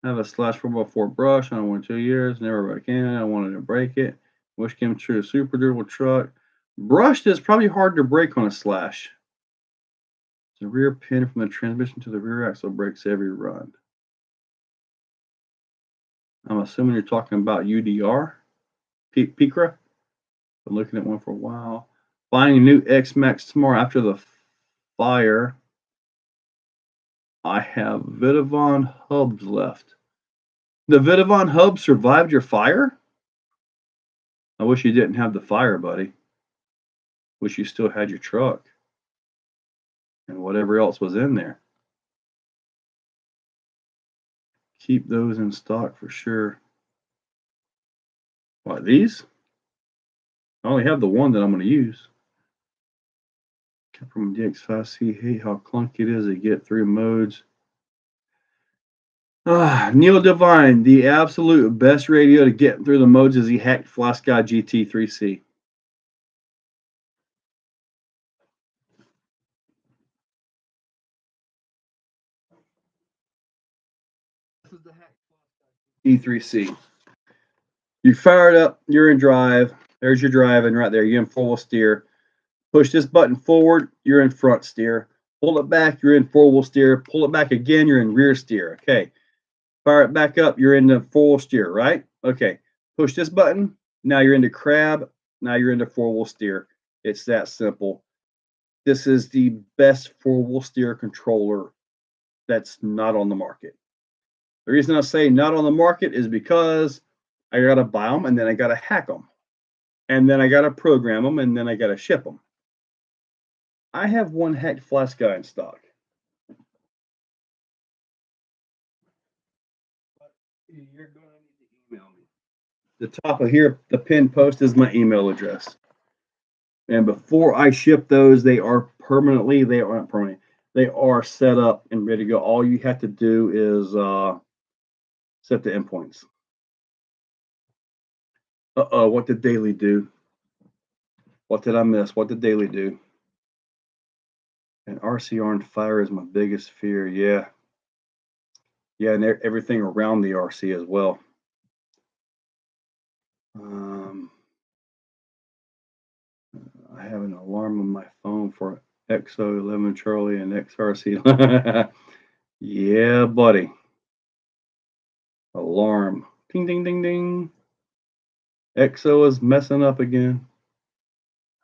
I have a /4x4 brush. I don't want 2 years. Never again. I wanted to break it. Wish came true. Super durable truck. Brushed is probably hard to break on a slash. The rear pin from the transmission to the rear axle breaks every run. I'm assuming you're talking about UDR, Picra. Been looking at one for a while. Buying a new X-Max tomorrow after the fire. I have Vitavon hubs left. The Vitavon hub survived your fire? I wish you didn't have the fire, buddy. Wish you still had your truck and whatever else was in there. Keep those in stock for sure. What, these? I only have the one that I'm going to use. From DX5C, hate how clunky it is to get through modes. Neil Devine, the absolute best radio to get through the modes is he hacked Flask Guy GT3C. This is the hack E3C. You fire it up, you're in drive, There's your driving right there. You're in four-wheel steer. Push this button forward, you're in front steer. Pull it back, you're in four-wheel steer. Pull it back again, you're in rear steer. Okay. Fire it back up, you're in the four-wheel steer, right? Okay. Push this button, now you're into crab, now you're into four-wheel steer. It's that simple. This is the best four-wheel steer controller that's not on the market. The reason I say not on the market is because I got to buy them and then I got to hack them. And then I got to program them and then I got to ship them. I have one hacked flash guy in stock. You're going to need to email me. The top of here, the pinned post is my email address. And before I ship those, they aren't permanent. They are set up and ready to go. All you have to do is set the endpoints. What did Daily do? What did I miss? What did Daily do? And RC on fire is my biggest fear. Yeah. Yeah, and everything around the RC as well. I have an alarm on my phone for XO 11 Charlie and XRC. Yeah, buddy. Alarm. Ding, ding, ding, ding. XO is messing up again.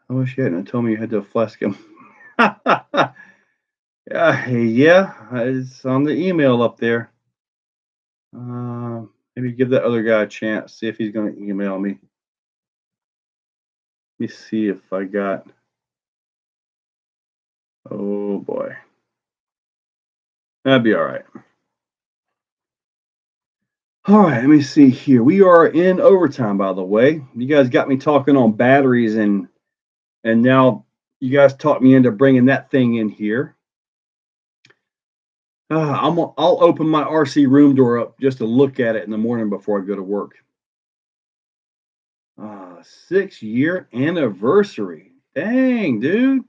I wish you hadn't told me you had to flash him. Yeah, it's on the email up there. Maybe give that other guy a chance. See if he's going to email me. Let me see if I got. Oh boy. That'd be all right. All right, let me see here. We are in overtime, by the way. You guys got me talking on batteries, and now you guys talked me into bringing that thing in here. I'll open my RC room door up just to look at it in the morning before I go to work. 6-year anniversary. Dang, dude.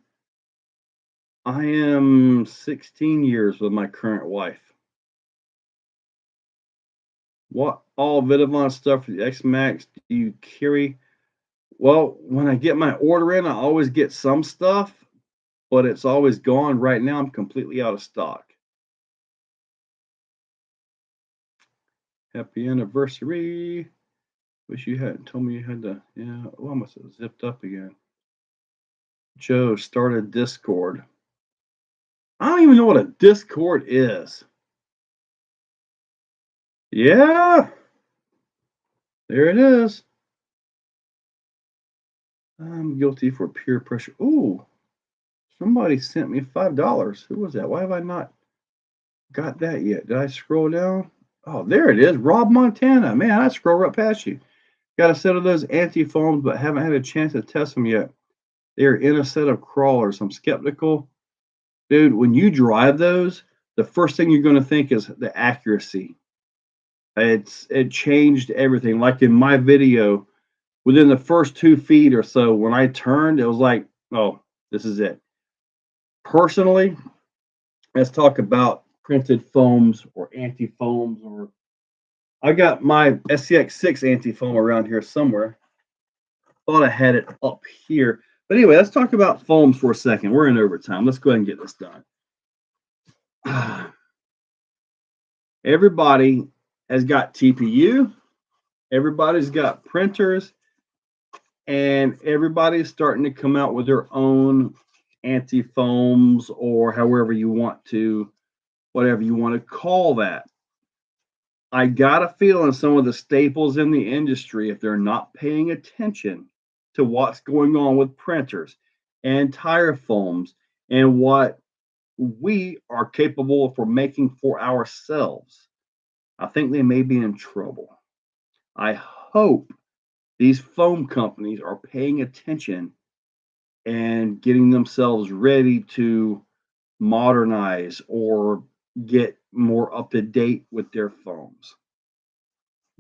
I am 16 years with my current wife. What all Vidavon stuff for the X-Max do you carry? Well, when I get my order in, I always get some stuff, but it's always gone. Right now, I'm completely out of stock. Happy anniversary. Wish you hadn't told me you had to. Yeah, oh, I must have zipped up again. Joe started Discord. I don't even know what a Discord is. Yeah. There it is. I'm guilty for peer pressure. Ooh, somebody sent me $5. Who was that? Why have I not got that yet? Did I scroll down? Oh, there it is. Rob Montana. Man, I scroll right past you. Got a set of those anti-foams, but haven't had a chance to test them yet. They're in a set of crawlers. I'm skeptical. Dude, when you drive those, the first thing you're going to think is the accuracy. It changed everything. Like in my video, within the first 2 feet or so, when I turned, it was like, oh, this is it. Personally, let's talk about printed foams or anti-foams. Or I got my SCX6 anti-foam around here somewhere. Thought I had it up here. But anyway, let's talk about foams for a second. We're in overtime. Let's go ahead and get this done. Everybody has got TPU. Everybody's got printers. And everybody's starting to come out with their own anti-foams, or however you want to, whatever you want to call that. I got a feeling some of the staples in the industry, if they're not paying attention to what's going on with printers and tire foams and what we are capable for making for ourselves, I think they may be in trouble. I hope these foam companies are paying attention and getting themselves ready to modernize or get more up to date with their foams.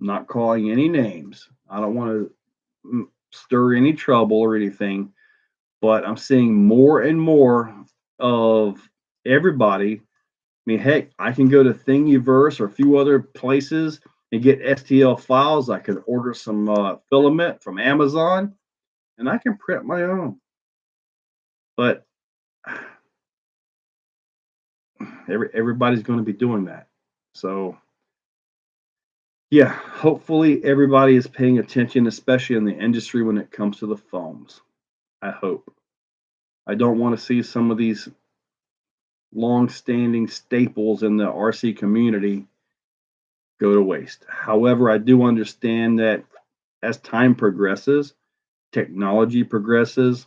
I'm not calling any names. I don't want to stir any trouble or anything, but I'm seeing more and more of everybody. I mean, heck, I can go to Thingiverse or a few other places and get STL files. I could order some filament from Amazon and I can print my own. But everybody's going to be doing that. So yeah, hopefully everybody is paying attention, especially in the industry when it comes to the foams. I hope. I don't want to see some of these long-standing staples in the RC community go to waste. However, I do understand that as time progresses, technology progresses,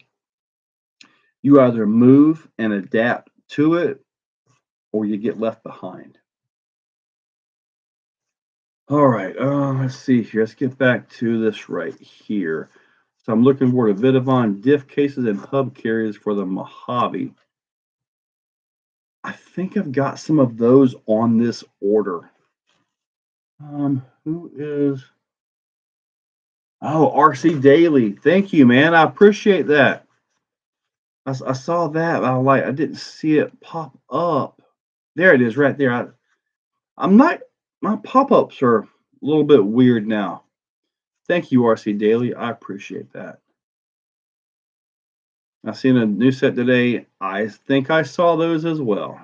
you either move and adapt to it or you get left behind. All right, let's see here. Let's get back to this right here. So I'm looking for the Vidavon diff cases and hub carriers for the Mojave. I think I've got some of those on this order. Who is? Oh, RC Daily. Thank you, man. I appreciate that. I saw that. I didn't see it pop up. There it is, right there. I'm not. My pop-ups are a little bit weird now. Thank you, RC Daily. I appreciate that. I seen a new set today. I think I saw those as well.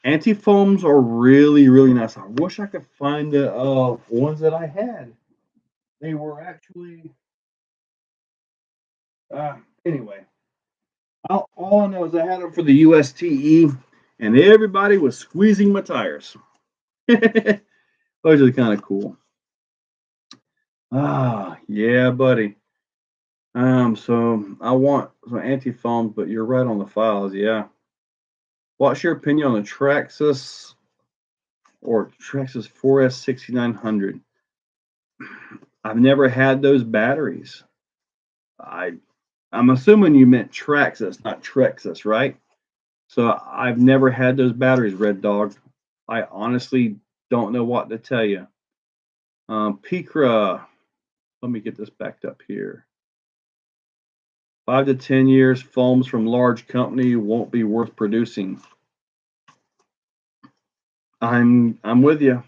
Anti-foams are really, really nice. I wish I could find the ones that I had. They were actually anyway. All I know is I had them for the USTE, and everybody was squeezing my tires. Those are kind of cool. Yeah, buddy. So I want some anti-foams, but you're right on the files. Yeah. What's your opinion on the Traxxas or Traxxas 4S6900? I've never had those batteries. I'm assuming you meant Traxxas, not Trexus, right? So I've never had those batteries, Red Dog. I honestly don't know what to tell you. Picra, let me get this backed up here. 5 to 10 years, foams from large company won't be worth producing. I'm with you.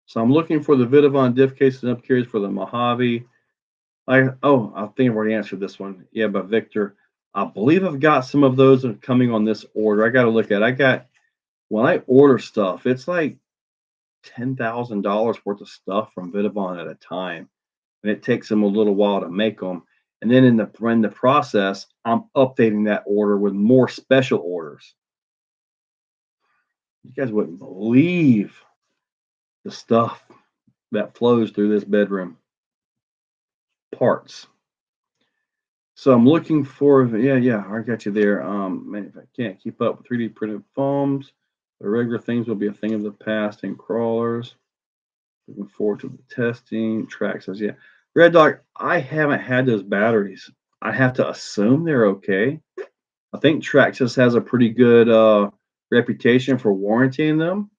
So I'm looking for the Vidavon diff cases and up carriers for the Mojave. I think I've already answered this one. Yeah, but Victor, I believe I've got some of those coming on this order. I got to look at it. When I order stuff, it's like $10,000 worth of stuff from Vidavon at a time, and it takes them a little while to make them. And then in the process, I'm updating that order with more special orders. You guys wouldn't believe the stuff that flows through this bedroom. Parts. So I'm looking for, yeah, I got you there. Man, if I can't keep up with 3D printed foams, the regular things will be a thing of the past and crawlers. Looking forward to the testing. Track says, yeah. Red Dog, I haven't had those batteries. I have to assume they're okay. I think Traxxas has a pretty good reputation for warranting them.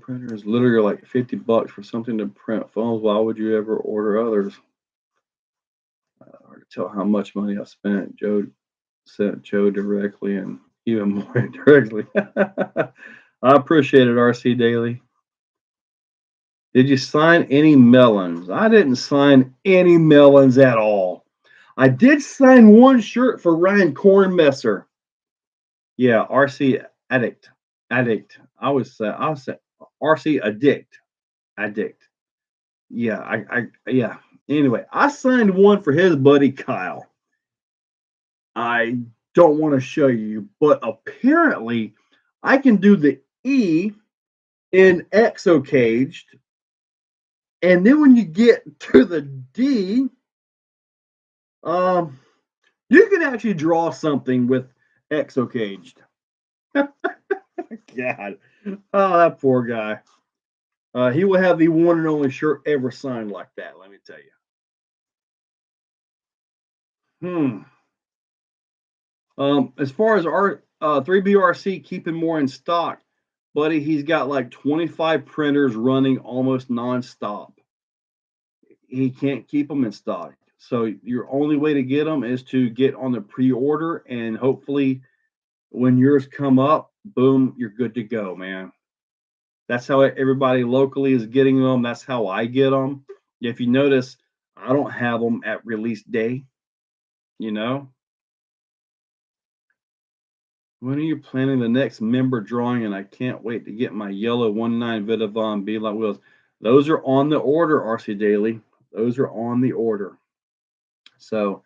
Printer is literally like $50 for something to print phones. Why would you ever order others? Hard to tell how much money I spent. Joe sent Joe directly and even more indirectly. I appreciate it, RC Daily. Did you sign any melons? I didn't sign any melons at all. I did sign one shirt for Ryan Kornmesser. Yeah, RC Addict. I was RC Addict. Yeah, yeah. Anyway, I signed one for his buddy Kyle. I don't want to show you, but apparently I can do the E in Exocaged. And then when you get to the D, you can actually draw something with Exocaged. God. Oh, that poor guy. He will have the one and only shirt ever signed like that, let me tell you. As far as our 3BRC keeping more in stock, buddy, he's got like 25 printers running almost nonstop. He can't keep them in stock. So your only way to get them is to get on the pre-order, and hopefully when yours come up, boom, you're good to go, man. That's how everybody locally is getting them. That's how I get them. If you notice, I don't have them at release day, you know. When are you planning the next member drawing? And I can't wait to get my yellow 1.9 Vitavon B-Lot wheels. Those are on the order, RC Daily. Those are on the order. So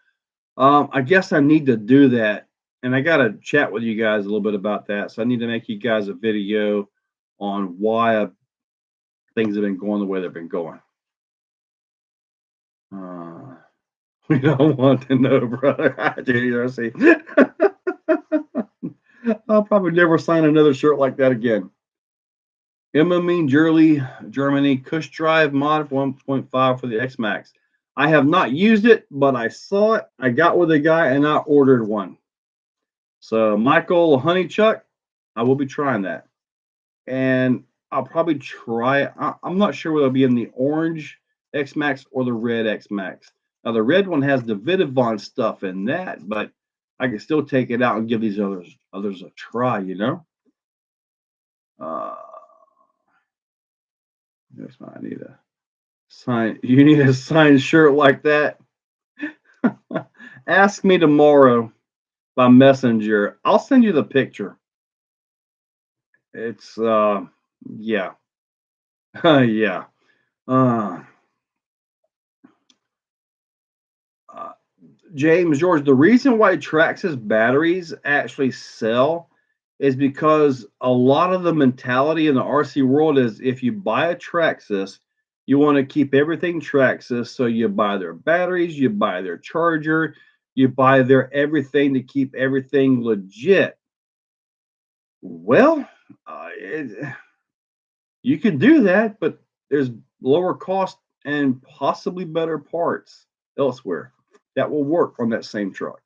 I guess I need to do that. And I got to chat with you guys a little bit about that. So I need to make you guys a video on why things have been going the way they've been going. We don't want to know, brother. I'll probably never sign another shirt like that again. Mean Germany, Cush Drive Mod 1.5 for the X Max. I have not used it, but I saw it. I got with a guy and I ordered one. So Michael Honeychuck, I will be trying that. And I'll probably try it. I'm not sure whether it'll be in the orange X Max or the red X Max. Now the red one has the Vitavon stuff in that, but I can still take it out and give these others a try, you know. I need a sign. You need a signed shirt like that. Ask me tomorrow by messenger. I'll send you the picture. It's yeah. Yeah. Uh, James George, the reason why Traxxas batteries actually sell is because a lot of the mentality in the RC world is if you buy a Traxxas, you want to keep everything Traxxas. So you buy their batteries, you buy their charger, you buy their everything to keep everything legit. Well, you can do that, but there's lower cost and possibly better parts elsewhere that will work on that same truck.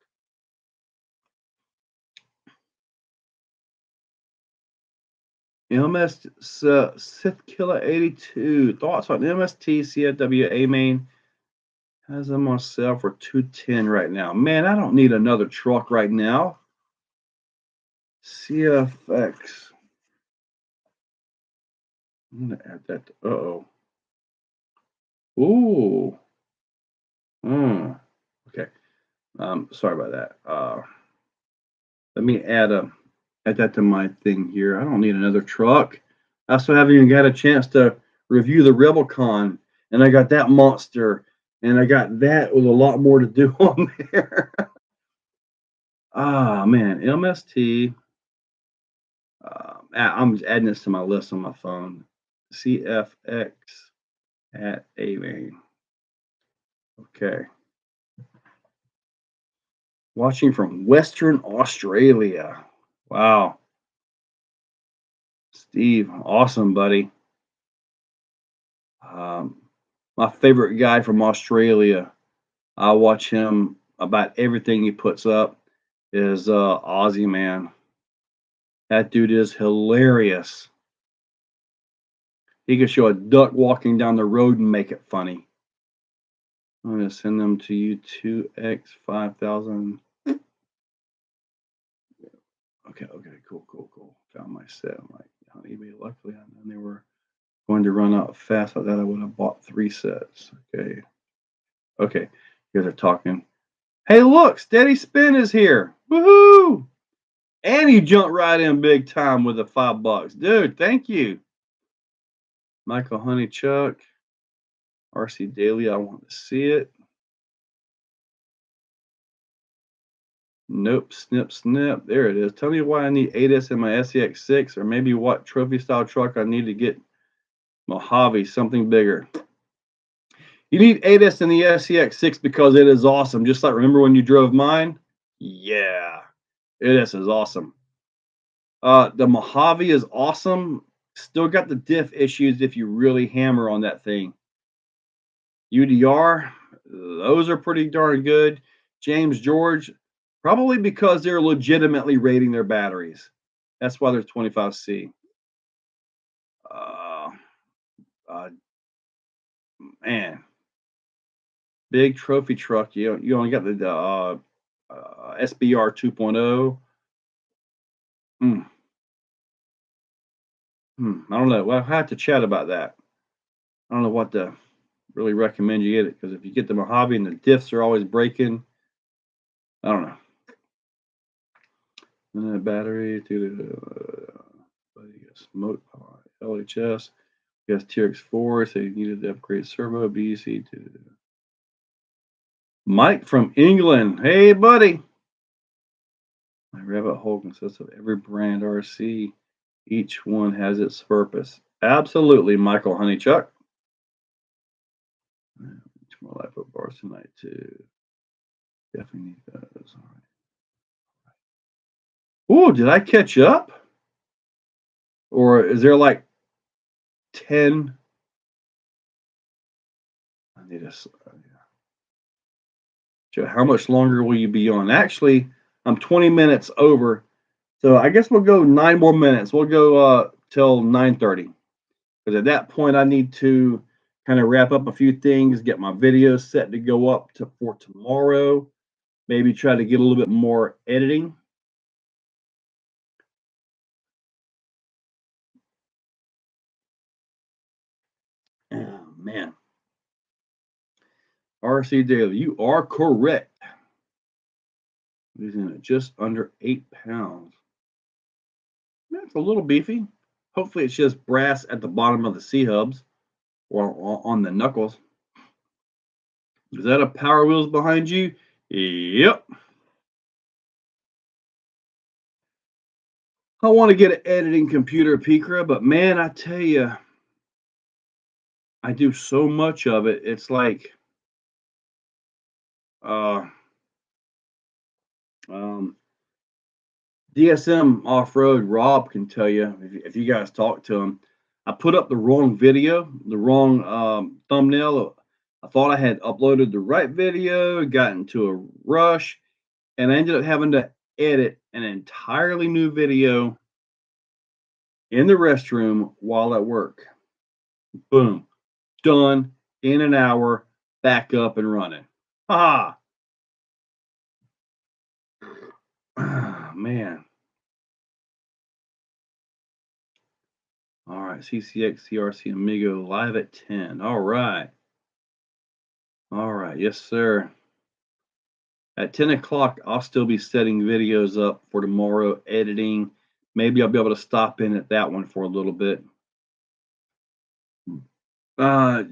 MS Sith Killer 82. Thoughts on MST CFW A main? Has them on sale for 210 right now. Man, I don't need another truck right now. CFX. I'm gonna add that. Uh-oh. Ooh. Okay. Sorry about that. Let me add that to my thing here. I don't need another truck. I still haven't even got a chance to review the RebelCon, and I got that monster, and I got that with a lot more to do on there. Man, MST. I'm just adding this to my list on my phone. CFX at A-Main. Okay. Watching from Western Australia. Wow. Steve, awesome, buddy. My favorite guy from Australia. I watch him about everything he puts up. Is Aussie man. That dude is hilarious. He can show a duck walking down the road and make it funny. I'm gonna send them to you 2x5000. Okay, cool. Found my set. I'm like on eBay. Luckily, I knew they were going to run out fast. I thought I would have bought 3 sets. Okay. You guys are talking. Hey, look, Steady Spin is here. Woohoo! And he jumped right in big time with the $5. Dude, thank you. Michael Honeychuck. RC Daily, I want to see it. Nope, snip. There it is. Tell me why I need ADAS in my SEX6, or maybe what trophy style truck I need to get Mojave, something bigger. You need ADAS in the SEX6 because it is awesome. Just like, remember when you drove mine? Yeah, ADAS is awesome. The Mojave is awesome. Still got the diff issues if you really hammer on that thing. UDR, those are pretty darn good. James George, probably because they're legitimately rating their batteries. That's why there's 25C. Man, big trophy truck. You only got the SBR 2.0. I don't know. Well, I have to chat about that. I don't know what to really recommend you get it, because if you get the Mojave and the diffs are always breaking, I don't know. And then battery to the smoke LHS. Yes, TRX4. So you needed to upgrade servo BC to Mike from England. Hey, buddy. My rabbit hole consists of every brand RC. Each one has its purpose. Absolutely, Michael Honeychuck. More life of bars tonight too. Definitely need those. All right. Ooh, did I catch up? Or is there like 10? I need a. Joe, how much longer will you be on? Actually, I'm 20 minutes over, so I guess we'll go 9 more minutes. We'll go till 9:30, because at that point I need to kind of wrap up a few things, get my videos set to go up for tomorrow. Maybe try to get a little bit more editing. Oh man, RC Daily, you are correct. Losing it just under 8 pounds. That's a little beefy. Hopefully, it's just brass at the bottom of the C hubs or on the knuckles. Is that a Power Wheels behind you? Yep. I want to get an editing computer, Picra, but man, I tell you, I do so much of it. It's like, uh, um, DSM off road. Rob can tell you if you guys talk to him. I put up the wrong video, the wrong thumbnail. I thought I had uploaded the right video, got into a rush, and I ended up having to edit an entirely new video in the restroom while at work. Boom, done in an hour, back up and running. Ha! Man. All right, CCX, CRC, Amigo live at 10. All right. All right, yes, sir. At 10 o'clock, I'll still be setting videos up for tomorrow, editing. Maybe I'll be able to stop in at that one for a little bit.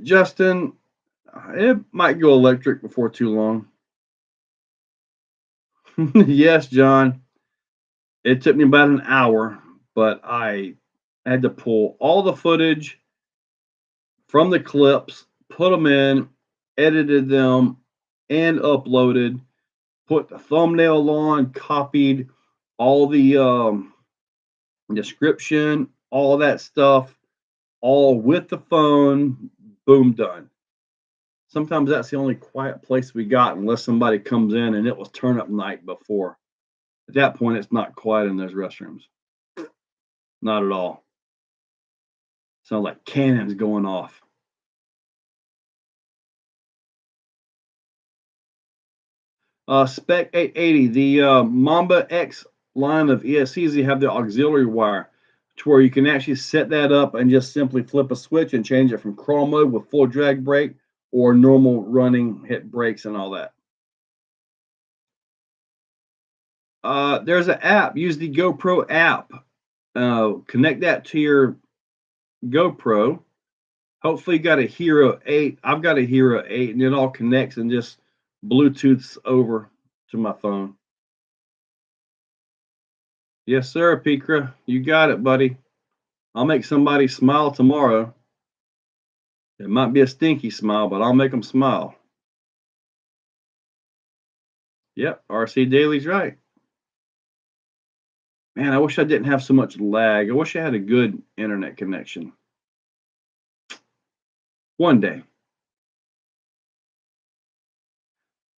Justin, it might go electric before too long. Yes, John. It took me about an hour, but I had to pull all the footage from the clips, put them in, edited them, and uploaded, put the thumbnail on, copied all the description, all that stuff, all with the phone. Boom, done. Sometimes that's the only quiet place we got, unless somebody comes in and it was turn up night before. At that point, it's not quiet in those restrooms. Not at all. Sounds like cannons going off. Spec 880, the Mamba X line of ESCs, they have the auxiliary wire to where you can actually set that up and just simply flip a switch and change it from crawl mode with full drag brake or normal running hit brakes and all that. There's an app. Use the GoPro app. Connect that to your GoPro. Hopefully, you got a Hero 8. I've got a Hero 8, and it all connects and just Bluetooths over to my phone. Yes, sir, Picra. You got it, buddy. I'll make somebody smile tomorrow. It might be a stinky smile, but I'll make them smile. Yep, RC Daily's right. Man, I wish I didn't have so much lag. I wish I had a good internet connection. One day.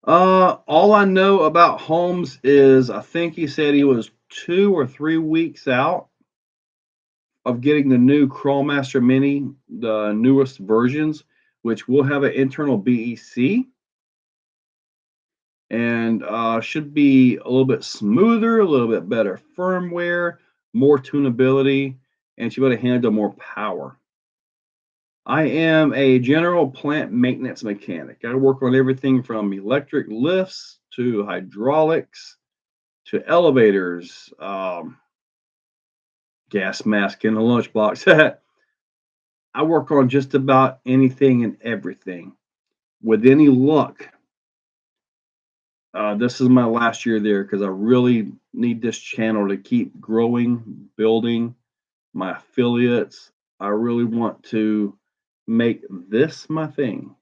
All I know about Holmes is I think he said he was 2 or 3 weeks out of getting the new Crawlmaster Mini, the newest versions, which will have an internal BEC and should be a little bit smoother, a little bit better firmware, more tunability. and she would have handled more power. I am a general plant maintenance mechanic. I work on everything from electric lifts to hydraulics to elevators, gas mask in the lunchbox. I work on just about anything and everything. With any luck, this is my last year there because I really need this channel to keep growing, building my affiliates. I really want to make this my thing.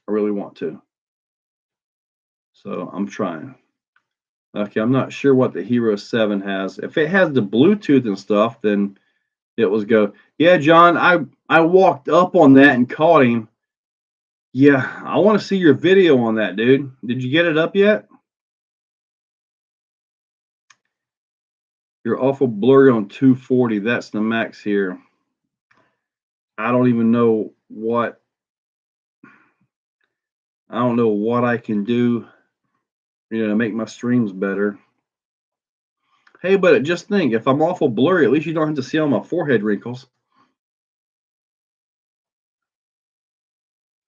I really want to. So I'm trying. Okay, I'm not sure what the Hero 7 has. If it has the Bluetooth and stuff, then it was go. Yeah, John, I walked up on that and caught him. Yeah, I want to see your video on that, dude. Did you get it up yet? You're awful blurry on 240. That's the max here. I don't even know what I can do, to make my streams better. Hey, but just think, if I'm awful blurry, at least you don't have to see all my forehead wrinkles.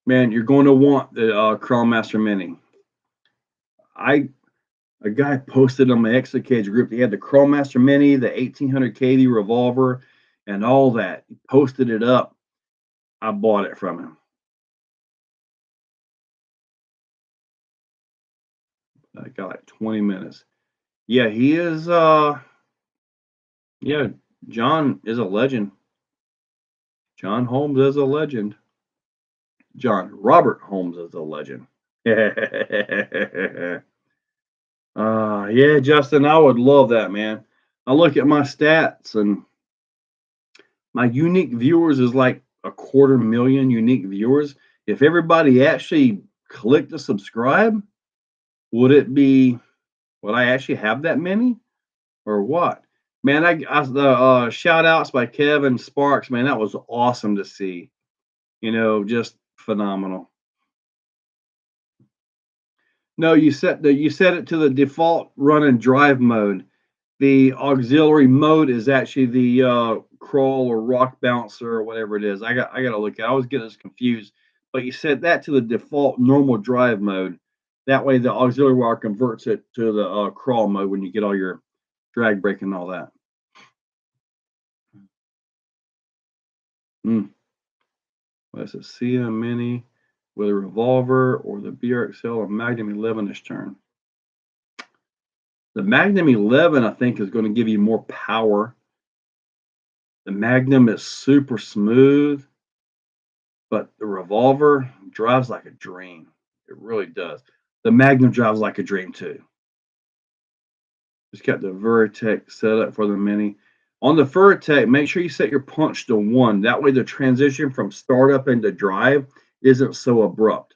Man, you're going to want the Crawl Master Mini. A guy posted on my Exocaged group. He had the Crawl Master Mini, the 1800 KD revolver, and all that. He posted it up. I bought it from him. I got like 20 minutes. Yeah, he is. Yeah, John is a legend. John Holmes is a legend. John Robert Holmes is a legend. Yeah, Justin, I would love that, man. I look at my stats and my unique viewers is like 250,000 unique viewers. If everybody actually clicked to subscribe, would I actually have that many or what? Man, the shout outs by Kevin Sparks, man, that was awesome to see. Just phenomenal. No, you set it to the default run and drive mode. The auxiliary mode is actually the crawl or rock bouncer or whatever it is. I gotta look at it. I always get this confused. But you set that to the default normal drive mode. That way the auxiliary wire converts it to the crawl mode when you get all your drag brake and all that. What's a Cia Mini with a revolver or the BRXL or Magnum 11 this turn? The Magnum 11, I think, is going to give you more power. The Magnum is super smooth, but the revolver drives like a dream. It really does. The Magnum drives like a dream too. Just got the Veritech set up for the Mini. On the Veritech, make sure you set your punch to 1. That way the transition from startup into drive isn't so abrupt.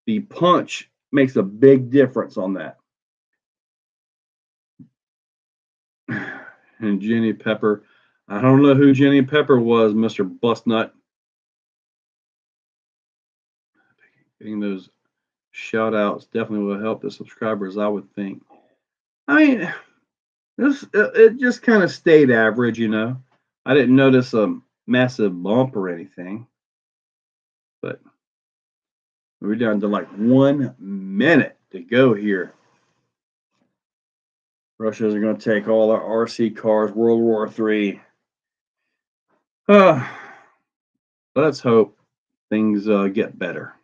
The punch makes a big difference on that. And Jenny Pepper. I don't know who Jenny Pepper was, Mr. Bustnut. Getting those shout outs definitely will help the subscribers, I would think. I mean, it just kind of stayed average, I didn't notice a massive bump or anything. But we're down to like 1 minute to go here. Russians are going to take all our RC cars, World War III. Let's hope things get better.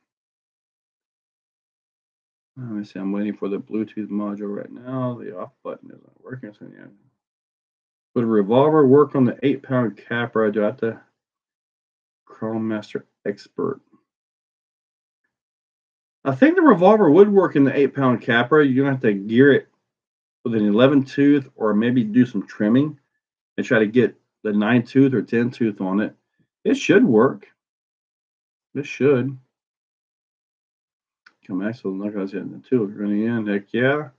Let me see. I'm waiting for the Bluetooth module right now. The off button isn't working. So yeah. Would a revolver work on the 8-pound Capra? Do I have to Chrome Master Expert? I think the revolver would work in the 8-pound Capra. You're going to have to gear it with an 11 tooth or maybe do some trimming and try to get the 9 tooth or 10 tooth on it. It should work. It should. Come Axel, look at the tooth running in. Heck yeah.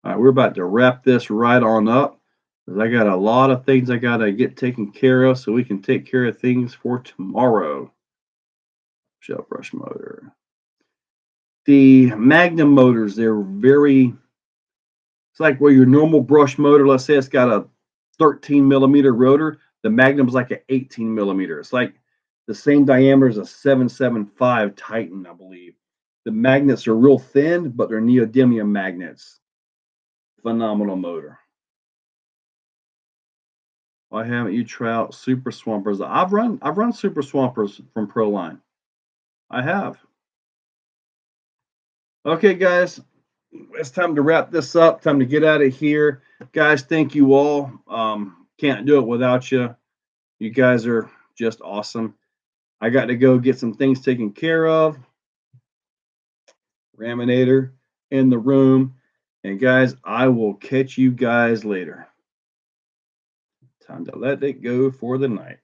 All right, we're about to wrap this right on up. I got a lot of things I got to get taken care of so we can take care of things for tomorrow. Shell brush motor. The Magnum motors, they're it's like where your normal brush motor, let's say it's got a 13 millimeter rotor. The Magnum's like an 18 millimeter. It's like the same diameter as a 775 Titan, I believe. The magnets are real thin, but they're neodymium magnets. Phenomenal motor. Why haven't you tried out Super Swampers? I've run Super Swampers from Proline. I have. Okay, guys, it's time to wrap this up. Time to get out of here, guys. Thank you all. Can't do it without you. You guys are just awesome. I got to go get some things taken care of. Raminator in the room. And guys, I will catch you guys later. Time to let it go for the night.